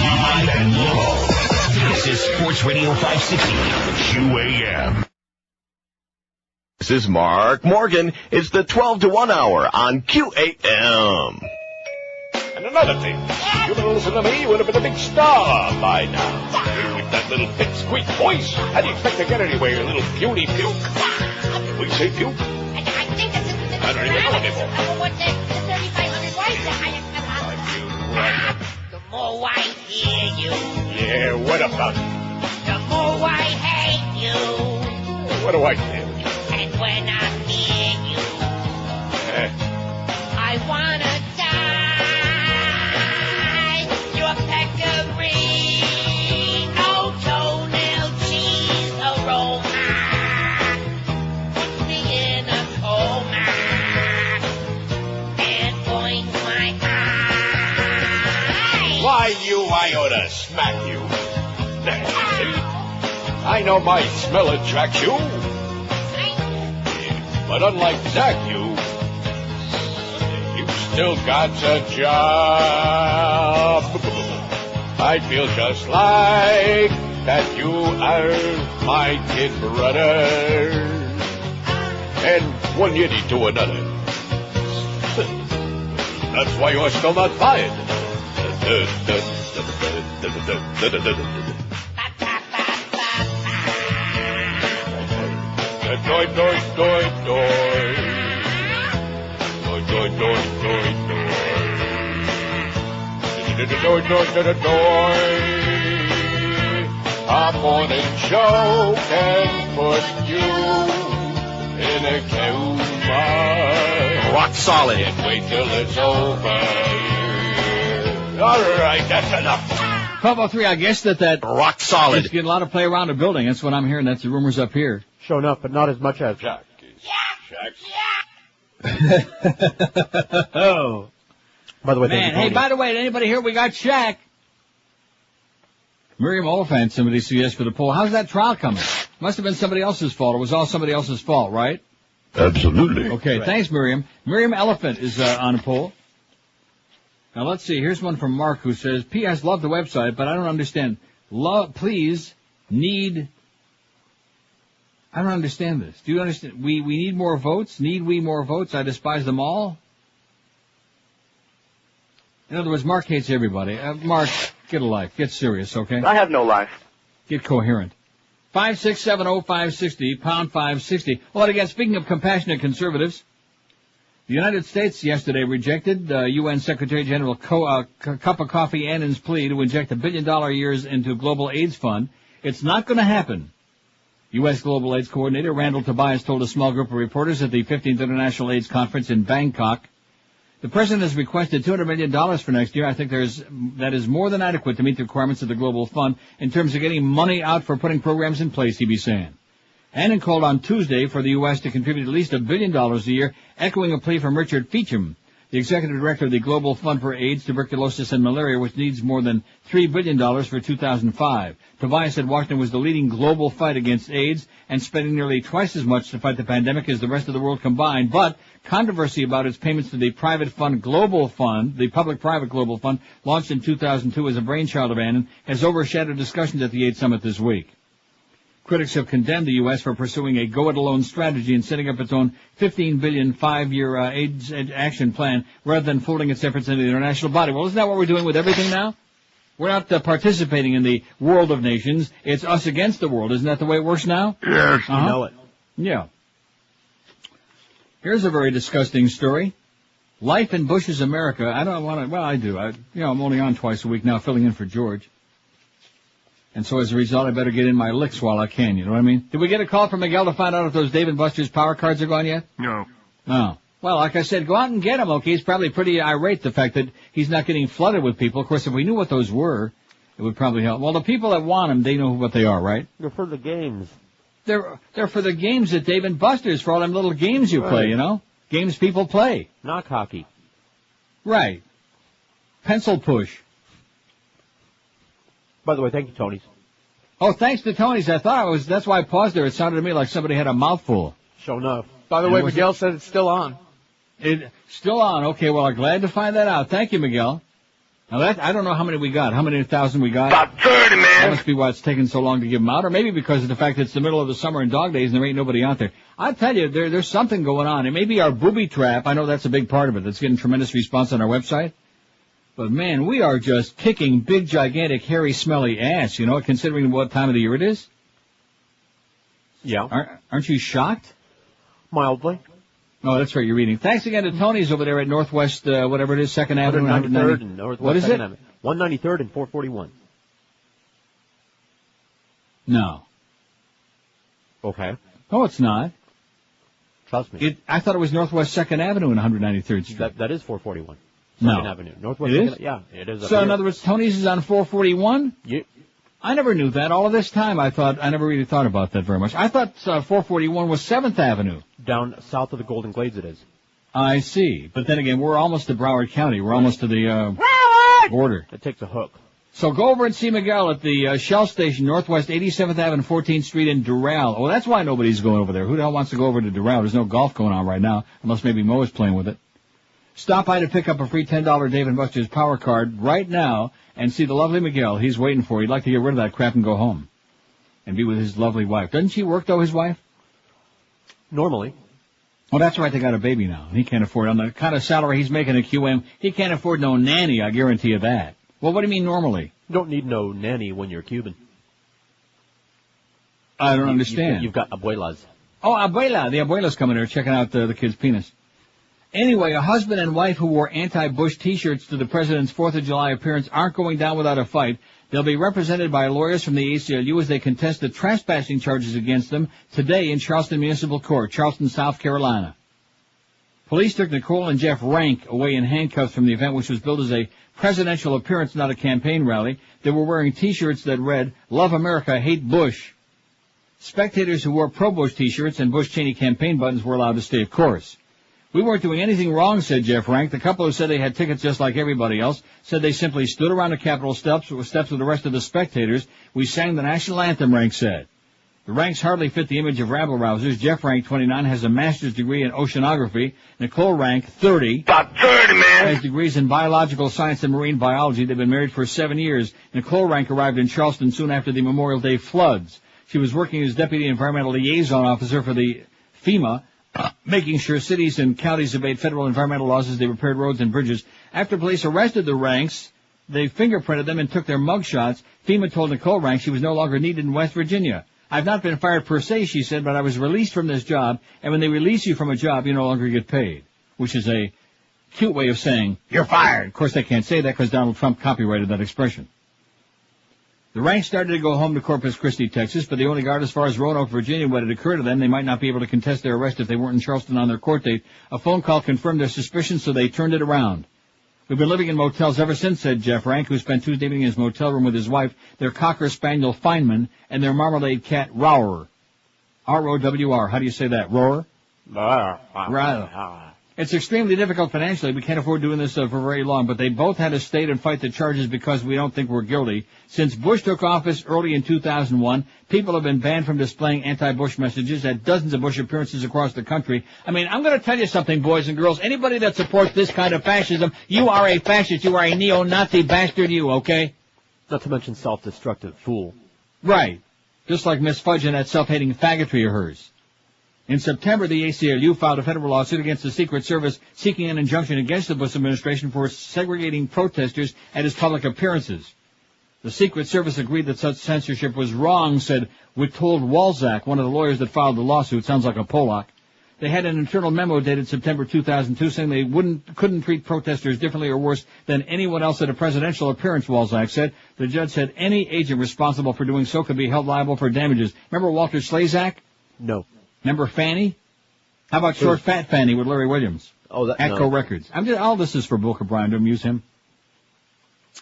A: Live and local. This is Sports Radio 560, QAM.
M: This is Mark Morgan. It's the 12 to 1 hour on QAM.
X: And another thing, you better listen to me, you would have been a big star by now. With that little pipsqueak voice, how do you expect to get anywhere, you little puny puke? We say puke?
C: I think this is the
X: I don't even know what it is.
C: What's it? The 3,500 watts. The more I hear you.
X: Yeah, what about it?
C: The more I hate you.
X: What do I care?
C: And when I'm near you, I wanna die. Your pecorino, toenail cheese aroma puts me in a coma and blinds my eyes.
X: Why, you, I ought to smack you. There, see? I know my smell attracts you. But unlike Zach, you still got a job. I feel just like that you are my kid brother. And one yiddy to another. That's why you're still not fired. Doi, doi, doi, doi. Doi, doi, doi, doi, doi. Doi, doi, doi, doi, doi. Our morning show can put you in a coma.
M: Rock solid.
X: Can't wait till it's over. All right, that's enough.
B: 12:03, I guess that
M: rock solid.
B: It's getting a lot of play around the building. That's what I'm hearing. That's the rumors up here.
D: Shown up, but not as much as
X: Jack.
B: Oh.
D: By the way,
B: man, hey, by the way, did anybody hear we got Shaq? Miriam Oliphant, somebody suggests for the poll. How's that trial coming? Must have been somebody else's fault. It was all somebody else's fault, right?
G: Absolutely.
B: Okay, thanks, Miriam. Miriam Elephant is on the poll. Now, let's see. Here's one from Mark who says, P.S. Love the website, but I don't understand. Please, need... I don't understand this. Do you understand? We need more votes? Need we more votes? I despise them all? In other words, Mark hates everybody. Mark, get a life. Get serious, okay?
R: I have no life.
B: Get coherent. 5670560, pound 560. Well, again, speaking of compassionate conservatives, the United States yesterday rejected UN Secretary General Cup of Coffee Annan's plea to inject $1 billion a year into global AIDS fund. It's not going to happen. U.S. Global AIDS Coordinator Randall Tobias told a small group of reporters at the 15th International AIDS Conference in Bangkok. The President has requested $200 million for next year. I think that is more than adequate to meet the requirements of the Global Fund in terms of getting money out for putting programs in place, he'd be saying. Annan called on Tuesday for the U.S. to contribute at least $1 billion a year, echoing a plea from Richard Feacham, the executive director of the Global Fund for AIDS, Tuberculosis, and Malaria, which needs more than $3 billion for 2005. Tobias said Washington was the leading global fight against AIDS and spending nearly twice as much to fight the pandemic as the rest of the world combined. But controversy about its payments to the private fund Global Fund, the public-private Global Fund, launched in 2002 as a brainchild of Annan, has overshadowed discussions at the AIDS Summit this week. Critics have condemned the U.S. for pursuing a go-it-alone strategy and setting up its own $15 billion five-year AIDS action plan rather than folding its efforts into the international body. Well, isn't that what we're doing with everything now? We're not participating in the world of nations. It's us against the world. Isn't that the way it works now?
D: Yes. You know it.
B: Yeah. Here's a very disgusting story. Life in Bush's America. I don't want to, well, I do. I'm only on twice a week now, filling in for George. And so as a result, I better get in my licks while I can, you know what I mean? Did we get a call from Miguel to find out if those Dave & Buster's power cards are gone yet?
X: No.
B: No. Well, like I said, go out and get them, okay? He's probably pretty irate, the fact that he's not getting flooded with people. Of course, if we knew what those were, it would probably help. Well, the people that want them, they know what they are, right?
D: They're for the games.
B: They're for the games at Dave & Buster's, for all them little games you play, you know? Games people play.
D: Knock hockey.
B: Right. Pencil push.
D: By the way, thank you, Tony's.
B: Oh, thanks to Tony's. That's why I paused there. It sounded to me like somebody had a mouthful.
D: Sure enough.
J: By the way, Miguel said it's still on.
B: It's still on. Okay, well, I'm glad to find that out. Thank you, Miguel. Now I don't know how many we got. How many thousand we got?
X: About 30, man.
B: That must be why it's taking so long to give them out, or maybe because of the fact that it's the middle of the summer and dog days and there ain't nobody out there. I tell you, there's something going on. It may be our booby trap. I know that's a big part of it. That's getting tremendous response on our website. But man, we are just kicking big, gigantic, hairy, smelly ass, you know, considering what time of the year it is.
D: Yeah.
B: Aren't you shocked?
D: Mildly.
B: Oh, that's right, you're reading. Thanks again to Tony's over there at Northwest, whatever it is, 2nd Avenue.
D: 193rd and Northwest.
B: What is
D: 2nd
B: it?
D: Avenue. 193rd and 441.
B: No.
D: Okay.
B: No, it's not.
D: Trust me.
B: I thought it was Northwest 2nd Avenue and 193rd Street.
D: That is 441.
B: No.
D: 2nd Avenue. Northwest
B: It
D: 2nd,
B: is?
D: yeah, it is.
B: So in other words, Tony's is on 441?
D: Yeah.
B: I never knew that. All of this time I never really thought about that very much. I thought 441 was 7th Avenue.
D: Down south of the Golden Glades it is.
B: I see. But then again, we're almost to Broward County. We're almost to the border.
D: It takes a hook.
B: So go over and see Miguel at the Shell Station, Northwest 87th Avenue, 14th Street in Doral. Oh, that's why nobody's going over there. Who the hell wants to go over to Doral? There's no golf going on right now, unless maybe Mo is playing with it. Stop by to pick up a free $10 Dave & Buster's power card right now and see the lovely Miguel. He's waiting for you. He'd like to get rid of that crap and go home and be with his lovely wife. Doesn't she work, though, his wife?
D: Normally.
B: Oh, that's right. They got a baby now. He can't afford, on the kind of salary he's making at QM, he can't afford no nanny, I guarantee you that. Well, what do you mean normally?
D: You don't need no nanny when you're Cuban.
B: I don't understand.
D: You've got abuelas.
B: Oh, abuela. The abuela's coming here checking out the kid's penis. Anyway, a husband and wife who wore anti-Bush T-shirts to the president's 4th of July appearance aren't going down without a fight. They'll be represented by lawyers from the ACLU as they contest the trespassing charges against them today in Charleston Municipal Court, Charleston, South Carolina. Police took Nicole and Jeff Rank away in handcuffs from the event, which was billed as a presidential appearance, not a campaign rally. They were wearing T-shirts that read, "Love America, Hate Bush." Spectators who wore pro-Bush T-shirts and Bush-Cheney campaign buttons were allowed to stay, of course. "We weren't doing anything wrong," said Jeff Rank. The couple who said they had tickets just like everybody else said they simply stood around the Capitol steps with the rest of the spectators. "We sang the national anthem," Rank said. The ranks hardly fit the image of rabble-rousers. Jeff, rank 29, has a master's degree in oceanography. Nicole, rank 30.
I: About 30, man.
B: Has degrees in biological science and marine biology. They've been married for 7 years. Nicole, rank, arrived in Charleston soon after the Memorial Day floods. She was working as deputy environmental liaison officer for the FEMA, making sure cities and counties obeyed federal environmental laws as they repaired roads and bridges. After police arrested the ranks, they fingerprinted them and took their mugshots. FEMA told Nicole Rank she was no longer needed in West Virginia. I've not been fired per se, she said, but I was released from this job, and when they release you from a job, you no longer get paid, which is a cute way of saying, you're fired. Of course, they can't say that because Donald Trump copyrighted that expression. The ranks started to go home to Corpus Christi, Texas, but they only got as far as Roanoke, Virginia. When it occurred to them, they might not be able to contest their arrest if they weren't in Charleston on their court date. A phone call confirmed their suspicions, so they turned it around. We've been living in motels ever since, said Jeff Rank, who spent Tuesday evening in his motel room with his wife, their Cocker Spaniel Feynman, and their marmalade cat Rower. R-O-W-R. How do you say that? Rower? It's extremely difficult financially. We can't afford doing this for very long, but they both had to state and fight the charges because we don't think we're guilty. Since Bush took office early in 2001, people have been banned from displaying anti-Bush messages at dozens of Bush appearances across the country. I mean, I'm going to tell you something, boys and girls. Anybody that supports this kind of fascism, you are a fascist. You are a neo-Nazi bastard, you, okay?
D: Not to mention self-destructive fool.
B: Right. Just like Miss Fudge and that self-hating faggotry of hers. In September, the ACLU filed a federal lawsuit against the Secret Service seeking an injunction against the Bush administration for segregating protesters at its public appearances. The Secret Service agreed that such censorship was wrong, said Witold Walczak, one of the lawyers that filed the lawsuit. Sounds like a Polak. They had an internal memo dated September 2002 saying they couldn't treat protesters differently or worse than anyone else at a presidential appearance, Walczak said. The judge said any agent responsible for doing so could be held liable for damages. Remember Walter Slezak?
D: No.
B: Remember Fanny? How about Short Fat Fanny with Larry Williams?
D: Oh, that,
B: Atco
D: no.
B: Records. All this is for Booker Bryan to amuse him.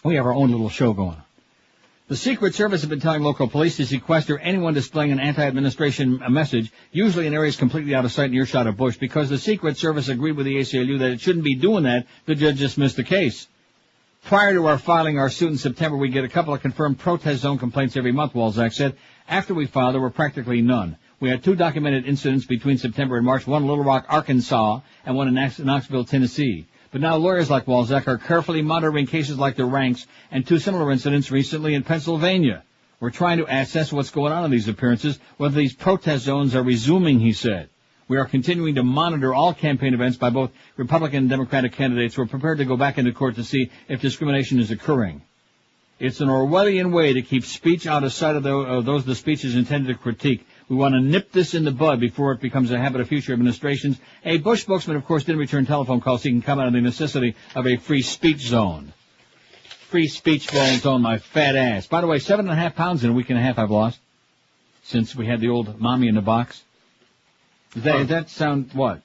B: We have our own little show going on. The Secret Service has been telling local police to sequester anyone displaying an anti-administration message, usually in areas completely out of sight and earshot of Bush. Because the Secret Service agreed with the ACLU that it shouldn't be doing that, the judge dismissed the case. Prior to our filing our suit in September, we get a couple of confirmed protest zone complaints every month, Walczak said. After we filed, there were practically none. We had 2 documented incidents between September and March, one in Little Rock, Arkansas, and one in Knoxville, Tennessee. But now lawyers like Walczak are carefully monitoring cases like the ranks and 2 similar incidents recently in Pennsylvania. We're trying to assess what's going on in these appearances, whether these protest zones are resuming, he said. We are continuing to monitor all campaign events by both Republican and Democratic candidates. We're prepared to go back into court to see if discrimination is occurring. It's an Orwellian way to keep speech out of sight of those the speech is intended to critique. We want to nip this in the bud before it becomes a habit of future administrations. A Bush spokesman, of course, didn't return telephone calls seeking comment on the necessity of a free speech zone. Free speech zone, my fat ass. By the way, 7.5 pounds in a week and a half I've lost since we had the old mommy in the box. Does that sound what?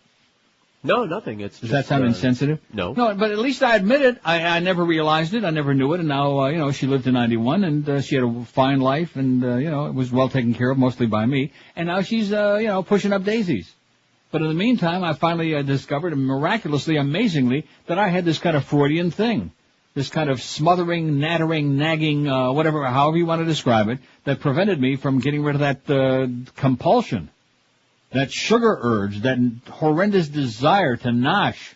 D: No, nothing. Does
B: that sound insensitive?
D: No.
B: No, but at least I admit it. I never realized it. I never knew it. And now, she lived to 91 and she had a fine life and, it was well taken care of, mostly by me. And now she's, pushing up daisies. But in the meantime, I finally discovered, miraculously, amazingly, that I had this kind of Freudian thing. This kind of smothering, nattering, nagging, however you want to describe it, that prevented me from getting rid of that compulsion. That sugar urge, that horrendous desire to nosh.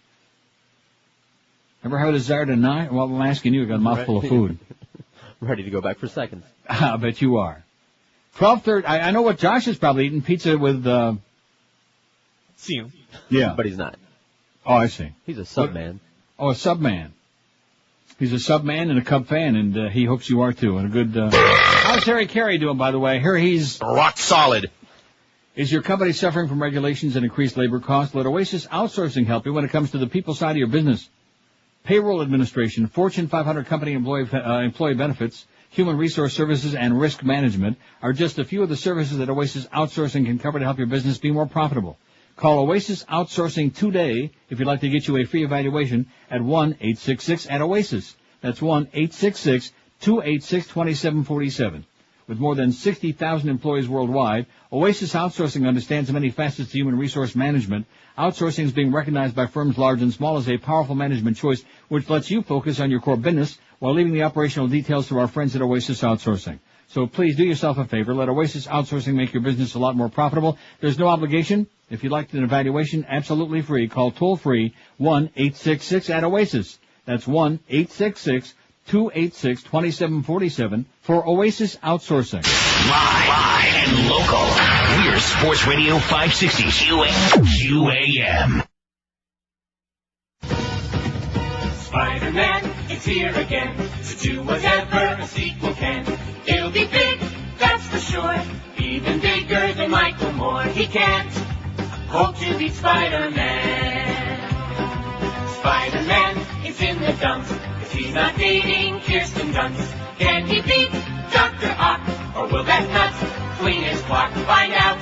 B: Ever have a desire to nosh? Well, I'm asking you, I got a mouthful of food.
D: Ready to go back for seconds.
B: I bet you are. 12:30. I know what Josh is probably eating, pizza with,
J: See him.
B: Yeah.
D: But he's not.
B: Oh, I see.
D: He's a sub-man.
B: Oh, a sub-man. He's a sub-man and a Cub fan, and he hopes you are too. And a good, how's Harry Carey doing, by the way? Here he's
M: rock solid.
B: Is your company suffering from regulations and increased labor costs? Let Oasis Outsourcing help you when it comes to the people side of your business. Payroll administration, Fortune 500 company employee benefits, human resource services, and risk management are just a few of the services that Oasis Outsourcing can cover to help your business be more profitable. Call Oasis Outsourcing today if you'd like to get you a free evaluation at 1-866-OASIS. That's 1-866-286-2747. With more than 60,000 employees worldwide, Oasis Outsourcing understands the many facets of human resource management. Outsourcing is being recognized by firms large and small as a powerful management choice, which lets you focus on your core business while leaving the operational details to our friends at Oasis Outsourcing. So please do yourself a favor. Let Oasis Outsourcing make your business a lot more profitable. There's no obligation. If you'd like an evaluation, absolutely free. Call toll-free 1-866-AT-OASIS. That's 1-866-286-2747 for Oasis Outsourcing.
A: Live and local. We're Sports Radio 560 QAM.
R: Spider-Man is here again to do whatever a sequel can. It'll be big, that's for sure. Even bigger than Michael Moore. He can't hope to beat Spider-Man. Spider-Man is in the dumps, 'cause he's not dating Kirsten Dunst. Can he beat Dr. Ock, or will that nut clean his clock? Find out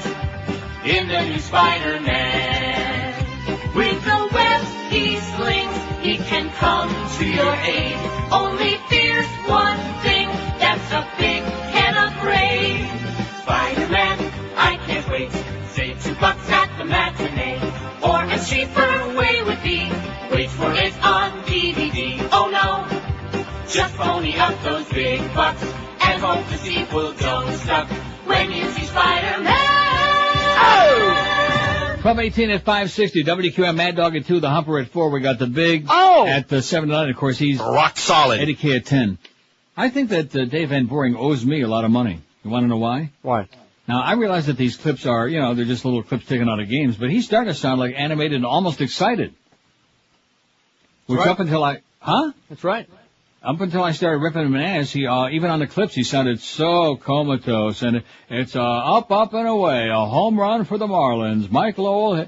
R: in the new Spider-Man. With the webs he slings, he can come to your aid. Only fears one thing, that's a big can of rain. Spider-Man, I can't wait. Save $2 at the matinee. Or a cheaper way would be, wait for it on DVD. Oh no, just pony up those big bucks and hope the sequel don't suck when you see Spider-Man. Oh!
B: 12:18 at 560. WQM Mad Dog at 2. The Humper at 4. We got the Big at 7 to 9. Of course, he's
M: rock solid.
B: Eddie K at 10. I think that Dave Van Boring owes me a lot of money. You want to know why?
D: Why?
B: Now, I realize that these clips are, they're just little clips taken out of games, but he's starting to sound like animated and almost excited. Which
D: right.
B: Up until
D: That's right.
B: Up until I started ripping him an ass, he, even on the clips, he sounded so comatose, and it's, up, and away, a home run for the Marlins, Mike Lowell,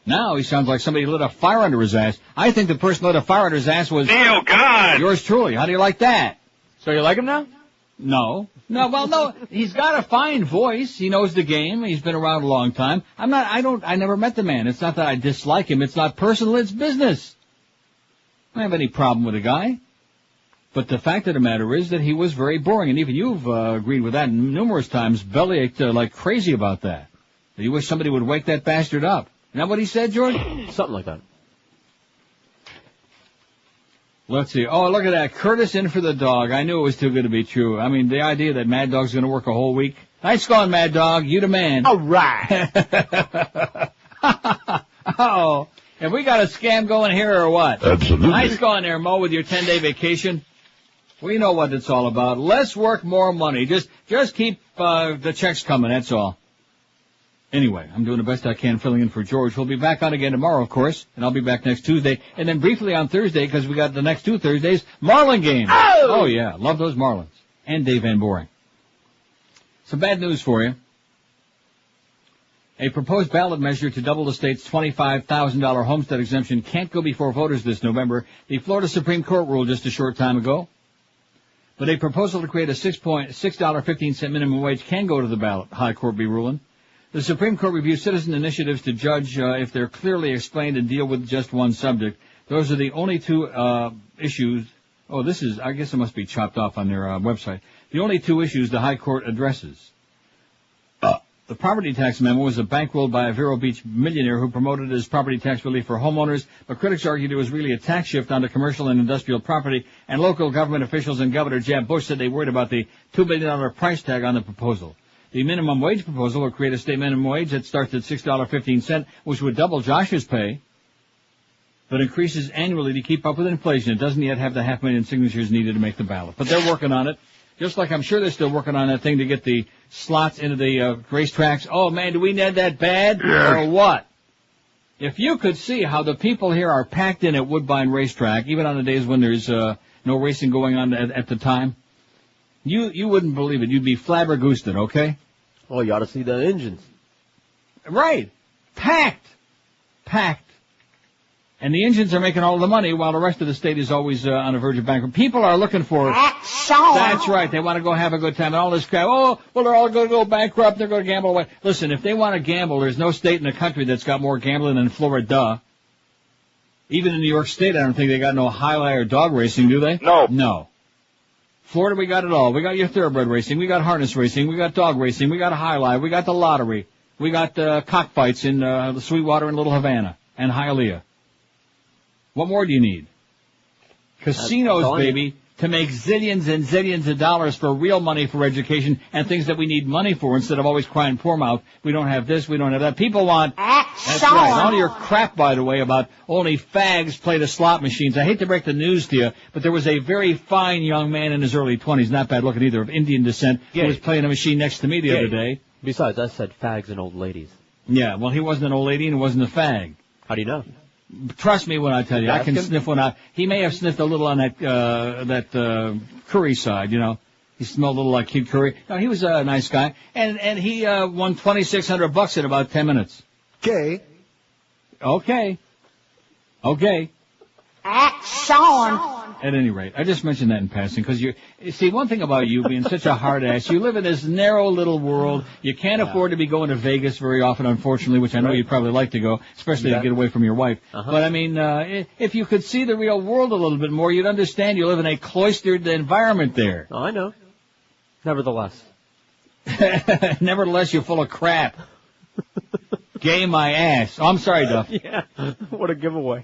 B: Now he sounds like somebody lit a fire under his ass. I think the person lit a fire under his ass was
M: Neil God.
B: Yours truly. How do you like that?
D: So you like him now?
B: No. No, he's got a fine voice. He knows the game. He's been around a long time. I never met the man. It's not that I dislike him. It's not personal. It's business. I don't have any problem with the guy. But the fact of the matter is that he was very boring. And even you've agreed with that numerous times. Bellyached like crazy about that. You wish somebody would wake that bastard up. Isn't that what he said, George?
D: Something like that.
B: Let's see. Oh, look at that. Curtis in for the dog. I knew it was too good to be true. I mean, the idea that Mad Dog's going to work a whole week. Nice going, Mad Dog. You the man.
D: All right.
B: Oh, have we got a scam going here or what?
M: Absolutely.
B: Nice going there, Mo, with your 10-day vacation. We know what it's all about. Less work, more money. Just keep the checks coming, that's all. Anyway, I'm doing the best I can filling in for George. We'll be back on again tomorrow, of course, and I'll be back next Tuesday. And then briefly on Thursday, because we got the next 2 Thursdays, Marlin games. Oh, yeah, love those Marlins. And Dave Van Boring. Some bad news for you. A proposed ballot measure to double the state's $25,000 homestead exemption can't go before voters this November. The Florida Supreme Court ruled just a short time ago. But a proposal to create a $6.15 minimum wage can go to the ballot, High Court be ruling. The Supreme Court reviews citizen initiatives to judge if they're clearly explained and deal with just one subject. Those are the only 2 issues. Oh, I guess it must be chopped off on their website. The only 2 issues the High Court addresses. The property tax memo was bankrolled by a Vero Beach millionaire who promoted it as property tax relief for homeowners, but critics argued it was really a tax shift onto commercial and industrial property, and local government officials and Governor Jeb Bush said they worried about the $2 billion price tag on the proposal. The minimum wage proposal will create a state minimum wage that starts at $6.15, which would double Josh's pay, but increases annually to keep up with inflation. It doesn't yet have the 500,000 signatures needed to make the ballot, but they're working on it. Just like I'm sure they're still working on that thing to get the slots into the racetracks. Oh, man, do we need that bad?
M: Yeah.
B: Or what? If you could see how the people here are packed in at Woodbine Racetrack, even on the days when there's no racing going on at the time, you wouldn't believe it. You'd be flabbergasted, okay?
D: Oh, you ought to see the engines.
B: Right. Packed. And the engines are making all the money while the rest of the state is always on the verge of bankruptcy. People are looking for... That's right. They want to go have a good time and all this crap. Oh, well, they're all going to go bankrupt. They're going to gamble away. Listen, if they want to gamble, there's no state in the country that's got more gambling than Florida. Even in New York State, I don't think they got no highlight or dog racing, do they? No. Florida, we got it all. We got your thoroughbred racing. We got harness racing. We got dog racing. We got highlight. We got the lottery. We got cockfights in the Sweetwater and Little Havana and Hialeah. What more do you need? Casinos, baby. to make zillions and zillions of dollars for real money for education and things that we need money for instead of always crying poor mouth. We don't have this, we don't have that. People want... That's right. All your crap, by the way, about only fags play the slot machines. I hate to break the news to you, but there was a very fine young man in his early 20s, not bad looking either, of Indian descent, who was playing a machine next to me the other day.
D: Besides, I said fags and old ladies.
B: Yeah, well, he wasn't an old lady and he wasn't a fag.
D: How do you know?
B: Trust me when I tell you, I can sniff one out. He may have sniffed a little on that Curry side, you know. He smelled a little like Kid Curry. No, he was a nice guy, and he won $2,600 in about 10 minutes. Okay.
Y: Action.
B: At any rate, I just mentioned that in passing because you see, one thing about you being such a hard ass, you live in this narrow little world. You can't afford to be going to Vegas very often, unfortunately, which I know you'd probably like to go, especially to get away from your wife. But I mean, if you could see the real world a little bit more, you'd understand you live in a cloistered environment there.
D: Oh, I know. Nevertheless,
B: you're full of crap. Gay my ass. Oh, I'm sorry, Duff.
D: Yeah, what a giveaway.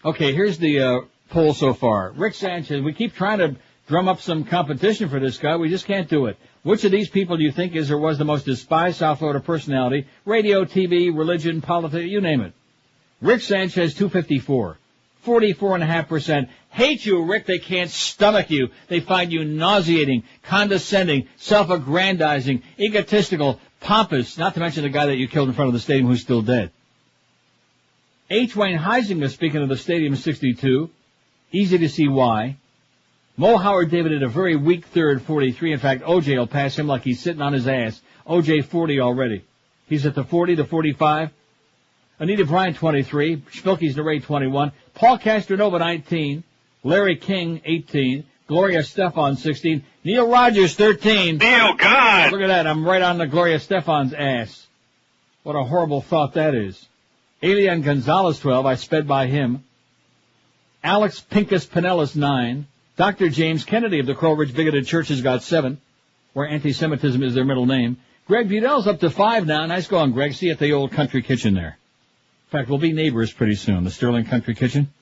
B: Okay, here's the poll so far. Rick Sanchez, we keep trying to drum up some competition for this guy. We just can't do it. Which of these people do you think is or was the most despised South Florida personality? Radio, TV, religion, politics, you name it. Rick Sanchez, 254. 44.5%. Hate you, Rick. They can't stomach you. They find you nauseating, condescending, self-aggrandizing, egotistical, pompous, not to mention the guy that you killed in front of the stadium who's still dead. H. Wayne Huizinga, speaking of the stadium, 62. Easy to see why. Mo Howard David at a very weak third, 43. In fact, OJ will pass him like he's sitting on his ass. OJ 40 already. He's at the 40, the 45. Anita Bryant 23. Spilky's Neray 21. Paul Castronova 19. Larry King 18. Gloria Stefan 16. Neil Rogers 13.
A: Neil, God!
B: Look at that. I'm right on the Gloria Stefan's ass. What a horrible thought that is. Elian Gonzalez 12. I sped by him. Alex Pincus Pinellas 9. Dr. James Kennedy of the Crow Ridge Bigoted Church has got 7, where anti-Semitism is their middle name. Greg Budel's up to 5 now. Nice going, Greg. See you at the old country kitchen there. In fact, we'll be neighbors pretty soon. The Sterling Country Kitchen.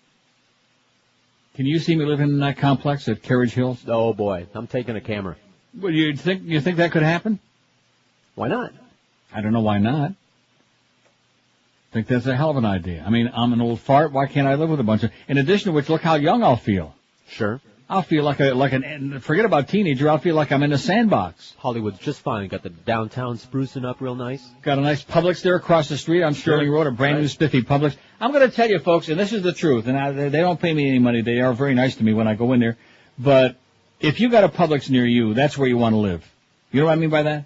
B: Can you see me living in that complex at Carriage Hills?
D: Oh boy, I'm taking a camera.
B: Well, you think that could happen?
D: Why not?
B: I don't know why not. I think that's a hell of an idea. I mean, I'm an old fart. Why can't I live with a bunch of... In addition to which, look how young I'll feel.
D: Sure.
B: I'll feel like an... Forget about teenager. I'll feel like I'm in a sandbox.
D: Hollywood's just fine. Got the downtown sprucing up real nice.
B: Got a nice Publix there across the street on Sterling Road, a brand new spiffy Publix. I'm going to tell you, folks, and this is the truth, and they don't pay me any money. They are very nice to me when I go in there. But if you got a Publix near you, that's where you want to live. You know what I mean by that?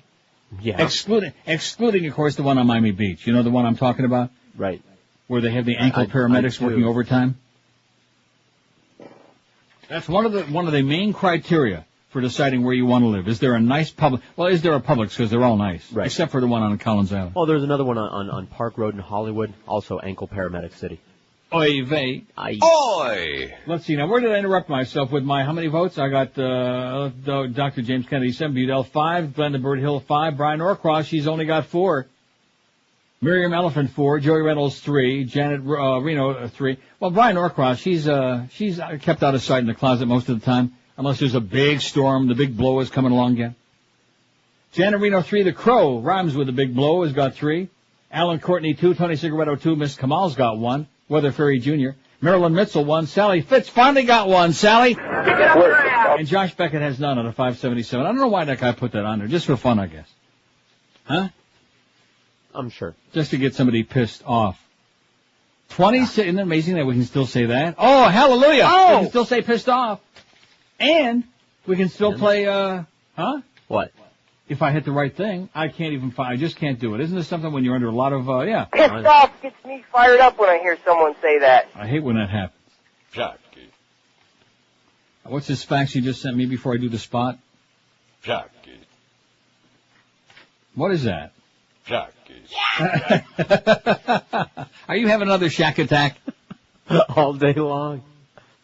D: Yeah.
B: Excluding, of course, the one on Miami Beach. You know the one I'm talking about?
D: Right.
B: Where they have the ankle paramedics working overtime. That's one of the main criteria for deciding where you want to live. Is there a nice Publix? Well, is there a Publix? Because they're all nice.
D: Right.
B: Except for the one on Collins Island.
D: Oh, there's another one on Park Road in Hollywood. Also Ankle Paramedic City.
B: Oy vey.
M: Oi!
B: Let's see now. Where did I interrupt myself with my how many votes? I got Dr. James Kennedy 7, Budell 5, Glenda Bird Hill 5, Brian Norcross. She's only got 4. Miriam Elephant 4, Joey Reynolds 3, Janet Reno 3. Well, Brian Norcross, she's kept out of sight in the closet most of the time, unless there's a big storm, the big blow is coming along again. Janet Reno 3, the Crow, rhymes with the big blow, has got 3. Alan Courtney 2, Tony Cigaretto 2, Miss Kamal's got 1. Weather Fairy Jr. Marilyn Mitchell 1. Sally Fitz finally got 1. Sally. And Josh Beckett has none out of 577. I don't know why that guy put that on there. Just for fun, I guess. Huh?
D: I'm sure.
B: Just to get somebody pissed off. 26. Isn't it amazing that we can still say that? Oh, hallelujah.
Y: Oh.
B: We can still say pissed off. And we can still play, huh?
D: What?
B: If I hit the right thing, I just can't do it. Isn't this something when you're under a lot of, yeah.
H: Pissed off gets me fired up when I hear someone say that.
B: I hate when that happens.
X: Jackie.
B: What's this fax you just sent me before I do the spot?
X: Jackie.
B: What is that?
X: Jackie.
B: Are you having another shack attack?
D: All day long.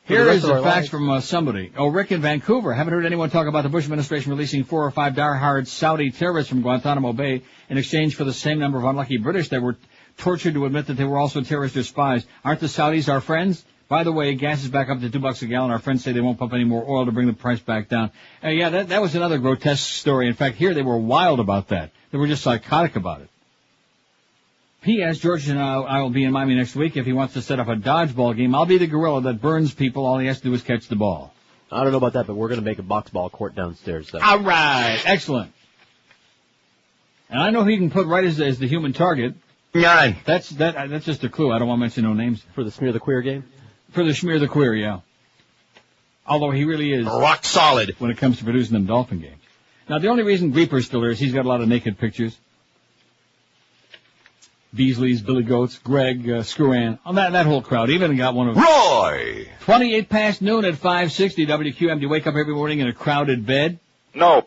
B: Here is a fax from somebody. Oh, Rick in Vancouver. Haven't heard anyone talk about the Bush administration releasing 4 or 5 diehard Saudi terrorists from Guantanamo Bay in exchange for the same number of unlucky British that were tortured to admit that they were also terrorists or spies. Aren't the Saudis our friends? By the way, gas is back up to $2 a gallon. Our friends say they won't pump any more oil to bring the price back down. Yeah, that was another grotesque story. In fact, here they were wild about that. They were just psychotic about it. P.S. George and I will be in Miami next week. If he wants to set up a dodgeball game, I'll be the gorilla that burns people. All he has to do is catch the ball.
D: I don't know about that, but we're going to make a box ball court downstairs. So.
B: All right. Excellent. And I know who you can put right as the human target.
M: Nine.
B: That's just a clue. I don't want to mention no names.
D: For the Smear the Queer game?
B: For the Smear the Queer, yeah. Although he really is
M: rock solid
B: when it comes to producing them Dolphin games. Now, the only reason Grieper's still there is he's got a lot of naked pictures. Beasley's, Billy Goats, Greg, Screwan, that whole crowd. Even got one of
M: Roy.
B: 28 past noon at 560 WQM. Do you wake up every morning in a crowded bed?
L: No.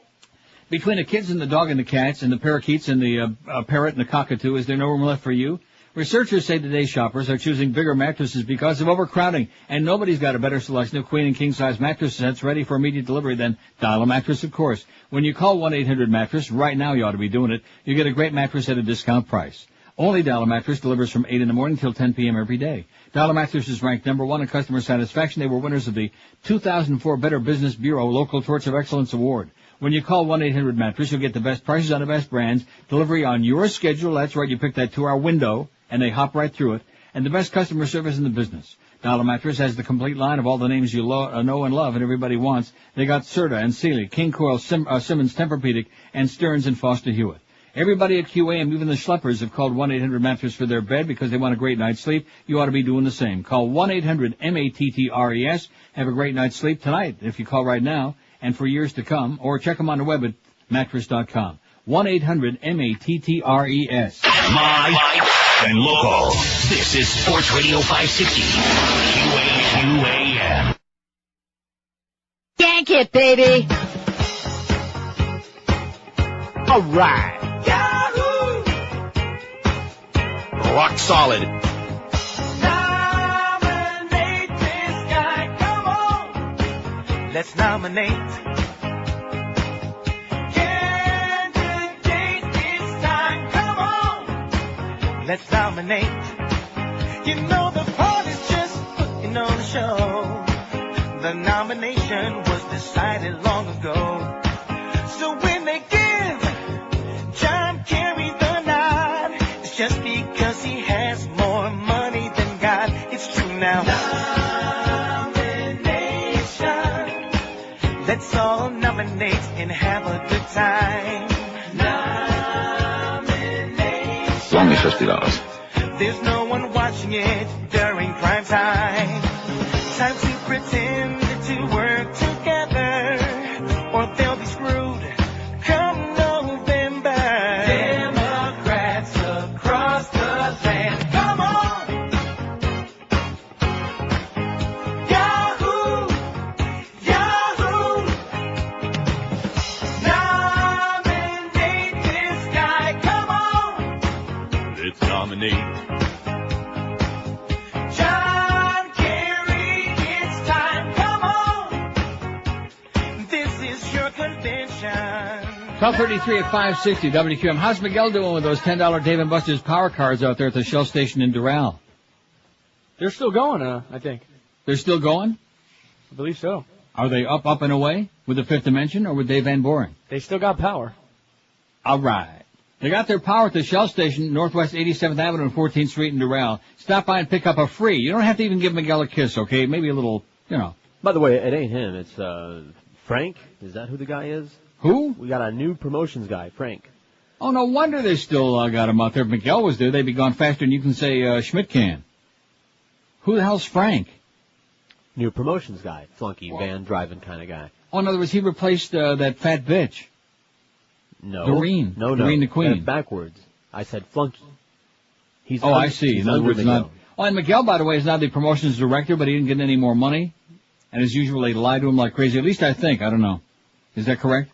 B: Between the kids and the dog and the cats and the parakeets and the parrot and the cockatoo, is there no room left for you? Researchers say today's shoppers are choosing bigger mattresses because of overcrowding, and nobody's got a better selection of queen and king-size mattress sets ready for immediate delivery than Dial a Mattress, of course. When you call 1-800-MATTRESS, right now you ought to be doing it, you get a great mattress at a discount price. Only Dial a Mattress delivers from 8 in the morning till 10 p.m. every day. Dial a Mattress is ranked number 1 in customer satisfaction. They were winners of the 2004 Better Business Bureau Local Torch of Excellence Award. When you call 1-800-MATTRESS, you'll get the best prices on the best brands, delivery on your schedule. That's right, you pick that 2-hour window, and they hop right through it, and the best customer service in the business. Dial a Mattress has the complete line of all the names you know and love and everybody wants. They got Serta and Sealy, King Coil, Simmons, Tempur-Pedic, and Stearns and Foster Hewitt. Everybody at QAM, even the schleppers, have called 1-800-MATTRESS for their bed because they want a great night's sleep. You ought to be doing the same. Call 1-800-MATTRES. Have a great night's sleep tonight if you call right now and for years to come, or check them on the web at mattress.com. 1-800-MATTRES.
A: Live and local. This is Sports Radio 560. QAM.
Y: Yank it, baby.
D: All right.
Y: Yahoo!
M: Rock solid.
R: Nominate this guy, come on. Let's nominate. Candidate this time, come on. Let's nominate. You know the party's just putting on the show. The nomination was decided long ago. So when they give John Kerry the nod, it's just because he has more money than God. It's true now. Nomination. Let's all nominate and have a good time. Nomination.
N: Only $50.
R: There's no one watching it during prime time. Time to pretend to work together, or they'll be screwed come November. Democrats across the land, come on! Yahoo! Yahoo! Nominate this guy, come on!
X: Let's nominate.
R: John Kerry, it's time, come on! This is your convention.
B: 12:33 at 560 WQM. How's Miguel doing with those $10 Dave & Buster's power cards out there at the Shell station in Doral?
J: They're still going, I think.
B: They're still going?
J: I believe so.
B: Are they up and away with the Fifth Dimension or with Dave Van Boring?
J: They still got power.
B: All right. They got their power at the Shell station, Northwest 87th Avenue and 14th Street in Doral. Stop by and pick up a free. You don't have to even give Miguel a kiss, okay? Maybe a little,
D: By the way, it ain't him. It's Frank. Is that who the guy is?
B: Who?
D: We got a new promotions guy, Frank.
B: Oh, no wonder they still got him out there. If Miguel was there, they'd be gone faster than you can say Schmidt can. Who the hell's Frank?
D: New promotions guy. Flunky, van driving kind of guy.
B: Oh, in other words, he replaced that fat bitch.
D: No.
B: Doreen.
D: No.
B: Doreen the Queen.
D: Got it backwards. I said Flunky.
B: I see. In other words, not. Oh, and Miguel, by the way, is now the promotions director, but he didn't get any more money. And as usual, they lied to him like crazy. At least I think. I don't know. Is that correct?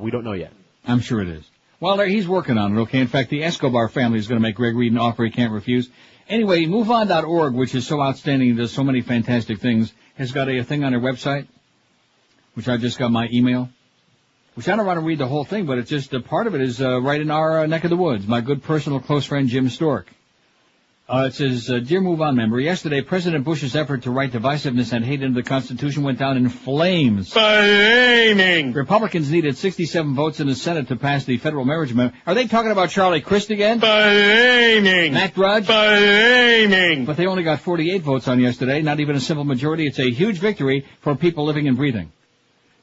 D: We don't know yet.
B: I'm sure it is. Well, he's working on it, okay? In fact, the Escobar family is going to make Greg Reed an offer he can't refuse. Anyway, MoveOn.org, which is so outstanding and does so many fantastic things, has got a thing on their website, which I just got my email, which I don't want to read the whole thing, but it's just a part of it is right in our neck of the woods. My good personal close friend Jim Stork. It says, Dear Move On member, yesterday President Bush's effort to write divisiveness and hate into the Constitution went down in flames.
X: Flaming!
B: Republicans needed 67 votes in the Senate to pass the federal marriage amendment. Are they talking about Charlie Crist again?
X: Flaming!
B: Matt Drudge?
X: Flaming!
B: But they only got 48 votes on yesterday, not even a simple majority. It's a huge victory for people living and breathing.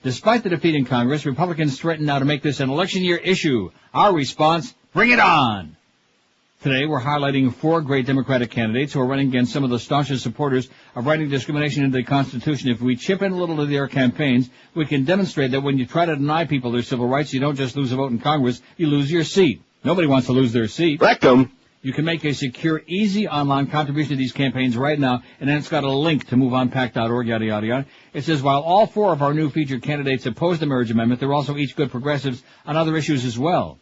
B: Despite the defeat in Congress, Republicans threaten now to make this an election year issue. Our response, bring it on! Today, we're highlighting 4 great Democratic candidates who are running against some of the staunchest supporters of writing discrimination into the Constitution. If we chip in a little to their campaigns, we can demonstrate that when you try to deny people their civil rights, you don't just lose a vote in Congress, you lose your seat. Nobody wants to lose their seat.
X: Rectum.
B: You can make a secure, easy online contribution to these campaigns right now, and then it's got a link to moveonpac.org, yada, yada, yada. It says, while all 4 of our new featured candidates oppose the marriage amendment, they're also each good progressives on other issues as well.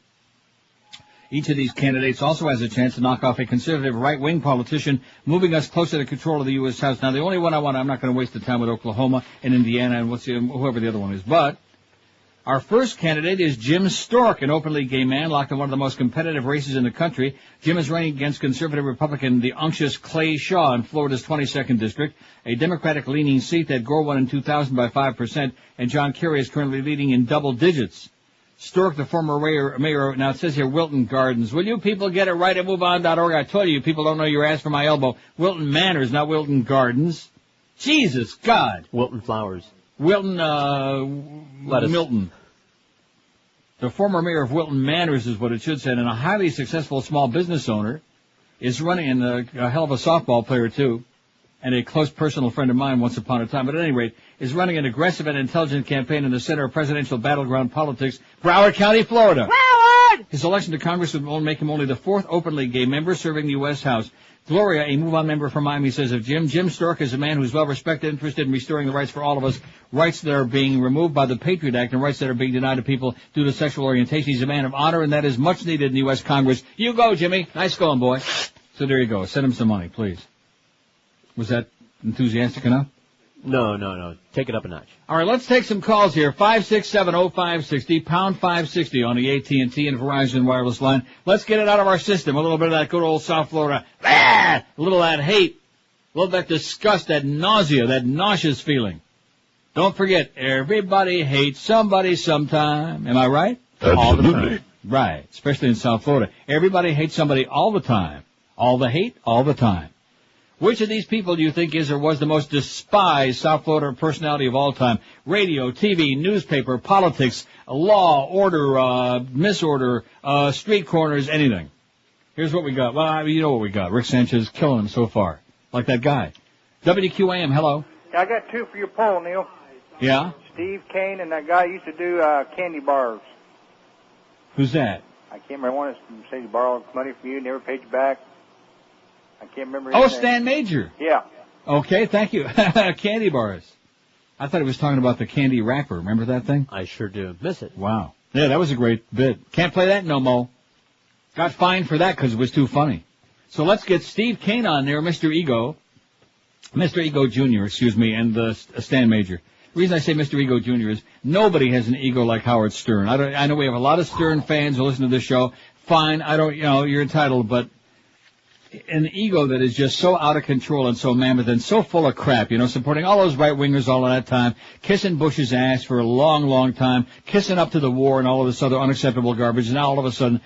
B: Each of these candidates also has a chance to knock off a conservative right-wing politician, moving us closer to control of the U.S. House. Now, the only one I'm not going to waste the time with Oklahoma and Indiana and whoever the other one is, but our first candidate is Jim Stork, an openly gay man locked in one of the most competitive races in the country. Jim is running against conservative Republican, the unctuous Clay Shaw in Florida's 22nd district, a Democratic-leaning seat that Gore won in 2000 by 5%, and John Kerry is currently leading in double digits. Stork, the former mayor, now it says here Wilton Gardens. Will you people get it right at MoveOn.org? I told you people don't know your ass from my elbow. Wilton Manors, not Wilton Gardens. Jesus God.
D: Wilton Flowers.
B: Wilton, Milton. The former mayor of Wilton Manors is what it should say, and a highly successful small business owner is running, and a hell of a softball player too, and a close personal friend of mine once upon a time, but at any rate, is running an aggressive and intelligent campaign in the center of presidential battleground politics, Broward County, Florida.
Y: Broward!
B: His election to Congress would make him only the 4th openly gay member serving the U.S. House. Gloria, a Move On member from Miami, says of Jim Stork is a man who's well-respected, interested in restoring the rights for all of us, rights that are being removed by the Patriot Act and rights that are being denied to people due to sexual orientation. He's a man of honor, and that is much needed in the U.S. Congress. You go, Jimmy. Nice going, boy. So there you go. Send him some money, please. Was that enthusiastic enough?
D: No. Take it up a notch.
B: All right, let's take some calls here. 5670560, pound 560 on the AT&T and Verizon wireless line. Let's get it out of our system. A little bit of that good old South Florida. A little of that hate. A little of that disgust, that nausea, that nauseous feeling. Don't forget, everybody hates somebody sometime. Am I right?
X: Absolutely.
B: All the time. Right, especially in South Florida. Everybody hates somebody all the time. All the hate, all the time. Which of these people do you think is or was the most despised South Florida personality of all time? Radio, TV, newspaper, politics, law, order, misorder, street corners, anything. Here's what we got. Well, you know what we got. Rick Sanchez killing him so far. Like that guy. WQAM, hello.
S: Yeah, I got 2 for your poll, Neil.
B: Yeah?
S: Steve Kane and that guy used to do candy bars.
B: Who's that?
S: I can't remember. One said he borrowed money from you, never paid you back. I can't remember his name.
B: Stan Major.
S: Yeah.
B: Okay, thank you. Candy bars. I thought he was talking about the candy wrapper. Remember that thing?
D: I sure do. Miss it.
B: Wow. Yeah, that was a great bit. Can't play that no more. Got fined for that because it was too funny. So let's get Steve Kane on there, Mr. Ego Jr., and Stan Major. The reason I say Mr. Ego Jr. is nobody has an ego like Howard Stern. I know we have a lot of Stern fans who listen to this show. Fine, you're entitled, but an ego that is just so out of control and so mammoth and so full of crap, supporting all those right-wingers all of that time, kissing Bush's ass for a long, long time, kissing up to the war and all of this other unacceptable garbage, and now all of a sudden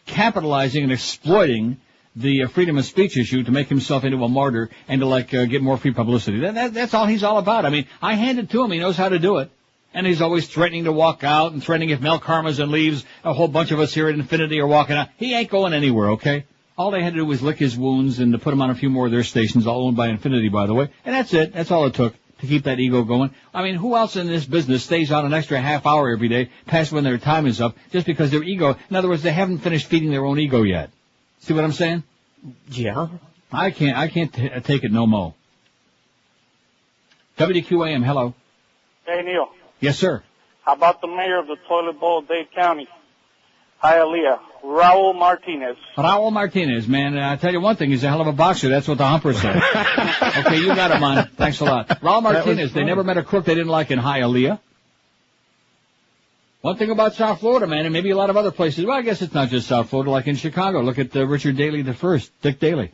B: capitalizing and exploiting the freedom of speech issue to make himself into a martyr and to, get more free publicity. That's all he's all about. I mean, I hand it to him. He knows how to do it. And he's always threatening to walk out and threatening if Mel Karmazin leaves, a whole bunch of us here at Infinity are walking out. He ain't going anywhere, okay? All they had to do was lick his wounds and to put him on a few more of their stations, all owned by Infinity, by the way. And that's it. That's all it took to keep that ego going. I mean, who else in this business stays on an extra half hour every day past when their time is up just because their ego, in other words, they haven't finished feeding their own ego yet. See what I'm saying?
D: Yeah.
B: I can't take it no more. WQAM, hello.
L: Hey, Neil.
B: Yes, sir.
L: How about the mayor of the Toilet Bowl of Dade County? Hialeah, Raul Martinez.
B: Raul Martinez, man, I tell you one thing, he's a hell of a boxer. That's what the humper said. Okay, you got him on. Thanks a lot. Raul Martinez, they never met a crook they didn't like in Hialeah. One thing about South Florida, man, and maybe a lot of other places, well, I guess it's not just South Florida, like in Chicago. Look at Richard Daley the First, Dick Daley.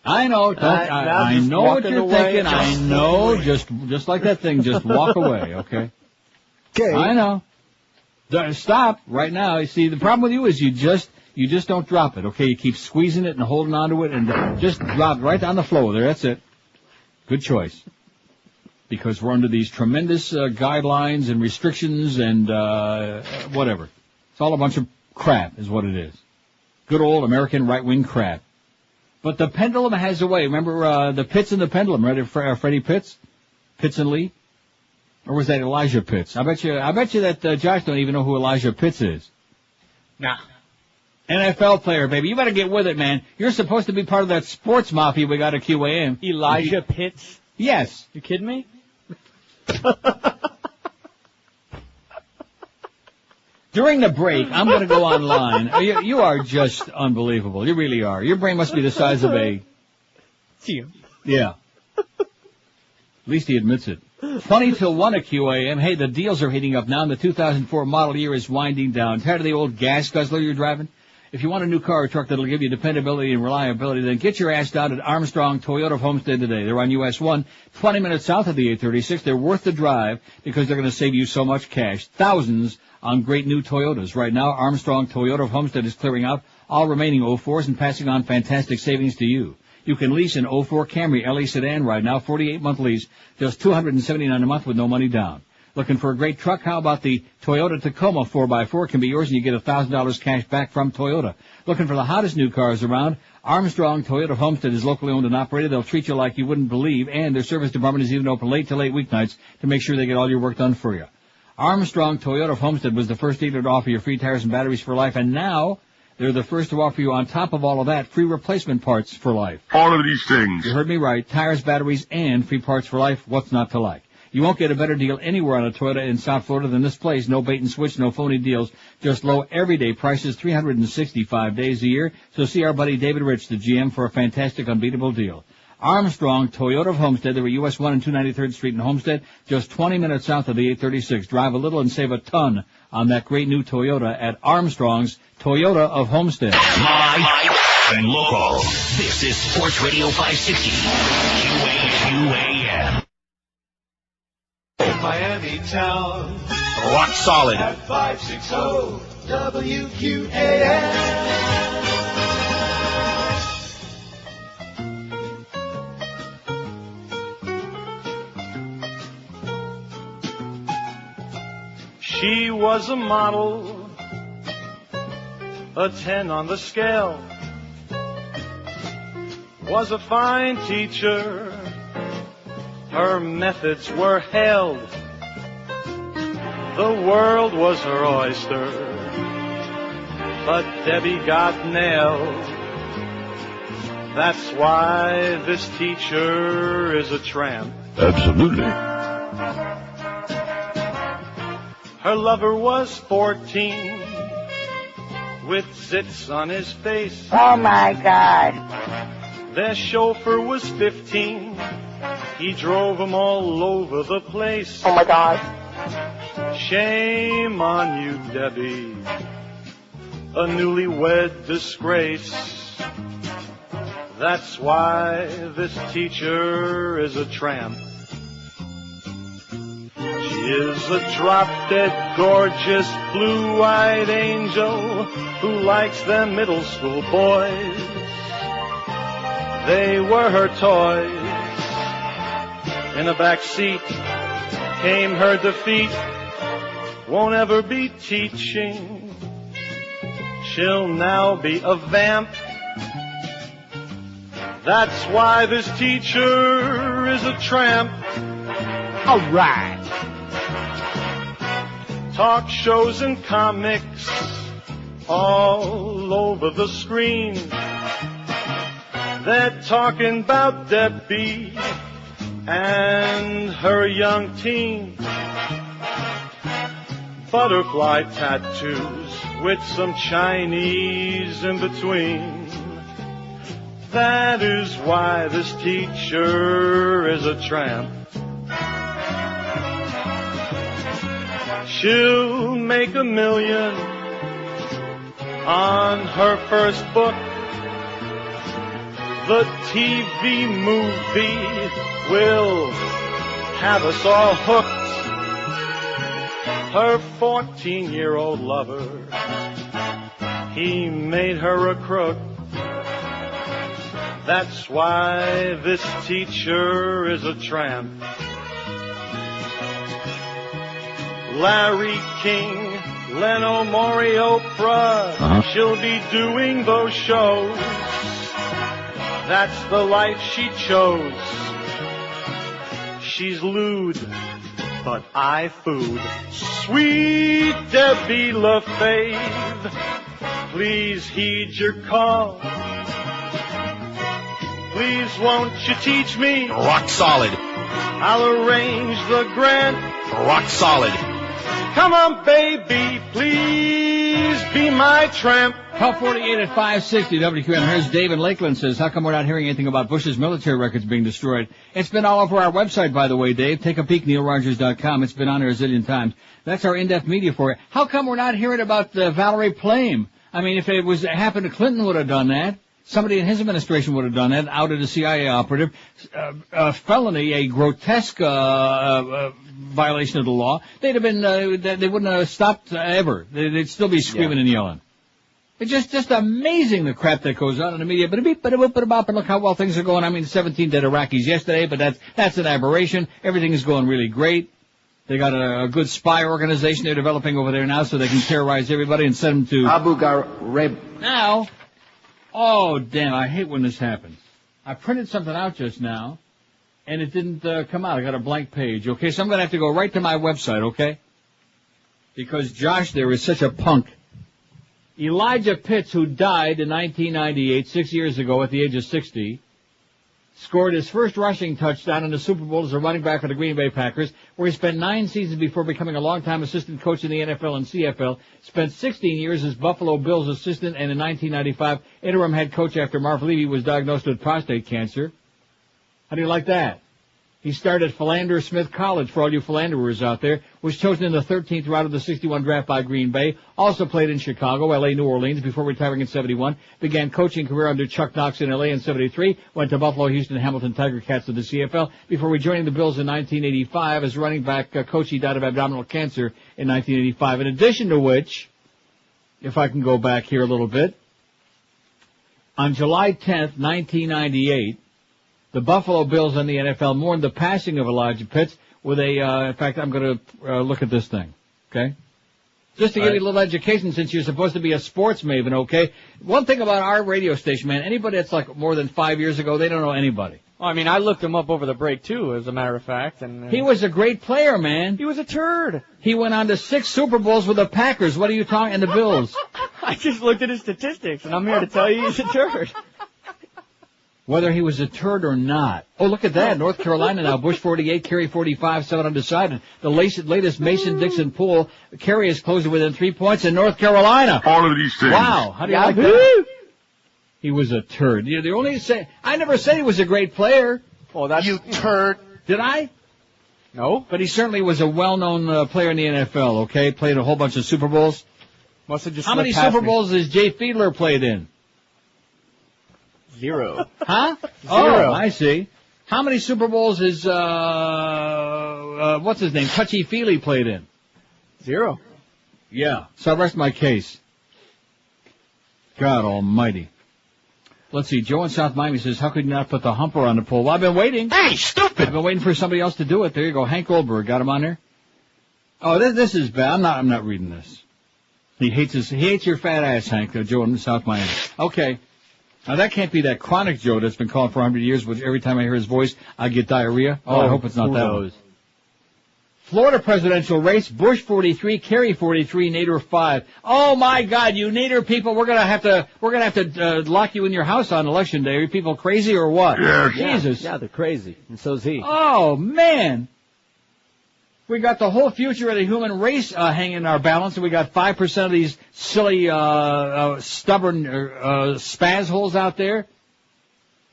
B: I know. I know what you're thinking. I know. Just like that thing. Just walk away, okay?
P: Okay.
B: I know. Stop right now. You see, the problem with you is you just don't drop it, okay? You keep squeezing it and holding onto it and just drop it right on the floor there. That's it. Good choice. Because we're under these tremendous guidelines and restrictions and whatever. It's all a bunch of crap is what it is. Good old American right-wing crap. But the pendulum has a way. Remember the Pitts and the pendulum, right? Freddie Pitts? Pitts and Lee? Or was that Elijah Pitts? I bet you that Josh don't even know who Elijah Pitts is.
J: Nah.
B: NFL player, baby. You better get with it, man. You're supposed to be part of that sports mafia we got at QAM.
J: Elijah Pitts?
B: Yes.
J: You kidding me?
B: During the break, I'm going to go online. You are just unbelievable. You really are. Your brain must be the size of a... Yeah. At least he admits it. Funny till 1 at QAM. Hey, the deals are heating up now, and the 2004 model year is winding down. Tired of the old gas guzzler you're driving? If you want a new car or truck that'll give you dependability and reliability, then get your ass down at Armstrong Toyota of Homestead today. They're on US 1, 20 minutes south of the 836. They're worth the drive because they're going to save you so much cash. Thousands on great new Toyotas. Right now, Armstrong Toyota of Homestead is clearing out all remaining 04s and passing on fantastic savings to you. You can lease an 04 Camry LE sedan right now, 48-month lease, just $279 a month with no money down. Looking for a great truck? How about the Toyota Tacoma 4x4 can be yours and you get $1,000 cash back from Toyota. Looking for the hottest new cars around? Armstrong Toyota of Homestead is locally owned and operated. They'll treat you like you wouldn't believe, and their service department is even open late till late weeknights to make sure they get all your work done for you. Armstrong Toyota of Homestead was the first dealer to offer you free tires and batteries for life, and now they're the first to offer you, on top of all of that, free replacement parts for life.
A: All of these things.
B: You heard me right. Tires, batteries, and free parts for life. What's not to like? You won't get a better deal anywhere on a Toyota in South Florida than this place. No bait and switch, no phony deals. Just low everyday prices, 365 days a year. So see our buddy David Rich, the GM, for a fantastic, unbeatable deal. Armstrong Toyota of Homestead. They're at US 1 and 293rd Street in Homestead, just 20 minutes south of the 836. Drive a little and save a ton on that great new Toyota at Armstrong's Toyota of Homestead.
A: Live and local. This is Sports Radio 560. QAM.
R: Miami town.
M: Rock solid.
R: At 560 WQAM.
Q: She was a model, a 10 on the scale, was a fine teacher, her methods were hailed, the world was her oyster, but Debbie got nailed. That's why this teacher is a tramp.
A: Absolutely.
Q: Her lover was 14, with zits on his face.
Y: Oh, my God.
Q: Their chauffeur was 15. He drove them all over the place.
Y: Oh, my God.
Q: Shame on you, Debbie, a newlywed disgrace. That's why this teacher is a tramp. She is a drop-dead, gorgeous, blue-eyed angel who likes them middle school boys. They were her toys. In a back seat came her defeat. Won't ever be teaching. She'll now be a vamp. That's why this teacher is a tramp. All right. Talk shows and comics all over the screen. They're talking about Debbie and her young teen. Butterfly tattoos with some Chinese in between. That is why this teacher is a tramp. She'll make $1 million on her first book. The TV movie will have us all hooked. Her 14-year-old lover, he made her a crook. That's why this teacher is a tramp. Larry King, Leno Mori, Oprah, she'll be doing those shows. That's the life she chose. She's lewd, but I food. Sweet Debbie LaFave, please heed your call. Please won't you teach me?
M: Rock solid.
Q: I'll arrange the grant.
M: Rock solid.
Q: Come on, baby, please be my tramp.
B: Call 48 at 560 WQM. Here's Dave in Lakeland says, how come we're not hearing anything about Bush's military records being destroyed? It's been all over our website, by the way, Dave. Take a peek, NeilRogers.com. It's been on there a zillion times. That's our in-depth media for you. How come we're not hearing about Valerie Plame? I mean, if it happened to Clinton, would have done that. Somebody in his administration would have done that, outed a CIA operative. A felony, a grotesque violation of the law. They'd have been, they wouldn't have stopped ever. They'd still be screaming and yelling. It's just amazing the crap that goes on in the media. But look how well things are going. I mean, 17 dead Iraqis yesterday, but that's an aberration. Everything is going really great. They got a good spy organization they're developing over there now so they can terrorize everybody and send them to
P: Abu Ghraib.
B: Now, oh, damn, I hate when this happens. I printed something out just now, and it didn't come out. I got a blank page, okay? So I'm going to have to go right to my website, okay? Because Josh there is such a punk. Elijah Pitts, who died in 1998, 6 years ago at the age of 60, scored his first rushing touchdown in the Super Bowl as a running back for the Green Bay Packers, where he spent 9 seasons before becoming a longtime assistant coach in the NFL and CFL, spent 16 years as Buffalo Bills assistant, and in 1995, interim head coach after Marv Levy was diagnosed with prostate cancer. How do you like that? He started at Philander Smith College, for all you philanderers out there, was chosen in the 13th round of the 61 draft by Green Bay, also played in Chicago, LA, New Orleans before retiring in 71, began coaching career under Chuck Knox in LA in 73, went to Buffalo, Houston, Hamilton Tiger Cats of the CFL before rejoining the Bills in 1985 as running back coach. He died of abdominal cancer in 1985. In addition to which, if I can go back here a little bit, on July 10th, 1998, the Buffalo Bills and the NFL mourned the passing of Elijah Pitts with in fact, I'm going to look at this thing, okay? Just to give you a little education, since you're supposed to be a sports maven, okay? One thing about our radio station, man, anybody that's like more than 5 years ago, they don't know anybody.
J: Well, I mean, I looked him up over the break, too, as a matter of fact. And
B: he was a great player, man.
J: He was a turd.
B: He went on to 6 Super Bowls with the Packers. What are you talking? And the Bills.
J: I just looked at his statistics, and I'm here to tell you he's a turd.
B: Whether he was a turd or not. Oh, look at that. North Carolina now. Bush 48, Kerry 45, 7 undecided. The latest Mason-Dixon poll. Kerry is closing within 3 points in North Carolina.
X: All of these things.
B: Wow. How do you like that? He was a turd. I never said he was a great player.
J: Oh, that's...
B: You turd. Did I?
J: No.
B: But he certainly was a well-known player in the NFL, okay? Played a whole bunch of Super Bowls.
J: Must have just
B: How many Super Bowls has Jay Fiedler played in?
J: 0.
B: Huh?
J: 0.
B: Oh, I see. How many Super Bowls is, what's his name? Touchy-Feely played in?
J: 0.
B: Yeah. So I rest my case. God almighty. Let's see. Joe in South Miami says, how could you not put the humper on the poll? Well, I've been waiting.
M: Hey, stupid!
B: I've been waiting for somebody else to do it. There you go. Hank Goldberg. Got him on there? Oh, this is bad. I'm not reading this. He hates your fat ass, Hank, Joe in South Miami. Okay. Now, that can't be that chronic Joe that's been calling for 100 years, which every time I hear his voice, I get diarrhea. Oh, I hope it's not that one. Florida presidential race, Bush 43, Kerry 43, Nader 5. Oh my God, you Nader people, we're gonna have to lock you in your house on election day. Are you people crazy or what?
D: Yeah.
B: Jesus.
D: Yeah, they're crazy. And so's he.
B: Oh man. We got the whole future of the human race hanging in our balance, and we got 5% of these silly, stubborn spaz holes out there.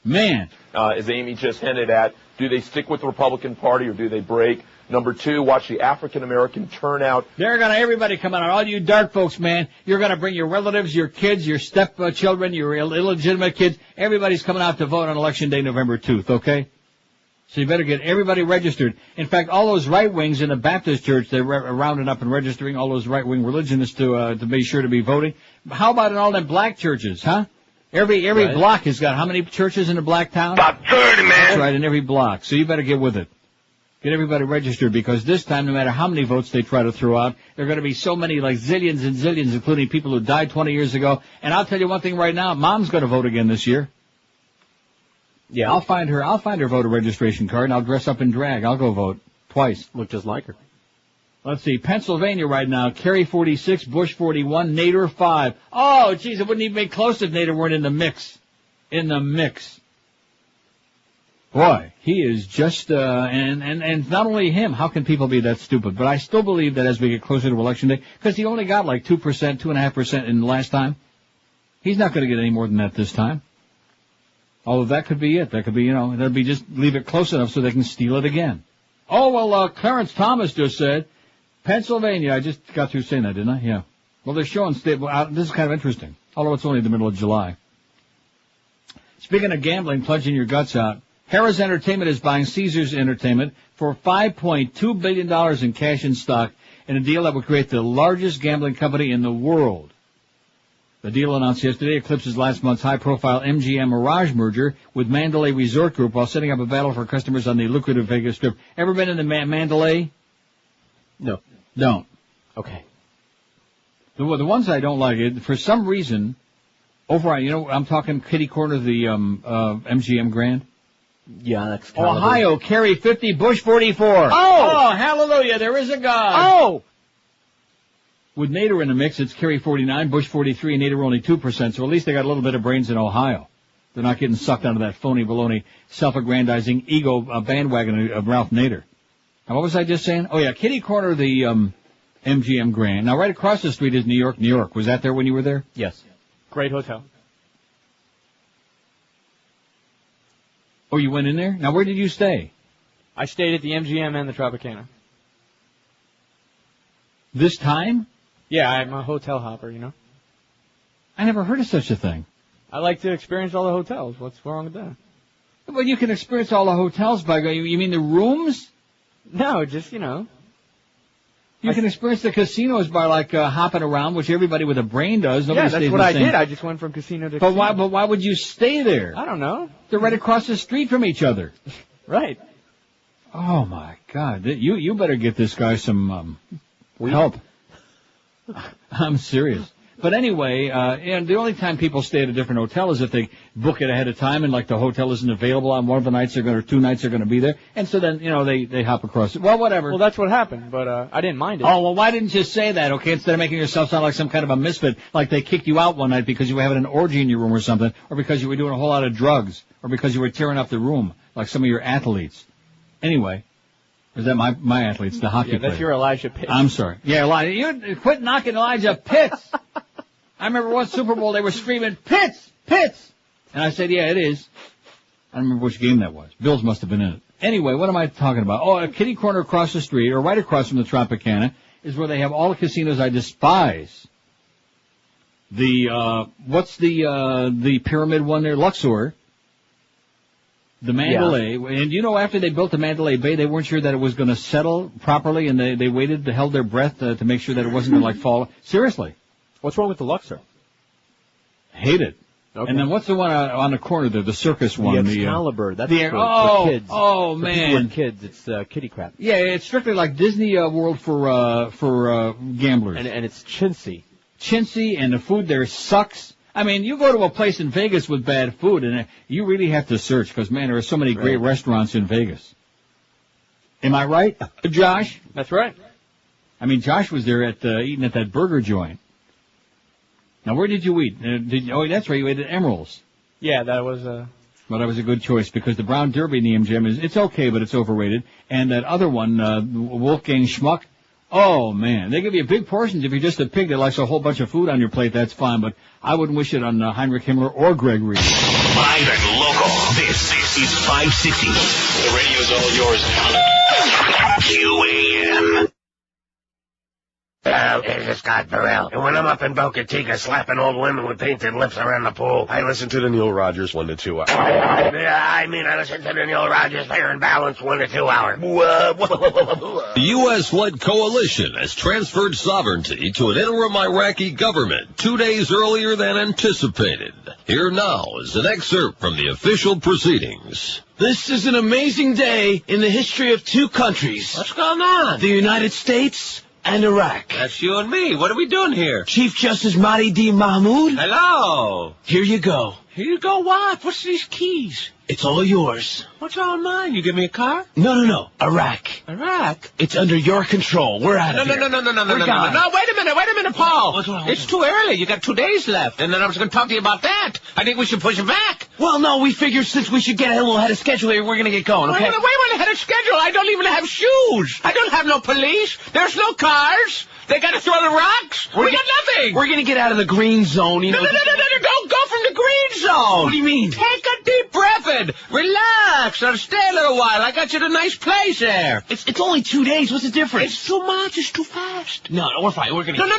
B: Man.
X: As Amy just hinted at, Do they stick with the Republican Party or do they break? Number 2, watch the African-American turnout.
B: Everybody come out. All you dark folks, man. You're going to bring your relatives, your kids, your stepchildren, your illegitimate kids. Everybody's coming out to vote on Election Day, November 2nd, okay? So you better get everybody registered. In fact, all those right wings in the Baptist church, they're rounding up and registering all those right-wing religionists to be sure to be voting. How about in all them black churches, huh? Every right. Block has got how many churches in a black town?
I: About 30, man.
B: That's right, in every block. So you better get with it. Get everybody registered, because this time, no matter how many votes they try to throw out, there are going to be so many, like zillions and zillions, including people who died 20 years ago. And I'll tell you one thing right now, Mom's going to vote again this year. Yeah, I'll find her voter registration card, and I'll dress up in drag. I'll go vote twice.
D: Look just like her.
B: Let's see, Pennsylvania right now, Kerry 46, Bush 41, Nader 5. Oh, geez, it wouldn't even be close if Nader weren't in the mix. In the mix. Boy, he is just, and not only him, how can people be that stupid? But I still believe that as we get closer to Election Day, because he only got like 2%, 2.5% in the last time, he's not going to get any more than that this time. Although that could be it. That could be, that'd be just leave it close enough so they can steal it again. Oh, well, Clarence Thomas just said, Pennsylvania, I just got through saying that, didn't I? Yeah. Well, they're showing this is kind of interesting, although it's only the middle of July. Speaking of gambling, plunging your guts out, Harrah's Entertainment is buying Caesars Entertainment for $5.2 billion in cash and stock in a deal that would create the largest gambling company in the world. The deal announced yesterday eclipses last month's high-profile MGM Mirage merger with Mandalay Resort Group while setting up a battle for customers on the lucrative Vegas Strip. Ever been in the Mandalay?
D: No.
B: Don't.
D: Okay.
B: The ones I don't like, for some reason, I'm talking kitty corner, the MGM Grand.
D: Yeah, that's
B: Ohio, Kerry 50, Bush 44. Oh, hallelujah, there is a God.
J: Oh!
B: With Nader in the mix, it's Kerry 49, Bush 43, and Nader only 2%, so at least they got a little bit of brains in Ohio. They're not getting sucked onto that phony, baloney, self-aggrandizing ego bandwagon of Ralph Nader. Now, what was I just saying? Oh, yeah, kitty corner, the MGM Grand. Now, right across the street is New York, New York. Was that there when you were there?
D: Yes.
J: Great hotel.
B: Oh, you went in there? Now, where did you stay?
J: I stayed at the MGM and the Tropicana.
B: This time?
J: Yeah, I'm a hotel hopper,
B: I never heard of such a thing.
J: I like to experience all the hotels. What's wrong with that?
B: Well, you can experience all the hotels by going, you mean the rooms?
J: No, just, You
B: can experience the casinos by, hopping around, which everybody with a brain does.
J: Nobody that's what I did. I just went from casino to
B: But
J: casino.
B: But why would you stay there?
J: I don't know.
B: They're right across the street from each other.
J: Right.
B: Oh, my God. You better get this guy some help. I'm serious. But anyway, and the only time people stay at a different hotel is if they book it ahead of time and the hotel isn't available on one of the nights or 2 nights they're going to be there. And so then, they hop across it. Well, whatever.
J: Well, that's what happened, but I didn't mind it.
B: Oh, well, why didn't you say that, okay, instead of making yourself sound like some kind of a misfit, like they kicked you out one night because you were having an orgy in your room or something, or because you were doing a whole lot of drugs, or because you were tearing up the room, like some of your athletes. Anyway. Is that my athletes, the hockey player?
J: That's your Elijah Pitts.
B: I'm sorry. Yeah, Elijah. You quit knocking Elijah Pitts. I remember one Super Bowl they were screaming, Pitts! Pitts! And I said, yeah, it is. I don't remember which game that was. Bills must have been in it. Anyway, what am I talking about? Oh, a kitty corner across the street, or right across from the Tropicana, is where they have all the casinos I despise. What's the pyramid one there? Luxor. The Mandalay, and after they built the Mandalay Bay, they weren't sure that it was going to settle properly, and they waited, held their breath to make sure that it wasn't going to fall. Seriously.
D: What's wrong with the Luxor?
B: Hate it. Okay. And then what's the one on the corner there, the circus one?
D: The Excalibur. That's for kids.
B: Oh,
D: for
B: man.
D: people with kids, it's kitty crap.
B: Yeah, it's strictly like Disney World for gamblers.
D: And it's chintzy.
B: Chintzy, and the food there sucks. I mean, you go to a place in Vegas with bad food, and you really have to search, because, man, there are so many great restaurants in Vegas. Am I right, Josh?
J: That's right.
B: I mean, Josh was there eating at that burger joint. Now, where did you eat? That's right, you ate at Emerald's.
J: Yeah, that was
B: Well, that was a good choice, because the Brown Derby in the MGM it's okay, but it's overrated. And that other one, Wolfgang Schmuck, oh, man, they give you big portions. If you're just a pig that likes a whole bunch of food on your plate, that's fine, but I wouldn't wish it on Heinrich Himmler or Greg Reed.
A: Live and local. This is 560.
X: The radio's all yours now.
A: QAM.
K: This is Scott Burrell. And when I'm up in Boca Chica slapping old women with painted lips around the pool,
X: I listen to the Neil Rogers 1 to 2 hour.
K: I listen to the Neil Rogers Fair and Balanced 1 to 2 hour.
T: The U.S.-led coalition has transferred sovereignty to an interim Iraqi government 2 days earlier than anticipated. Here now is an excerpt from the official proceedings.
U: This is an amazing day in the history of two countries.
K: What's going on?
U: The United States and Iraq.
K: That's you and me. What are we doing here?
U: Chief Justice Mahdi D. Mahmoud.
K: Hello.
U: Here you go.
K: Here you go what? What's these keys?
U: It's all yours.
K: What's all mine? You give me a car?
U: No. Iraq.
K: Iraq?
U: It's under your control. We're out of here.
K: No, wait a minute, Paul.
U: What's wrong?
K: It's too early. You got 2 days left, and then I was going to talk to you about that. I think we should push it back.
U: Well, no, we figured since we should get a little ahead of schedule here, we're going to get going, okay?
K: Wait a minute, ahead of schedule. I don't even have shoes. I don't have no police. There's no cars. They got to throw the rocks. We got nothing.
U: We're going to get out of the green zone, you know.
K: No, don't go from the green zone.
U: What do you mean?
K: Take a deep breath in. Relax. I'll stay a little while. I got you a nice place there.
U: It's only 2 days. What's the difference?
K: It's too much. It's too fast.
U: No, we're fine. We're going to...
K: No.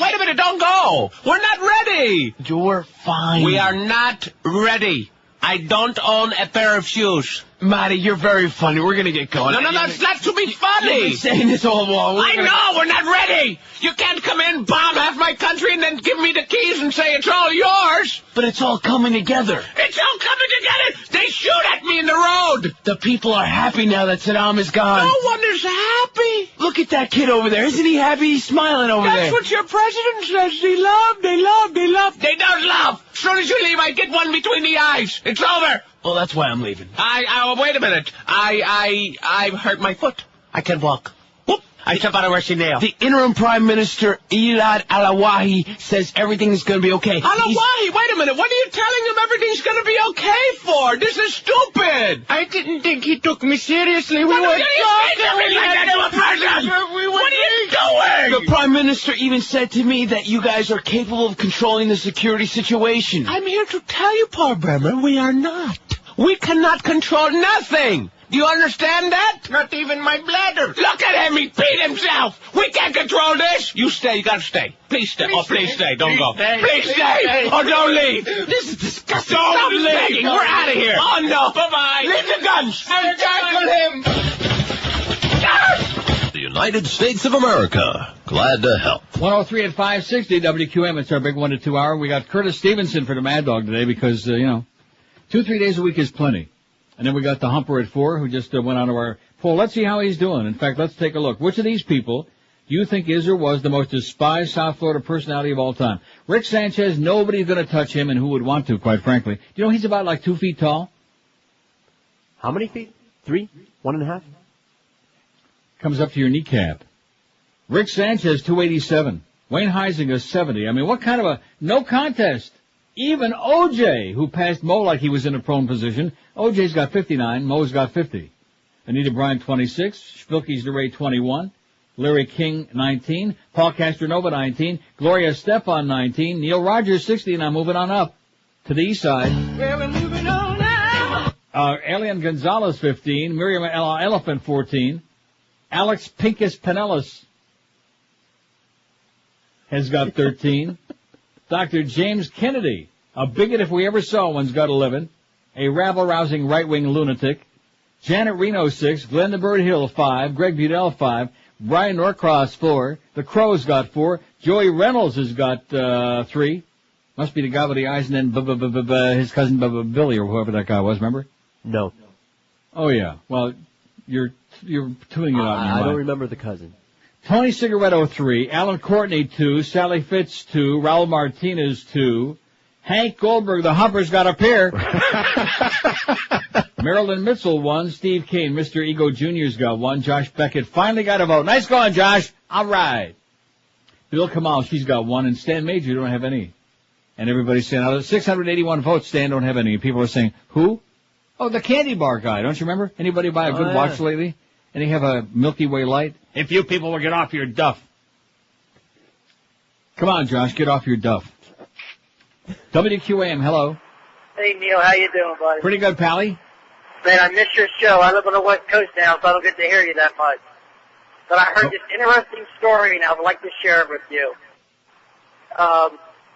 K: Wait a minute. Don't go. We're not ready.
U: You're fine.
K: We are not ready. I don't own a pair of shoes.
U: Matty, you're very funny. We're going to get going.
K: No, it's not to be funny.
U: You've been saying this all along.
K: I know, we're not ready. You can't come in, bomb half my country, and then give me the keys and say it's all yours.
U: But it's all coming together.
K: It's all coming together. They shoot at me in the road.
U: The people are happy now that Saddam is gone.
K: No one is happy.
U: Look at that kid over there. Isn't he happy? He's smiling over there.
K: That's what your president says. They love. They don't love. As soon as you leave, I get one between the eyes. It's over.
U: Well, that's why I'm leaving.
K: Wait a minute. I've hurt my foot. I can't walk. Whoop. I step on a rusty nail.
U: The interim Prime Minister, Elad Alawahi, says everything is going to be okay.
K: Alawahi? Wait a minute. What are you telling him everything's going to be okay for? This is stupid.
J: I didn't think he took me seriously.
K: What are you doing?
U: The Prime Minister even said to me that you guys are capable of controlling the security situation.
K: I'm here to tell you, Paul Bremer, we are not. We cannot control nothing. Do you understand that?
J: Not even my bladder.
K: Look at him. He peed himself. We can't control this. You stay. You gotta stay. Please stay. Please stay. Don't go. Please stay. Or don't leave.
U: This is disgusting.
K: Stop begging. We're out of here.
J: Oh, no.
K: Bye-bye. Leave the guns.
J: I'll tackle him.
T: The United States of America. Glad to help.
B: 103 at 560 WQM. It's our big 1 to 2 hour. We got Curtis Stevenson for the Mad Dog today because, 2-3 days a week is plenty. And then we got the Humper at 4 who just went onto our poll. Let's see how he's doing. In fact, let's take a look. Which of these people do you think is or was the most despised South Florida personality of all time? Rick Sanchez, nobody's going to touch him, and who would want to, quite frankly. Do you know he's about like 2 feet tall?
D: How many feet? 3? 1.5?
B: Comes up to your kneecap. Rick Sanchez, 287. Wayne Huizinga, 70. I mean, what kind of a no contest? Even OJ, who passed Mo like he was in a prone position, OJ's got 59, Mo's got 50. Anita Bryant, 26, Spilky's DeRay, 21, Larry King, 19, Paul Castronova, 19, Gloria Estefan, 19, Neil Rogers, 60, and I'm moving on up to the east side.
J: Well, we're moving on now.
B: Elian Gonzalez, 15, Miriam Elephant, 14, Alex Pincus Pinellas has got 13. Dr. James Kennedy, a bigot if we ever saw one's got 11. A rabble-rousing right-wing lunatic. Janet Reno, 6. Glenda Bird Hill, 5. Greg Budell, 5. Brian Norcross, 4. The Crow's got 4. Joey Reynolds has got 3. Must be the guy with the eyes, and then his cousin Billy, or whoever that guy was, remember?
D: No.
B: Oh, yeah. Well, you're tuning it out in your
D: I
B: mind.
D: don't remember the cousin.
B: Tony Cigaretto, 3. Alan Courtney, 2. Sally Fitz, 2. Raul Martinez, 2. Hank Goldberg, the Humper's got a pair. Marilyn Mitchell, 1. Steve Kane, Mr. Ego Jr.'s got 1. Josh Beckett finally got a vote. Nice going, Josh. All right. Bill Kamal, she's got 1. And Stan Major don't have any. And everybody's saying, out of 681 votes, Stan don't have any. And people are saying, who? Oh, the candy bar guy. Don't you remember? Anybody buy a good watch lately? And they have a Milky Way light? If you people will get off your duff. Come on, Josh, get off your duff. WQAM, hello.
H: Hey, Neil, how you doing, buddy?
B: Pretty good, Pally.
E: Man, I miss your show. I live on the West Coast now, so I don't get to hear you that much. But I heard this interesting story, and I would like to share it with you.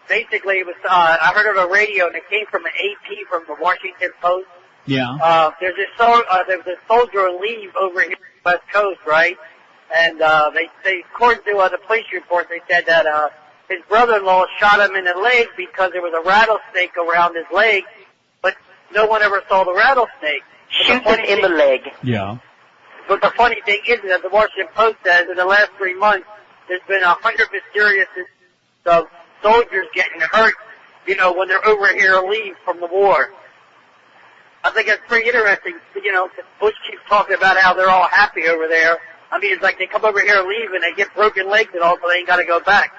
E: Basically, it was I heard it on the radio, and it came from an AP from the Washington Post.
B: Yeah.
E: There was a soldier on leave over here on the West Coast, right? And they according to the police report, they said that his brother-in-law shot him in the leg because there was a rattlesnake around his leg, but no one ever saw the rattlesnake.
H: Shoot him in the leg.
B: Yeah.
E: But the funny thing is that the Washington Post says in the last 3 months, there's been 100 mysterious of soldiers getting hurt, you know, when they're over here on leave from the war. I think that's pretty interesting. You know, Bush keeps talking about how they're all happy over there. I mean, it's like they come over here and leave and they get broken legs and all, so they ain't got to go back.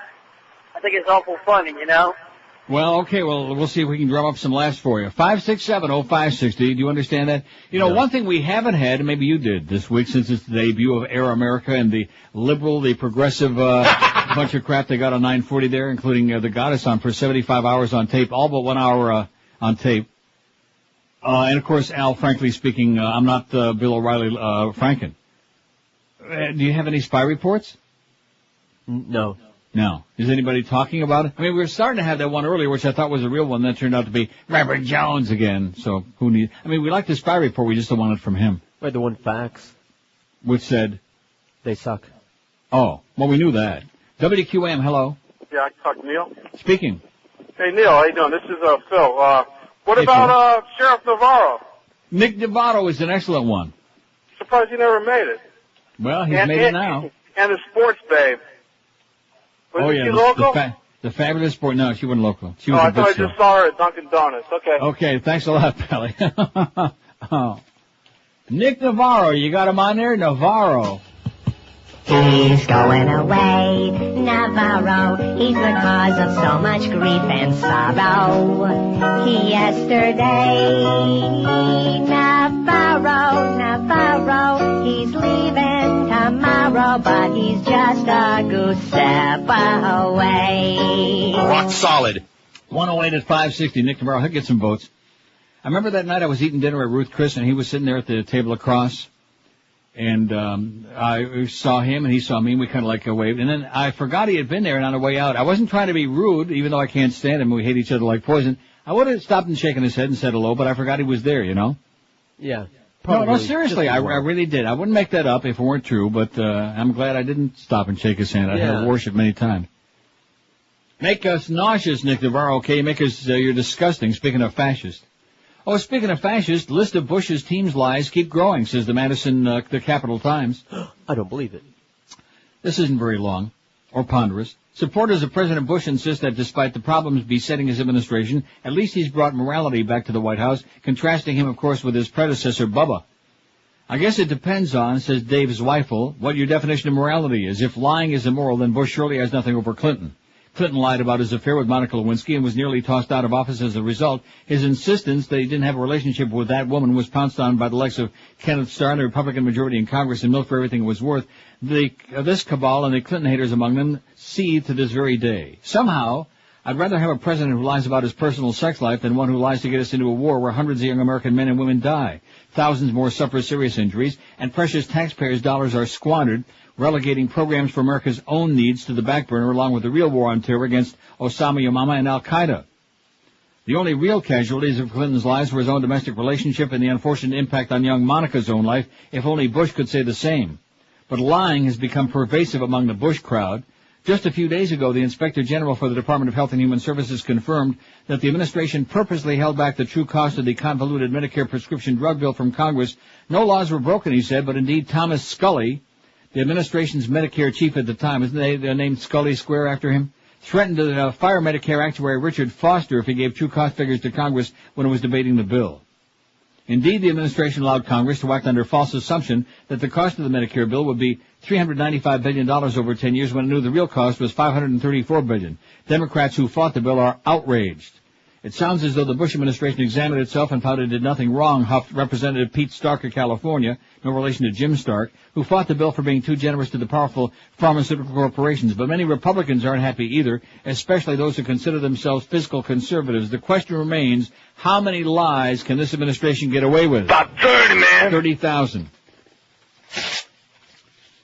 E: I think it's awful funny, you know?
B: Well, okay, well, we'll see if we can drum up some laughs for you. 567-0560, do you understand that? You know, one thing we haven't had, and maybe you did this week since it's the debut of Air America and the liberal, the progressive bunch of crap they got on 940 there, including the Goddess on for 75 hours on tape, all but 1 hour on tape. And, of course, Al, frankly speaking, I'm not Bill O'Reilly Franken. Do you have any spy reports?
D: No.
B: No. Is anybody talking about it? I mean, we were starting to have that one earlier, which I thought was a real one. That turned out to be Robert Jones again. So who needs? I mean, we like the spy report. We just don't want it from him.
D: Right, the one fax.
B: Which said?
D: They suck.
B: Oh, well, we knew that. WQAM, hello.
F: Yeah, I can talk to Neil.
B: Speaking.
F: Hey, Neil, how you doing? This is Phil. What
B: Hey,
F: about Sheriff Navarro?
B: Nick Navarro is an excellent one.
F: Surprised he never made it.
B: Well, he's made it now.
F: And the sports babe. Was
B: yeah,
F: she local?
B: the fabulous sport. No, she wasn't local. She was
F: I
B: a
F: thought I
B: good show.
F: just saw her at Dunkin' Donuts. Okay.
B: Okay, thanks a lot, Pally. Oh. Nick Navarro, you got him on there? Navarro.
C: He's going away, Navarro. He's the cause of so much grief and sorrow. Yesterday, Navarro, he's leaving tomorrow, but he's just a goose step away.
T: Rock solid.
B: 108 at 560. Nick Navarro, he'll get some votes. I remember that night I was eating dinner at Ruth Chris, and he was sitting there at the table across. And I saw him, and he saw me, and we kind of like waved. And then I forgot he had been there, and on the way out, I wasn't trying to be rude, even though I can't stand him. We hate each other like poison. I would have stopped and shaken his head and said hello, but I forgot he was there, you know?
D: Yeah.
B: No, seriously, I really did. I wouldn't make that up if it weren't true, but I'm glad I didn't stop and shake his hand. I had worship many times. Make us nauseous, Nick Navarro, okay? Make us, you're disgusting, speaking of fascist. Oh, speaking of fascist, list of Bush's team's lies keep growing, says the the Capital Times.
D: I don't believe it.
B: This isn't very long or ponderous. Supporters of President Bush insist that despite the problems besetting his administration, at least he's brought morality back to the White House, contrasting him, of course, with his predecessor, Bubba. I guess it depends on, says Dave Zweifel, what your definition of morality is. If lying is immoral, then Bush surely has nothing over Clinton. Clinton lied about his affair with Monica Lewinsky and was nearly tossed out of office as a result. His insistence that he didn't have a relationship with that woman was pounced on by the likes of Kenneth Starr and the Republican majority in Congress and milked for everything it was worth. This cabal and the Clinton haters among them seethe to this very day. Somehow, I'd rather have a president who lies about his personal sex life than one who lies to get us into a war where hundreds of young American men and women die, thousands more suffer serious injuries, and precious taxpayers' dollars are squandered, relegating programs for America's own needs to the back burner along with the real war on terror against Osama Yamama and Al-Qaeda. The only real casualties of Clinton's lies were his own domestic relationship and the unfortunate impact on young Monica's own life, if only Bush could say the same. But lying has become pervasive among the Bush crowd. Just a few days ago, the Inspector General for the Department of Health and Human Services confirmed that the administration purposely held back the true cost of the convoluted Medicare prescription drug bill from Congress. No laws were broken, he said, but indeed Thomas Scully, the administration's Medicare chief at the time, isn't they named Scully Square after him, threatened to fire Medicare actuary Richard Foster if he gave true cost figures to Congress when it was debating the bill. Indeed, the administration allowed Congress to act under false assumption that the cost of the Medicare bill would be $395 billion over 10 years when it knew the real cost was $534 billion. Democrats who fought the bill are outraged. It sounds as though the Bush administration examined itself and found it did nothing wrong, huffed Representative Pete Stark of California, no relation to Jim Stark, who fought the bill for being too generous to the powerful pharmaceutical corporations. But many Republicans aren't happy either, especially those who consider themselves fiscal conservatives. The question remains, how many lies can this administration get away with?
I: About 30, man.
B: 30,000.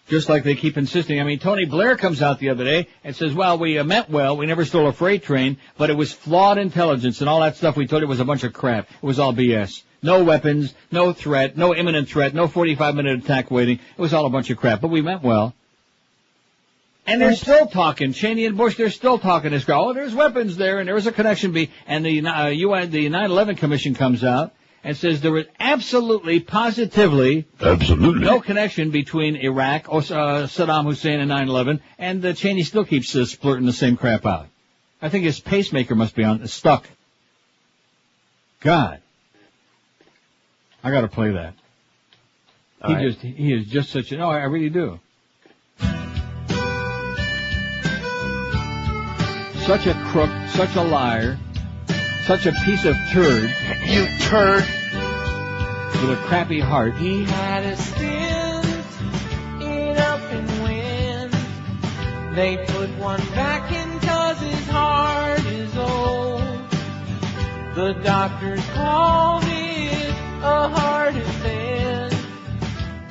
B: Just like they keep insisting. I mean, Tony Blair comes out the other day and says, well, we meant well, we never stole a freight train, but it was flawed intelligence and all that stuff we told you was a bunch of crap. It was all BS. No weapons, no threat, no imminent threat, no 45-minute attack waiting. It was all a bunch of crap, but we meant well. And they're still talking. Cheney and Bush, they're still talking this guy. Oh, there's weapons there, and there's a connection. And the 9/11 Commission comes out and says there was absolutely, positively, no connection between Iraq or Saddam Hussein and 9/11, and Cheney still keeps splurting the same crap out. I think his pacemaker must be stuck. God. I gotta play that. He is just such a, no, I really do. Such a crook, such a liar, such a piece of turd.
I: You turd.
B: With a crappy heart.
R: He had a stint in Up and Wind. They put one back in 'cause his heart is old. The doctors called it a heart event.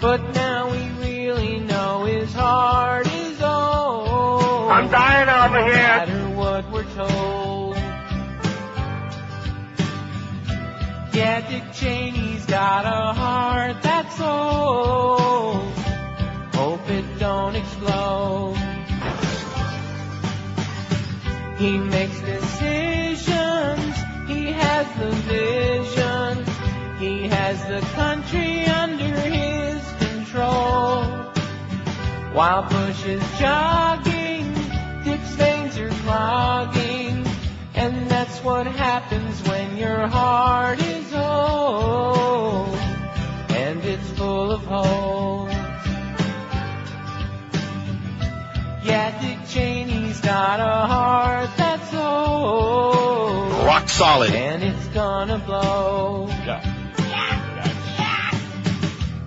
R: But now we really know his heart is old.
I: I'm dying over here.
R: No matter what we're told. Yeah, Dick Cheney's got a heart that's old. Hope it don't explode. He makes decisions. He has the vision. He has the country under his control. While Bush is jogging, Dick's veins are clogging. And that's what happens when your heart is old and it's full of holes. Yeah, Dick Cheney's got a heart that's old.
M: Rock solid.
R: And it's gonna blow.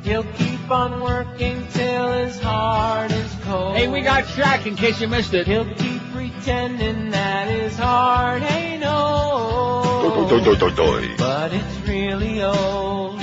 R: He'll keep on working till his heart is cold.
B: Hey, we got Shaq in case you missed it.
R: He'll keep pretending that his heart ain't old. But it's really old.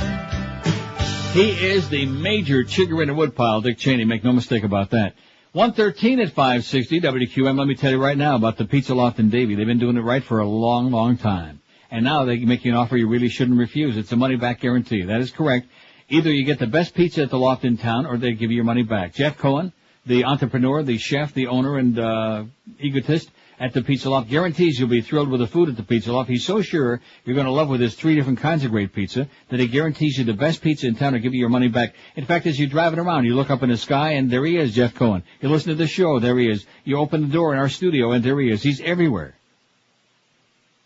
B: He is the major chigger in the woodpile, Dick Cheney. Make no mistake about that. 113 at 560 WQM. Let me tell you right now about the Pizza Loft in Davie. They've been doing it right for a long, long time. And now they make you an offer you really shouldn't refuse. It's a money-back guarantee. That is correct. Either you get the best pizza at the Loft in town, or they give you your money back. Jeff Cohen, the entrepreneur, the chef, the owner, and egotist at the Pizza Loft, guarantees you'll be thrilled with the food at the Pizza Loft. He's so sure you're going to love with his 3 different kinds of great pizza that he guarantees you the best pizza in town or give you your money back. In fact, as you're driving around, you look up in the sky, and there he is, Jeff Cohen. You listen to the show, there he is. You open the door in our studio, and there he is. He's everywhere.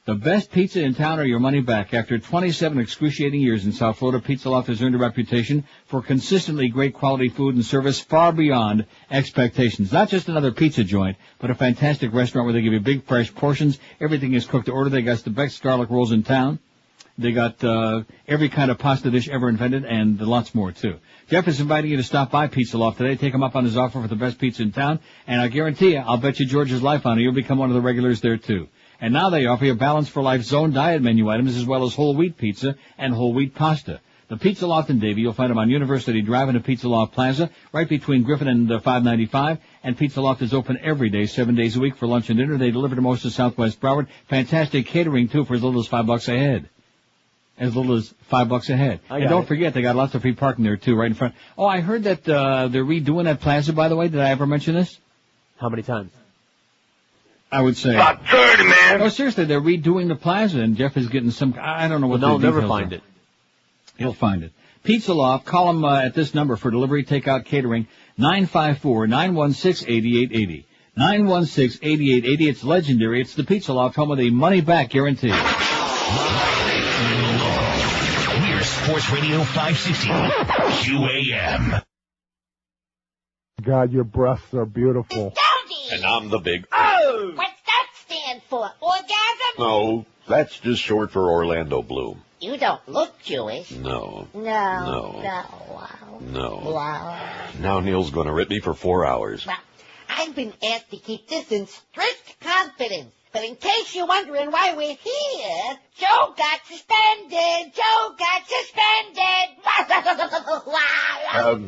B: The best pizza in town or your money back. After 27 excruciating years in South Florida, Pizza Loft has earned a reputation for consistently great quality food and service far beyond expectations. Not just another pizza joint, but a fantastic restaurant where they give you big, fresh portions. Everything is cooked to order. They got the best garlic rolls in town. They got every kind of pasta dish ever invented, and lots more, too. Jeff is inviting you to stop by Pizza Loft today. Take him up on his offer for the best pizza in town, and I guarantee you, I'll bet you George's life on it. You'll become one of the regulars there, too. And now they offer you Balance for Life Zone diet menu items as well as whole wheat pizza and whole wheat pasta. The Pizza Loft in Davie, you'll find them on University Drive in the Pizza Loft Plaza, right between Griffin and 595. And Pizza Loft is open every day, 7 days a week for lunch and dinner. They deliver to most of Southwest Broward. Fantastic catering, too, for as little as $5 a head. As little as $5 a head. And don't forget, they got lots of free parking there, too, right in front. Oh, I heard that they're redoing that plaza, by the way. Did I ever mention this?
D: How many times?
B: I would say.
I: About 30, man.
B: No, seriously, they're redoing the plaza, and Jeff is getting some, I don't know what the details are.
D: They'll never find it.
B: He'll find it. Pizza Loft, call them at this number for delivery, takeout, catering, 954-916-8880. 916-8880. It's legendary. It's the Pizza Loft, home of the money-back guarantee.
A: We're Sports Radio 560 QAM.
G: God, your breasts are beautiful.
X: And I'm the big...
N: Oh! What's that stand for? Orgasm?
X: No, that's just short for Orlando Bloom.
G: You don't look Jewish.
X: No.
G: No.
X: No.
G: Wow.
X: No.
G: Wow.
X: Now Neil's going to rip me for 4 hours.
G: Well, I've been asked to keep this in strict confidence. But in case you're wondering why we're here, Joe got suspended. Joe got suspended.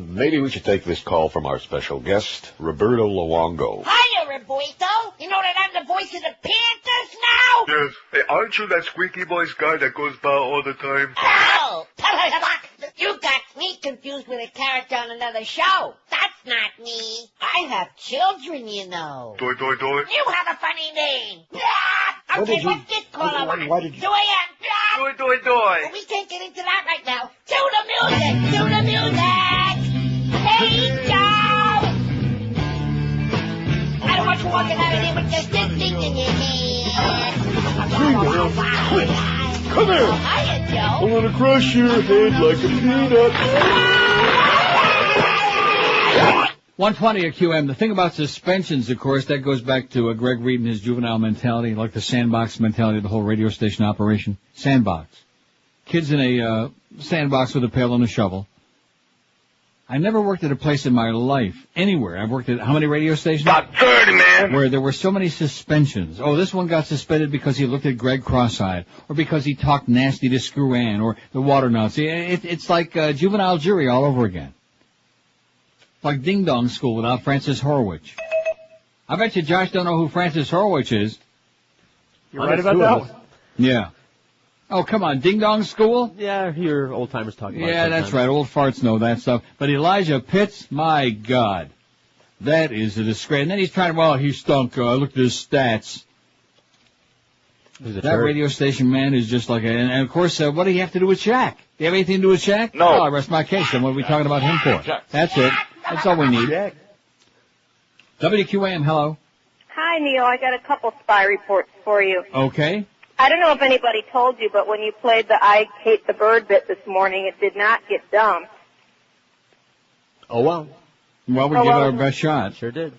X: Maybe we should take this call from our special guest, Roberto Luongo.
G: Hiya, Roberto. You know that I'm the voice of the Panthers now?
I: Yes. Hey, aren't you that squeaky voice guy that goes by all the time?
G: Oh! You got me confused with a character on another show. That's not me. I have children, you know.
I: Doy.
G: You have a funny name.
I: Okay,
G: what's this call about?
I: why did you...
G: Doy. We can't get into that right now. To the music! Hey, Joe! I don't want you walking out of here with just this thing in your hand.
X: Come here!
G: Hiya, Joe.
X: I'm going to crush your head like a peanut.
B: 120 at QM. The thing about suspensions, of course, that goes back to Greg Reed and his juvenile mentality, like the sandbox mentality of the whole radio station operation. Sandbox. Kids in a sandbox with a pail and a shovel. I never worked at a place in my life, anywhere. I've worked at how many radio stations?
I: About 30, man.
B: Where there were so many suspensions. Oh, this one got suspended because he looked at Greg cross-eyed, or because he talked nasty to Screw Ann, or the Water Nazi. It's like juvenile jury all over again. Like Ding Dong School without Francis Horowitz. I bet you Josh don't know who Francis Horowitz is.
D: You're right about that?
B: Yeah. Oh, come on, Ding Dong School?
D: Yeah, I hear old-timers talking about it.
B: Yeah, that's right, old farts know that stuff. But Elijah Pitts, my God, that is a disgrace. And then he's trying, he stunk, look at his stats. That radio station man is just like and of course, what do you have to do with Shaq? Do you have anything to do with Shaq?
I: No.
B: Oh, I rest my case, then what are we talking about him for? That's it. That's all we need. WQAM, hello.
N: Hi, Neil. I got a couple spy reports for you.
B: Okay.
N: I don't know if anybody told you, but when you played the I Hate the Bird bit this morning, it did not get dumped.
D: Oh, well.
B: Well, we give it our best shot.
D: Sure did.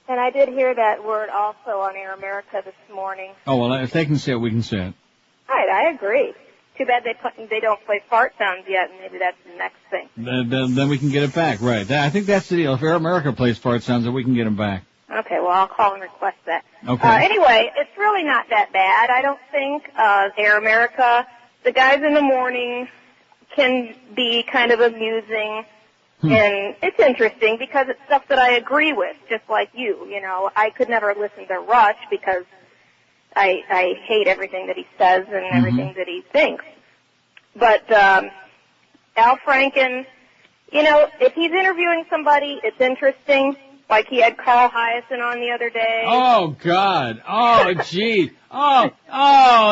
N: And I did hear that word also on Air America this morning.
B: Oh, well, if they can say it, we can say it.
N: Right, I agree. Too bad they don't play fart sounds yet, and maybe that's the next thing.
B: Then we can get it back, right. I think that's the deal. If Air America plays fart sounds, then we can get them back.
N: Okay, well, I'll call and request that.
B: Okay.
N: Anyway, it's really not that bad, I don't think. Air America, the guys in the morning can be kind of amusing, and it's interesting because it's stuff that I agree with, just like you. You know, I could never listen to Rush because I hate everything that he says and everything that he thinks. But Al Franken, you know, if he's interviewing somebody, it's interesting. Like he had Carl Hiaasen on the other day.
B: Oh, God. Oh, gee. Oh,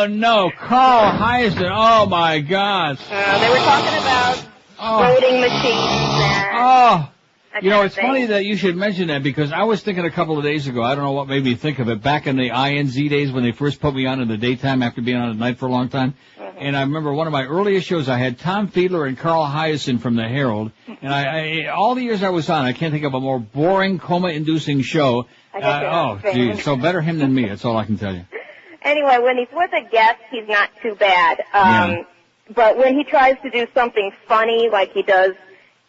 B: no. Carl Hiaasen. Oh, my God.
N: They were talking about voting machines.
B: You know, it's funny that you should mention that because I was thinking a couple of days ago, I don't know what made me think of it, back in the INZ days when they first put me on in the daytime after being on at night for a long time. And I remember one of my earliest shows, I had Tom Fiedler and Carl Hiaasen from the Herald. And I all the years I was on, I can't think of a more boring, coma-inducing show. Geez. So better him than me. That's all I can tell you.
N: Anyway, when he's with a guest, he's not too bad. But when he tries to do something funny, like he does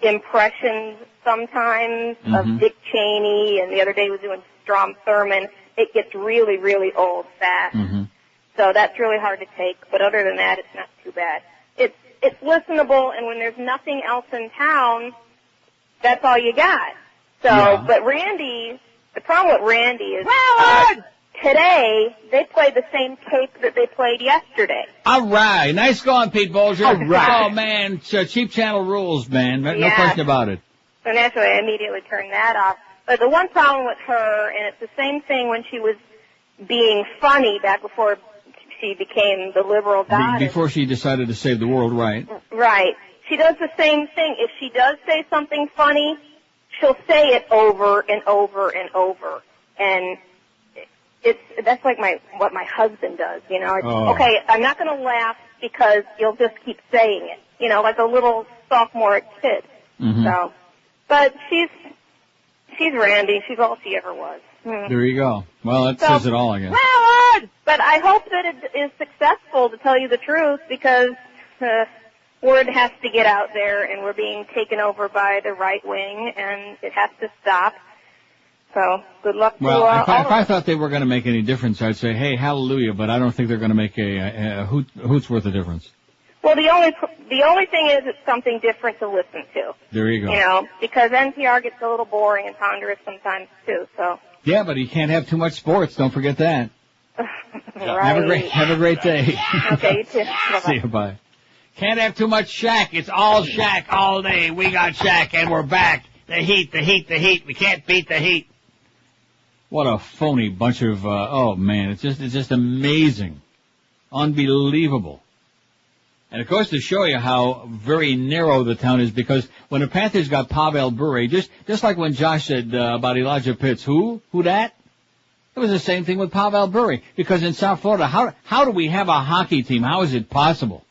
N: impressions sometimes of Dick Cheney, and the other day he was doing Strom Thurmond, it gets really, really old fast. So that's really hard to take. But other than that, it's not too bad. It's listenable, and when there's nothing else in town, that's all you got. So, but Randy, the problem with Randy is today they played the same tape that they played yesterday.
B: All right. Nice going, Pete Bolger.
N: All right.
B: Oh, man. Cheap channel rules, man. No question about it.
N: So naturally, I immediately turned that off. But the one problem with her, and it's the same thing when she was being funny back before she became the liberal goddess.
B: Before she decided to save the world, right?
N: Right. She does the same thing. If she does say something funny, she'll say it over and over and over. And that's like what my husband does, you know. Okay, I'm not going to laugh because you'll just keep saying it, you know, like a little sophomore kid. So, but she's Randy. She's all she ever was.
B: There you go. Well, that says it all, I guess.
N: Howard! But I hope that it is successful, to tell you the truth, because word has to get out there, and we're being taken over by the right wing, and it has to stop. So, good luck to
B: Well, if
N: all
B: I thought they were going to make any difference, I'd say, hey, hallelujah, but I don't think they're going to make a hoot's worth of difference.
N: Well, the only thing is it's something different to listen to.
B: There you go.
N: You know, because NPR gets a little boring and ponderous sometimes, too, so.
B: Yeah, but you can't have too much sports. Don't forget that.
N: Right.
B: Have a great day.
N: Okay, you too. Bye-bye.
B: See you, bye. Can't have too much Shaq. It's all Shaq all day. We got Shaq, and we're back. The Heat. We can't beat the Heat. What a phony bunch of, oh man, it's just amazing. Unbelievable. And it goes to show you how very narrow the town is, because when the Panthers got Pavel Bure, just like when Josh said about Elijah Pitts, who that? It was the same thing with Pavel Bure, because in South Florida, how do we have a hockey team? How is it possible?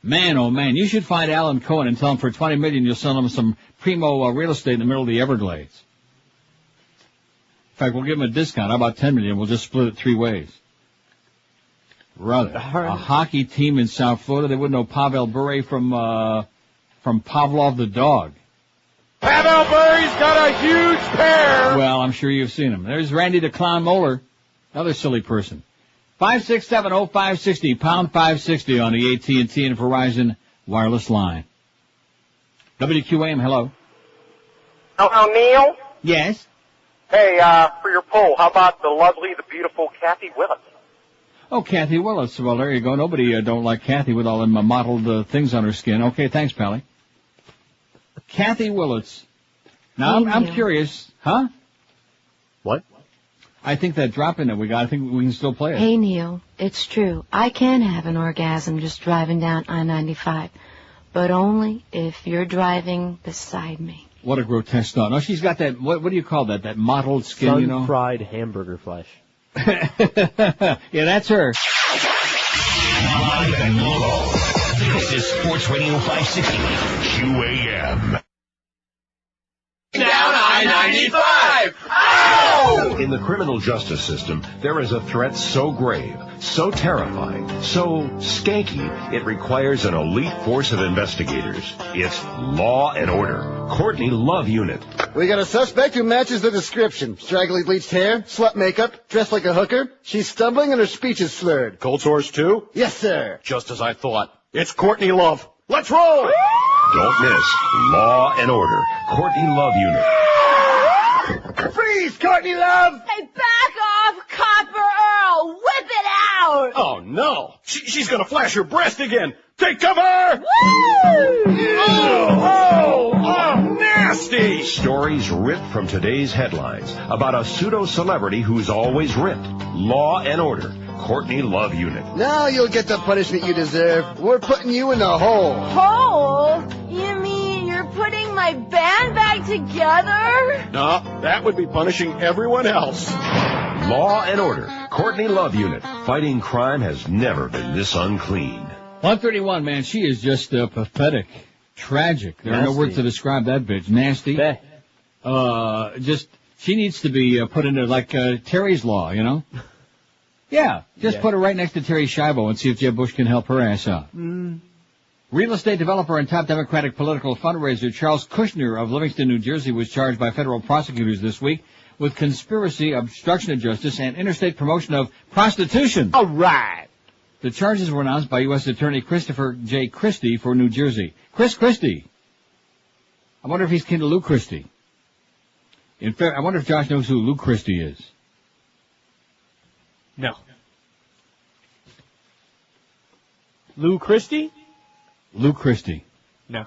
B: Man, oh man, you should find Alan Cohen and tell him for $20 million you'll sell him some primo real estate in the middle of the Everglades. In fact, we'll give him a discount. How about $10 million? We'll just split it 3 ways. Brother, a hockey team in South Florida, they wouldn't know Pavel Bure from Pavlov the dog.
X: Pavel Bure's got a huge pair.
B: Well, I'm sure you've seen him. There's Randy the Clown Moeller, another silly person. 5670560, pound 560 on the AT&T and Verizon wireless line. WQAM, hello.
F: Hello, Neil.
B: Yes.
F: Hey, for your poll, how about the lovely, the beautiful Kathy Willits?
B: Oh, Kathy Willis. Well, there you go. Nobody don't like Kathy with all them mottled things on her skin. Okay, thanks, Pally. Kathy Willis. Now, I'm curious. Huh?
D: What?
B: I think that drop-in that we got, I think we can still play it.
L: Hey, Neil, it's true. I can have an orgasm just driving down I-95, but only if you're driving beside me.
B: What a grotesque thought. No, she's got that, what do you call that? That mottled skin, you know?
D: Sun-fried hamburger flesh.
B: Yeah, that's her.
A: Live and local. This is Sports Radio 560 QAM.
R: Down I-95! Ow!
O: In the criminal justice system, there is a threat so grave, so terrifying, so skanky, it requires an elite force of investigators. It's Law and Order. Courtney Love Unit.
S: We got a suspect who matches the description. Straggly bleached hair, slut makeup, dressed like a hooker. She's stumbling and her speech is slurred.
X: Cold sores too?
S: Yes, sir.
X: Just as I thought. It's Courtney Love. Let's roll!
O: Don't miss Law and Order. Courtney Love Unit.
S: Freeze, Courtney Love!
Y: Hey, back off, Copper Earl! Whip it out!
X: Oh, no. She's gonna flash her breast again. Take cover!
Y: Woo!
X: Oh, nasty!
O: Stories ripped from today's headlines about a pseudo-celebrity who's always ripped. Law and Order. Courtney Love Unit.
S: Now you'll get the punishment you deserve. We're putting you in the hole.
Y: Hole? You mean you're putting my band back together?
X: No, that would be punishing everyone else.
O: Law and Order. Courtney Love Unit. Fighting crime has never been this unclean.
B: 131, man, she is just pathetic. Tragic. There are no words to describe that bitch. Nasty. She needs to be put into like Terry's Law, you know? Yeah, put her right next to Terry Schiavo and see if Jeb Bush can help her ass out. Real estate developer and top Democratic political fundraiser Charles Kushner of Livingston, New Jersey, was charged by federal prosecutors this week with conspiracy, obstruction of justice, and interstate promotion of prostitution.
J: All right.
B: The charges were announced by U.S. Attorney Christopher J. Christie for New Jersey. Chris Christie. I wonder if he's kin to Lou Christie. In fact, I wonder if Josh knows who Lou Christie is.
J: No. Lou Christie?
B: Lou Christie.
J: No.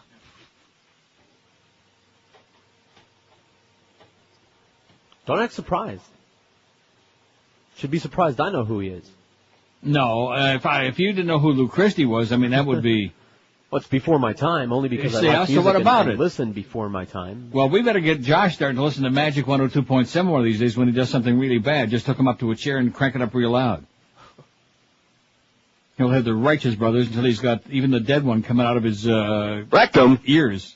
D: Don't act surprised. Should be surprised I know who he is.
B: No, if you didn't know who Lou Christie was, I mean, that would be...
D: Well, it's before my time, only because I like
B: so what about it?
D: Listen before my time.
B: Well, we better get Josh starting to listen to Magic 102.7 one of these days when he does something really bad. Just hook him up to a chair and crank it up real loud. He'll have the Righteous Brothers until he's got even the dead one coming out of his
X: rectum
B: ears.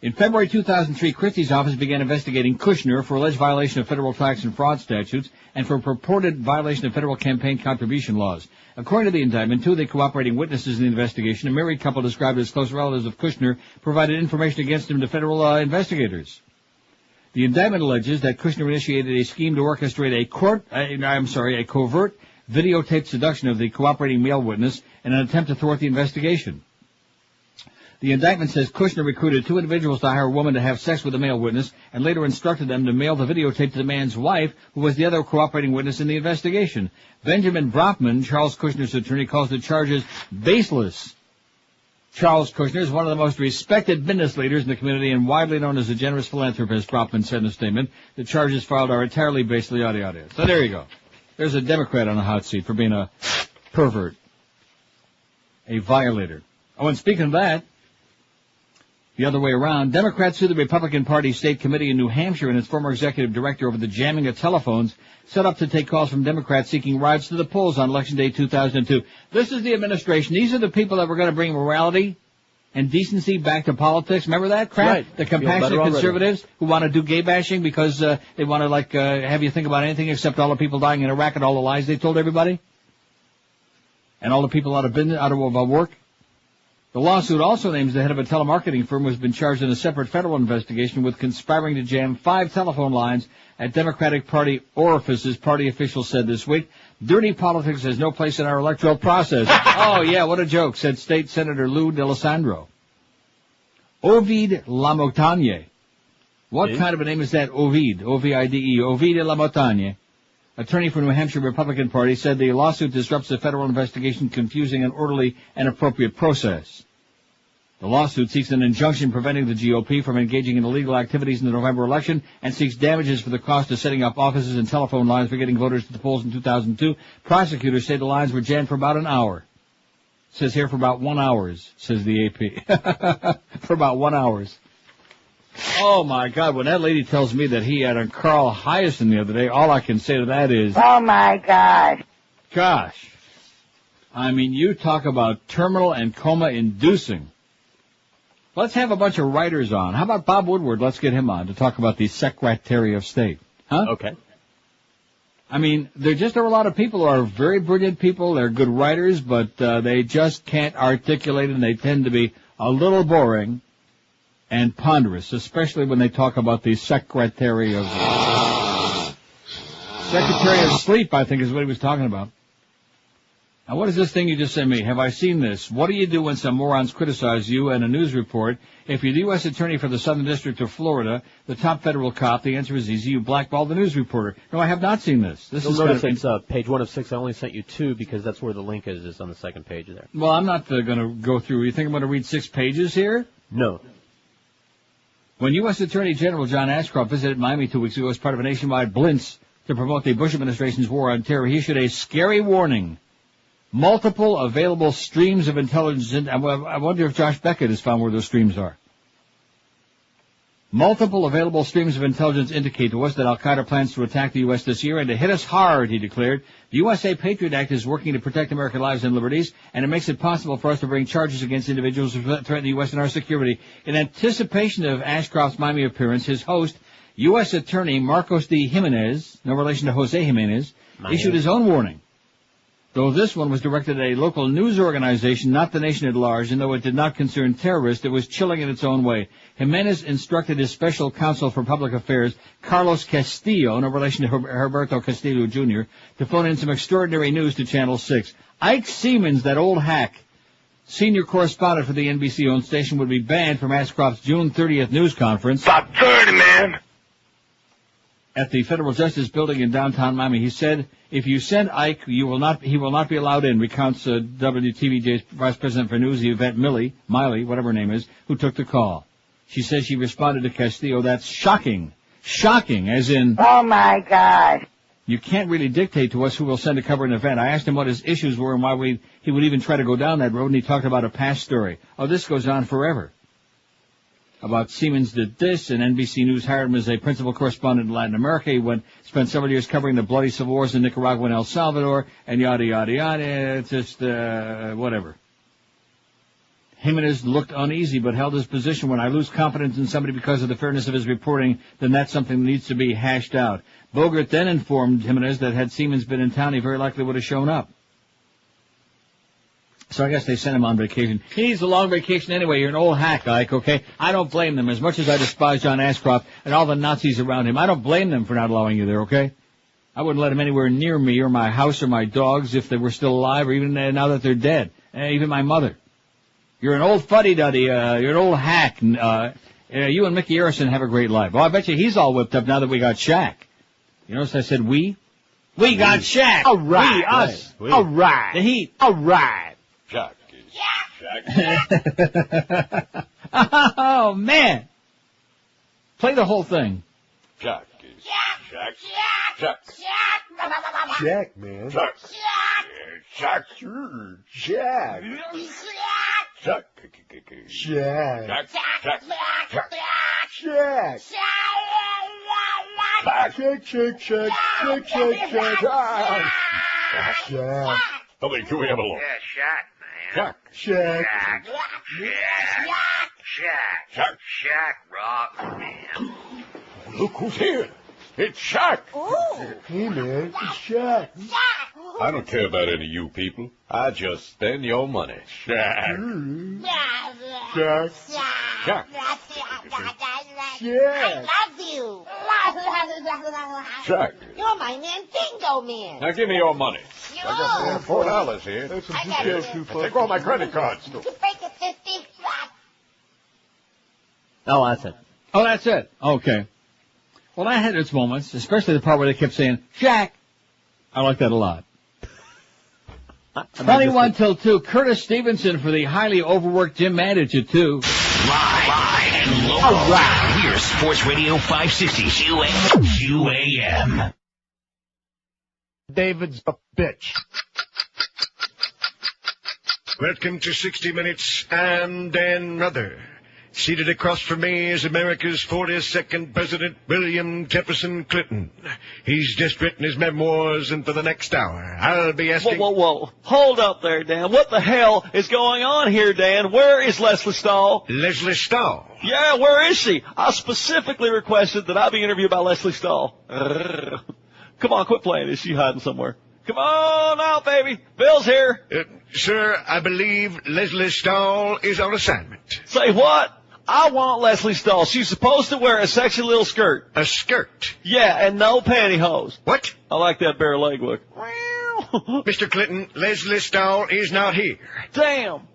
B: In February 2003, Christie's office began investigating Kushner for alleged violation of federal tax and fraud statutes and for purported violation of federal campaign contribution laws. According to the indictment, two of the cooperating witnesses in the investigation, a married couple described as close relatives of Kushner, provided information against him to federal investigators. The indictment alleges that Kushner initiated a scheme to orchestrate a covert videotaped seduction of the cooperating male witness in an attempt to thwart the investigation. The indictment says Kushner recruited two individuals to hire a woman to have sex with a male witness and later instructed them to mail the videotape to the man's wife, who was the other cooperating witness in the investigation. Benjamin Brockman, Charles Kushner's attorney, calls the charges baseless. Charles Kushner is one of the most respected business leaders in the community and widely known as a generous philanthropist, Brockman said in a statement. The charges filed are entirely baseless, yada, yada. So there you go. There's a Democrat on the hot seat for being a pervert, a violator. Oh, and speaking of that, the other way around, Democrats sued the Republican Party State Committee in New Hampshire and its former executive director over the jamming of telephones set up to take calls from Democrats seeking rides to the polls on Election Day 2002. This is the administration. These are the people that were going to bring morality and decency back to politics. Remember that crap? Right. The compassionate conservatives who want to do gay bashing because they want to, have you think about anything except all the people dying in Iraq and all the lies they told everybody? And all the people out of business, out of work? The lawsuit also names the head of a telemarketing firm who has been charged in a separate federal investigation with conspiring to jam 5 telephone lines at Democratic Party orifices, party officials said this week. Dirty politics has no place in our electoral process. Oh, yeah, what a joke, said State Senator Lou D'Alessandro. Ovid Lamontagne. What kind of a name is that, Ovid? O-V-I-D-E. Ovid Lamontagne, attorney for New Hampshire Republican Party, said the lawsuit disrupts the federal investigation, confusing an orderly and appropriate process. The lawsuit seeks an injunction preventing the GOP from engaging in illegal activities in the November election and seeks damages for the cost of setting up offices and telephone lines for getting voters to the polls in 2002. Prosecutors say the lines were jammed for about an hour. It says here for about 1 hour, says the AP. For about 1 hour. Oh, my God, when that lady tells me that he had a Carl Hiaasen the other day, all I can say to that is...
P: Oh, my God.
B: Gosh. I mean, you talk about terminal and coma-inducing. Let's have a bunch of writers on. How about Bob Woodward? Let's get him on to talk about the Secretary of State. Huh?
D: Okay.
B: I mean, there just are a lot of people who are very brilliant people. They're good writers, but they just can't articulate, and they tend to be a little boring and ponderous, especially when they talk about the Secretary of Sleep, I think is what he was talking about. Now, what is this thing you just sent me? Have I seen this? What do you do when some morons criticize you in a news report? If you're the U.S. Attorney for the Southern District of Florida, the top federal cop, the answer is easy. You blackball the news reporter. No, I have not seen this.
D: You'll notice it's page 1 of 6. I only sent you 2 because that's where the link is. It's on the second page there.
B: Well, I'm not going to go through. You think I'm going to read 6 pages here?
D: No.
B: When U.S. Attorney General John Ashcroft visited Miami 2 weeks ago as part of a nationwide blitz to promote the Bush administration's war on terror, he issued a scary warning. Multiple available streams of intelligence. I wonder if Josh Beckett has found where those streams are. Multiple available streams of intelligence indicate to us that Al-Qaeda plans to attack the U.S. this year and to hit us hard, he declared. The USA Patriot Act is working to protect American lives and liberties, and it makes it possible for us to bring charges against individuals who threaten the U.S. and our security. In anticipation of Ashcroft's Miami appearance, his host, U.S. Attorney Marcos D. Jimenez, no relation to Jose Jimenez, issued his own warning. Though this one was directed at a local news organization, not the nation at large, and though it did not concern terrorists, it was chilling in its own way. Jimenez instructed his special counsel for public affairs, Carlos Castillo, no relation to Herberto Castillo Jr., to phone in some extraordinary news to Channel 6. Ike Siemens, that old hack, senior correspondent for the NBC-owned station, would be banned from Ashcroft's June 30th news conference.
I: About 30, man.
B: At the Federal Justice Building in downtown Miami, he said, if you send Ike, he will not be allowed in, recounts WTVJ's Vice President for News, Yvette Miley, whatever her name is, who took the call. She says she responded to Castillo, that's shocking. Shocking, as in...
P: Oh, my God.
B: You can't really dictate to us who will send to cover an event. I asked him what his issues were and why he would even try to go down that road, and he talked about a past story. Oh, this goes on forever. About Siemens did this, and NBC News hired him as a principal correspondent in Latin America. He spent several years covering the bloody civil wars in Nicaragua and El Salvador, and yada, yada, yada. It's just, whatever. Jimenez looked uneasy but held his position. When I lose confidence in somebody because of the fairness of his reporting, then that's something that needs to be hashed out. Bogert then informed Jimenez that had Siemens been in town, he very likely would have shown up. So I guess they sent him on vacation. He needs a long vacation anyway. You're an old hack, Ike, okay? I don't blame them. As much as I despise John Ashcroft and all the Nazis around him, I don't blame them for not allowing you there, okay? I wouldn't let him anywhere near me or my house or my dogs if they were still alive or even now that they're dead. Even my mother. You're an old fuddy-duddy, you're an old hack. You and Mickey Arison have a great life. Well, I bet you he's all whipped up now that we got Shaq. You notice I said we? We got Shaq.
K: All right.
B: We, us.
K: We. All right.
B: The Heat.
K: All right.
X: Shaq is Shaq.
B: Oh, man. Play the whole thing.
X: Shaq is Shaq. Shaq.
K: Jack, man.
X: Shaq. Shaq.
K: Sure. Jack.
X: Shaq.
K: Jack.
X: Shaq. Shaq. Shaq.
K: Jack. Shake. Jack.
X: How many can we have along?
F: Shaq.
K: Jack.
X: Shaq.
F: Rock, man.
X: Look who's here. It's Shaq.
K: Hey, man. It's Jack.
X: I don't care about any of you people. I just spend your money. Shaq.
K: Jack.
X: Shaq.
G: I love you.
X: Shaq.
G: You're my Nintendo man.
X: Now give me your money. I got $4 here.
K: That's some
G: I got
K: details
G: it.
K: too
X: I take all my credit cards, too.
G: You break it 50.
D: Oh, that's it.
B: Oh, that's it. Okay. Well, that had its moments, especially the part where they kept saying, Shaq. I like that a lot. 21 till 2. Curtis Stevenson for the highly overworked Jim Mandich at 2.
A: Live and local. All right. We're Sports Radio 560 QAM.
K: David's a bitch.
Q: Welcome to 60 Minutes. I'm Dan Ruther. Seated across from me is America's 42nd President, William Jefferson Clinton. He's just written his memoirs, and for the next hour, I'll be asking...
J: Whoa. Hold up there, Dan. What the hell is going on here, Dan? Where is Leslie Stahl?
Q: Leslie Stahl?
J: Yeah, where is she? I specifically requested that I be interviewed by Leslie Stahl. Come on, quit playing. Is she hiding somewhere? Come on out, baby. Bill's here.
Q: Sir, I believe Leslie Stahl is on assignment.
J: Say what? I want Leslie Stahl. She's supposed to wear a sexy little skirt.
Q: A skirt?
J: Yeah, and no pantyhose.
Q: What?
J: I like that bare leg look.
Q: Mr. Clinton, Leslie Stahl is not here.
J: Damn.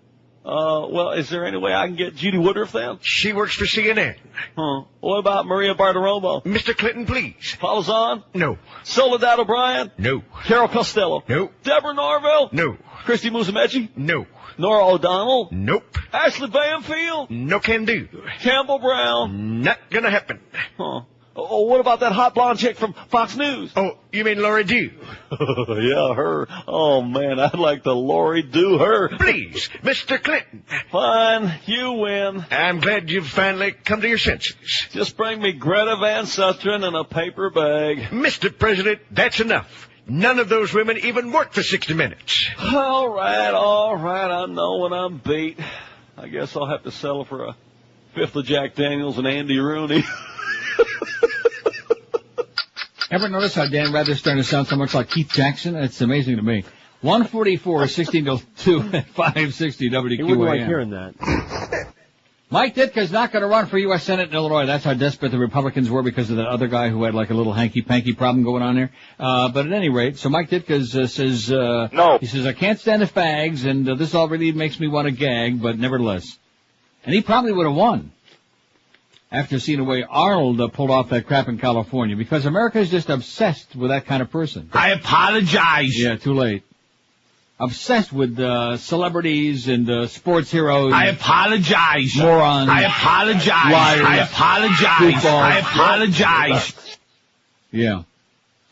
J: Well, is there any way I can get Judy Woodruff then?
Q: She works for CNN.
J: Huh. What about Maria Bartiromo?
Q: Mr. Clinton, please.
J: Paula Zahn?
Q: No.
J: Soledad O'Brien?
Q: No.
J: Carol Costello?
Q: No.
J: Deborah Norville?
Q: No.
J: Christy Musumeci?
Q: No.
J: Nora O'Donnell?
Q: Nope.
J: Ashley Banfield?
Q: No can do.
J: Campbell Brown?
Q: Not gonna happen.
J: Huh. Oh, what about that hot blonde chick from Fox News?
Q: Oh, you mean Lori Dew?
J: Yeah, her. Oh, man, I'd like to Lori do her.
Q: Please, Mr. Clinton.
J: Fine, you win.
Q: I'm glad you've finally come to your senses.
J: Just bring me Greta Van Susteren in a paper bag.
Q: Mr. President, that's enough. None of those women even work for 60 Minutes.
J: All right, I know when I'm beat. I guess I'll have to settle for a fifth of Jack Daniels and Andy Rooney.
B: Ever notice how Dan Rather's starting to sound so much like Keith Jackson? It's amazing to me. 144, 16 till 2 at 560 WQAM.
D: He wouldn't like hearing that.
B: Mike Ditka's not going to run for U.S. Senate in Illinois. That's how desperate the Republicans were because of that other guy who had like a little hanky-panky problem going on there. But at any rate, so Mike Ditka says,
F: no.
B: He says, I can't stand the fags, and this all really makes me want to gag, but nevertheless. And he probably would have won after seeing the way Arnold pulled off that crap in California, because America is just obsessed with that kind of person.
A: I apologize.
B: Yeah, too late. Obsessed with celebrities and sports heroes.
A: I apologize.
B: Morons.
A: I apologize.
B: Liars.
A: I apologize.
B: Goofballs.
A: I apologize.
B: Yeah.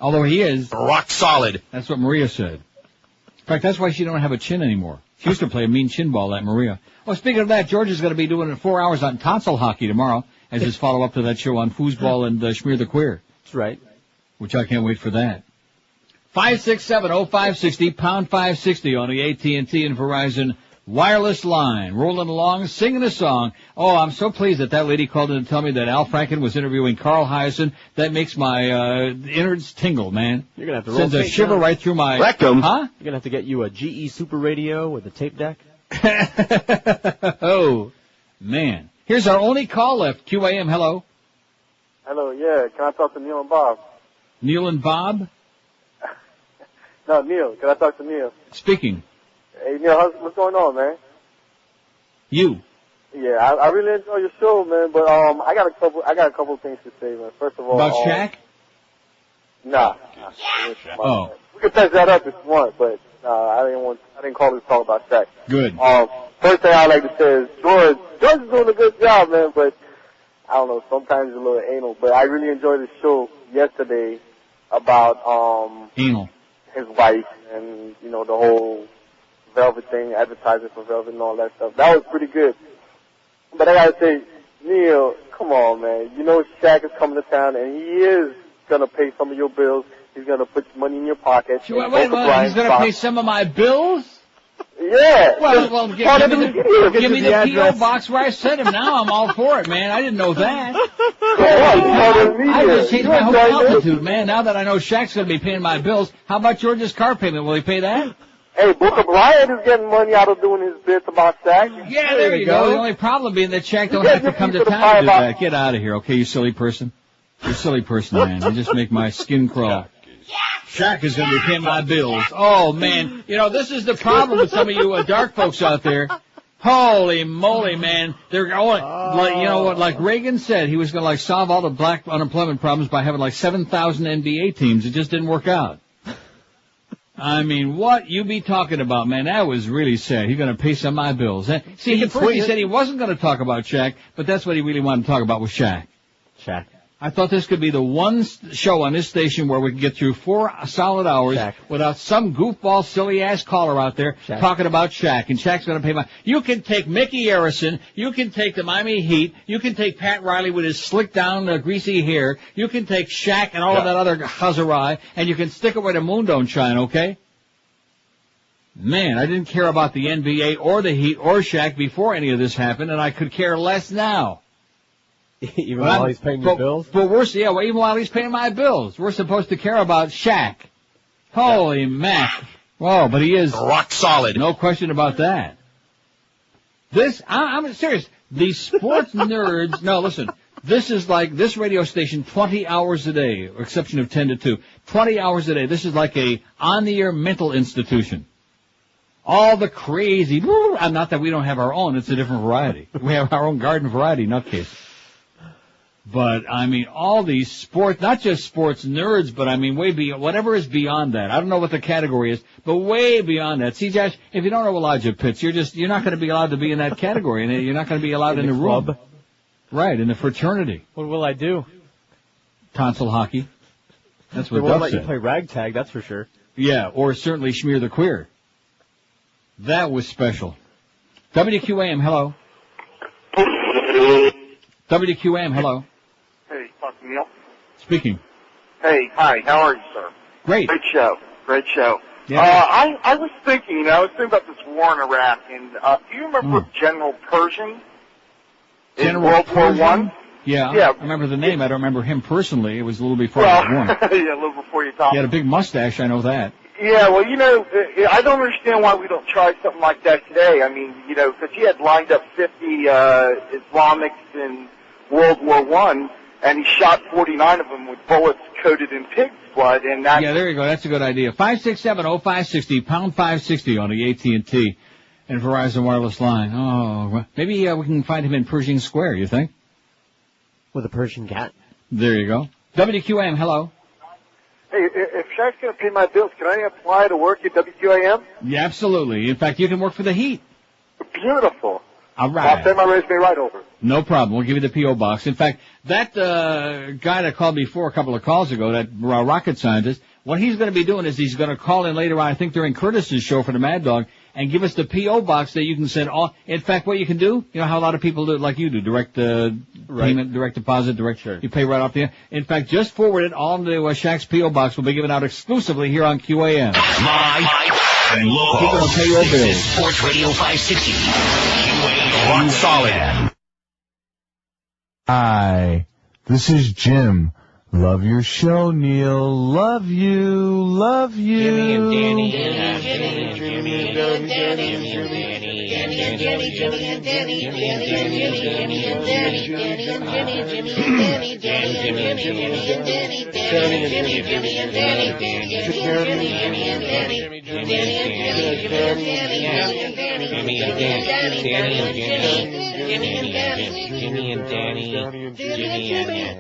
B: Although he is
A: rock solid.
B: That's what Maria said. In fact, that's why she don't have a chin anymore. She used to play a mean chin ball, that Maria. Well, speaking of that, George is going to be doing 4 hours on tonsil hockey tomorrow as his follow-up to that show on Foosball and Schmear the Queer.
D: That's right.
B: Which I can't wait for that. 567-0560, pound 560 on the AT&T and Verizon wireless line, rolling along, singing a song. Oh, I'm so pleased that lady called in to tell me that Al Franken was interviewing Carl Hiaasen. That makes my innards tingle, man.
D: You're gonna have to
B: sends a shiver right through my
D: rectum.
B: Huh?
D: You're gonna have to get you a GE Super Radio with a tape deck.
B: Oh, man. Here's our only call left. QAM, hello.
F: Hello, yeah. Can I talk to Neil and Bob?
B: Neil and Bob?
F: No, Neil. Can I talk to Neil?
B: Speaking.
F: Hey, Neil, what's going on, man?
B: You.
F: Yeah, I really enjoy your show, man. But I got a couple of things to say, man. First of all,
B: about Shaq?
F: Nah.
B: Oh.
F: We can touch that up if you want, but I didn't call this talk about Shaq.
B: Good.
F: First thing I'd like to say is George is doing a good job, man. But I don't know, sometimes it's a little anal. But I really enjoyed the show yesterday about
B: anal.
F: His wife and the whole Velvet thing, advertising for Velvet and all that stuff. That was pretty good. But I gotta say, Neil, come on, man. You know Shaq is coming to town, and he is gonna pay some of your bills. He's gonna put money in your pocket.
B: Wait, he's gonna pay some of my bills?
F: Yeah.
B: Well, give me the P.O. box where I sent him. Now I'm all for it, man. I didn't know that. I just changed my whole altitude, man. Now that I know Shaq's gonna be paying my bills, how about George's car payment? Will he pay that?
F: Hey, Booker Bryant is getting money out of doing his bits about Shaq.
B: Yeah, there you go. The only problem being that Shaq don't have to come to town to do that. Get out of here, okay, you silly person. You silly person, man. You just make my skin crawl. Shaq is going to be paying my bills. Oh, man. This is the problem with some of you dark folks out there. Holy moly, man. They're going, like Reagan said, he was going to, solve all the black unemployment problems by having, 7,000 NBA teams. It just didn't work out. I mean, what you be talking about, man? That was really sad. He's going to pay some of my bills. See, at first he said he wasn't going to talk about Shaq, but that's what he really wanted to talk about was Shaq.
D: Shaq.
B: I thought this could be the one show on this station where we could get through 4 solid hours without some goofball, silly-ass caller out there talking about Shaq. And Shaq's going to pay my... You can take Mickey Arison. You can take the Miami Heat. You can take Pat Riley with his slick-down, greasy hair. You can take Shaq and all of that other chazarai, and you can stick it where the moon don't shine, okay? Man, I didn't care about the NBA or the Heat or Shaq before any of this happened, and I could care less now.
D: Even while he's paying your bills?
B: But even while he's paying my bills. We're supposed to care about Shaq. Holy Mac. Whoa, but he is
M: rock solid.
B: No question about that. I'm serious. The sports nerds, no, listen. This is like this radio station 20 hours a day, with exception of 10 to 2. 20 hours a day. This is like a on-the-air mental institution. All the crazy, not that we don't have our own, it's a different variety. We have our own garden variety, nutcase. But, I mean, all these sports, not just sports nerds, but I mean, way beyond, whatever is beyond that. I don't know what the category is, but way beyond that. See, Josh, if you don't know Elijah Pitts, you're not going to be allowed to be in that category, and you're not going to be allowed in the room. Right, in the fraternity.
D: What will I do?
B: Tonsil hockey. That's what
D: they won't
B: Duff
D: let
B: said.
D: You play ragtag, that's for sure.
B: Yeah, or certainly smear the queer. That was special. WQAM, hello. WQAM, hello.
F: Hey, talk to Neil.
B: Speaking.
F: Hey, hi, how are you, sir?
B: Great.
F: Great show.
B: Yeah.
F: I was thinking, about this war in Iraq, and do you remember General Pershing in World War I?
B: Yeah, I remember the name. I don't remember him personally. It was a little before I was born.
F: Yeah, a little before you talked.
B: He had a big mustache, I know that.
F: Yeah, well, I don't understand why we don't try something like that today. I mean, because he had lined up 50 Islamics in World War I, and he shot 49 of them with bullets coated in pig's blood, and that...
B: Yeah, there you go. That's a good idea. 567-0560, pound 560 on the AT&T and Verizon wireless line. Oh, maybe we can find him in Pershing Square, you think?
D: With a Persian cat.
B: There you go. WQAM, hello.
F: Hey, if Shaq's going to pay my bills, can I apply to work at WQAM?
B: Yeah, guy In fact, you can work for the Heat.
F: Beautiful.
B: All right.
F: I'll send my resume right over.
B: No problem. We'll give you the P.O. box. In fact, that guy that called before a couple of calls ago, that rocket scientist, what he's going to be doing is he's going to call in later on, I think during Curtis's show for the Mad Dog, and give us the P.O. box that you can send all. In fact, what you can do, you know how a lot of people do it like you do, direct payment, direct deposit, you pay right off the end. In fact, just forward it all to Shaq's P.O. box will be given out exclusively here on QAM.
A: My and local.
B: People don't pay your
A: This
B: bills.
A: is Sports Radio 560. Rock solid.
E: Hi, this is Jim. Love your show, Neil. Love you. Love you.
R: Jimmy and Danny.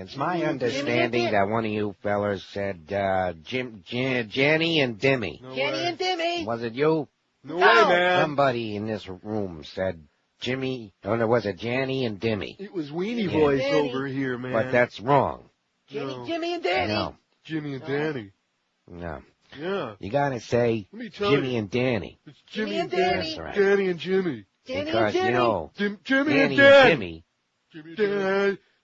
H: It's my understanding that one of you fellers said, Jenny and Dimmy.
G: Jenny and Dimmy.
H: Was it you?
K: No way, man.
H: Somebody in this room said Jimmy, or was it Janny and Dimmy?
K: It was Weenie Boys over here, man.
H: But that's wrong.
G: Jimmy and Danny.
H: No.
K: Jimmy and Danny.
H: No.
K: Yeah.
H: You gotta say
K: Let me tell
H: Jimmy
K: you.
H: and Danny.
K: It's Jimmy and Danny.
H: That's right.
K: Danny and Jimmy.
H: Because, you know,
K: Jimmy
H: Danny
K: and Danny.
H: Jimmy.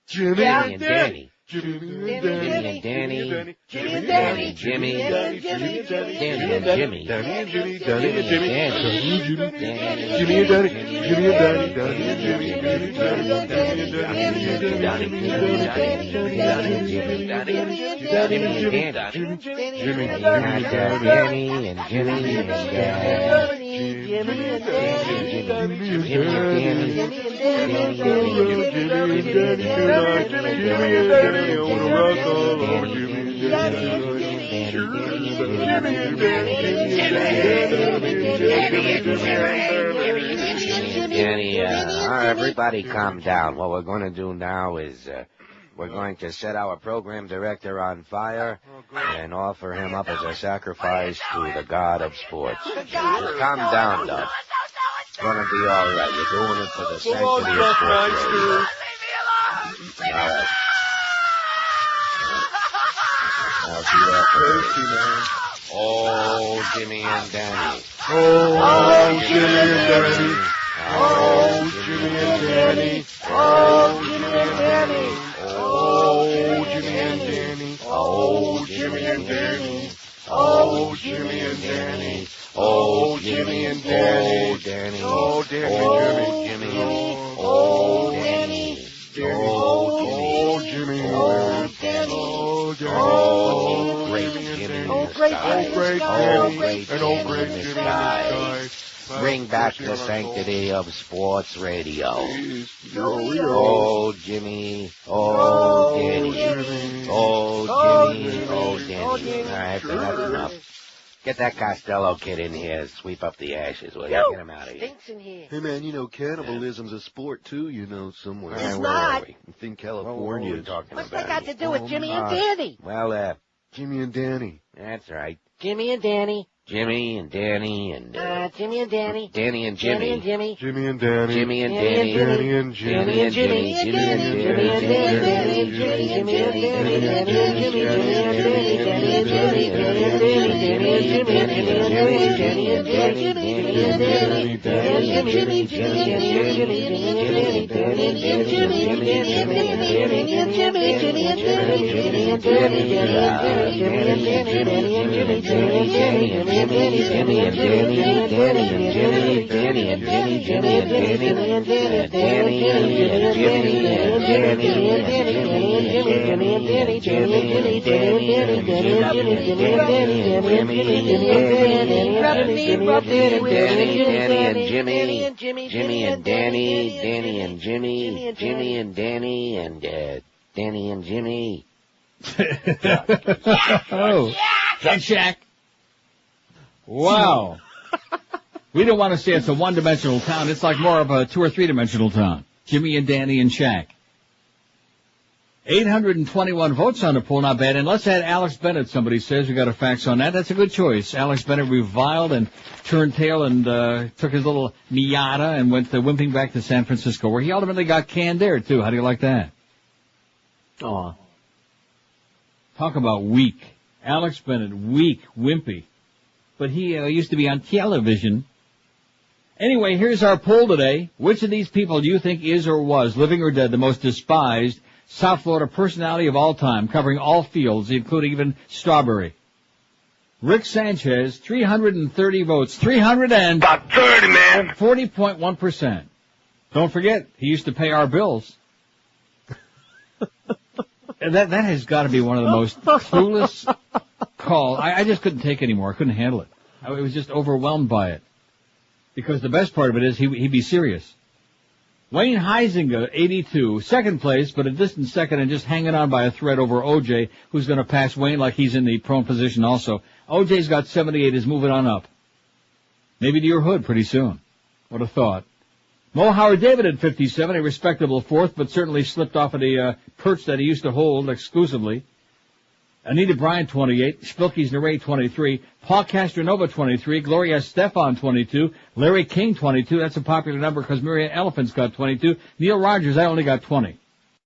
K: Jimmy
H: and Danny.
K: Jimmy and
H: Danny and Danny.
K: Jimmy
H: and
K: Danny.
H: Jimmy.
K: Danny and
H: Danny and Jimmy.
K: Danny and Jimmy. Danny and Jimmy. Danny and Jimmy.
H: Danny.
K: Jimmy and Danny. Jimmy and Danny. Danny and Jimmy. Danny and Danny.
H: Danny, everybody calm down. What we're going to do now is we're going to set our program director on fire and offer him up as a sacrifice to the god of sports. Calm down, though. It's going to be all right. You're doing it for the sanctity of sports radio. All right. I'll be there for you. Oh, Jimmy and Danny.
K: Oh, Jimmy and Danny. Oh, Jimmy and Danny. Oh, Jimmy and Danny. Oh, Jimmy and Danny. Oh, Jimmy and Danny. Oh, Jimmy and Danny. Oh, Jimmy and Danny.
H: Danny.
K: Oh, Danny.
H: Jimmy.
K: Oh, Danny. Oh, Jimmy. Oh, Danny. Oh, Danny.
H: Oh, great Jimmy in the sky.
K: Oh, great Danny. And oh, great Jimmy in the sky.
H: Bring back the sanctity of sports radio.
K: Oh,
H: Jimmy. Oh, Danny. Oh, Jimmy. Oh, Danny. All right, that's enough. Get that Costello kid in here. Sweep up the ashes, will you? Get him out of here.
G: Stinks in here.
K: Hey, man, you know, cannibalism's a sport, too, you know, somewhere.
G: It's not.
K: I think California.
G: What's that got to do with Jimmy and Danny?
H: Well,
K: Jimmy and Danny.
H: That's right.
G: Jimmy and Danny.
H: Jimmy and Danny and
G: Jimmy and Danny.
H: Danny and Jimmy.
G: Danny and Jimmy.
K: Jimmy and Danny.
H: Jimmy and Danny.
K: Danny and Jimmy.
H: Danny and Jimmy.
G: Jimmy and Danny. Jimmy and Danny. Jimmy and
B: Oh, Ken Shack. Wow. We don't want to say it's a one-dimensional town. It's like more of a 2 or 3-dimensional town. Jimmy and Danny and Shaq. 821 votes on the poll, not bad. And let's add Alex Bennett, somebody says. We got a fax on that. That's a good choice. Alex Bennett reviled and turned tail and took his little Miata and went wimping back to San Francisco, where he ultimately got canned there, too. How do you like that?
D: Aw.
B: Talk about weak. Alex Bennett, weak, wimpy. But he used to be on television. Anyway, here's our poll today. Which of these people do you think is or was, living or dead, the most despised South Florida personality of all time, covering all fields, including even Strawberry? Rick Sanchez, 330 votes. 30, man. 40.1%. Don't forget, he used to pay our bills. And that has got to be one of the most clueless calls. I just couldn't take it anymore. I couldn't handle it. I was just overwhelmed by it. Because the best part of it is he'd be serious. Wayne Huizenga, 82, second place, but a distant second and just hanging on by a thread over OJ, who's going to pass Wayne like he's in the prone position also. OJ's got 78, is moving on up. Maybe to your hood pretty soon. What a thought. Mo Howard David at 57, a respectable fourth, but certainly slipped off of the perch that he used to hold exclusively. Anita Bryant, 28, Spilky's Neray, 23, Paul Castronova, 23, Gloria Stefan, 22, Larry King, 22, that's a popular number because Miriam Elephant's got 22, Neil Rogers, I only got 20.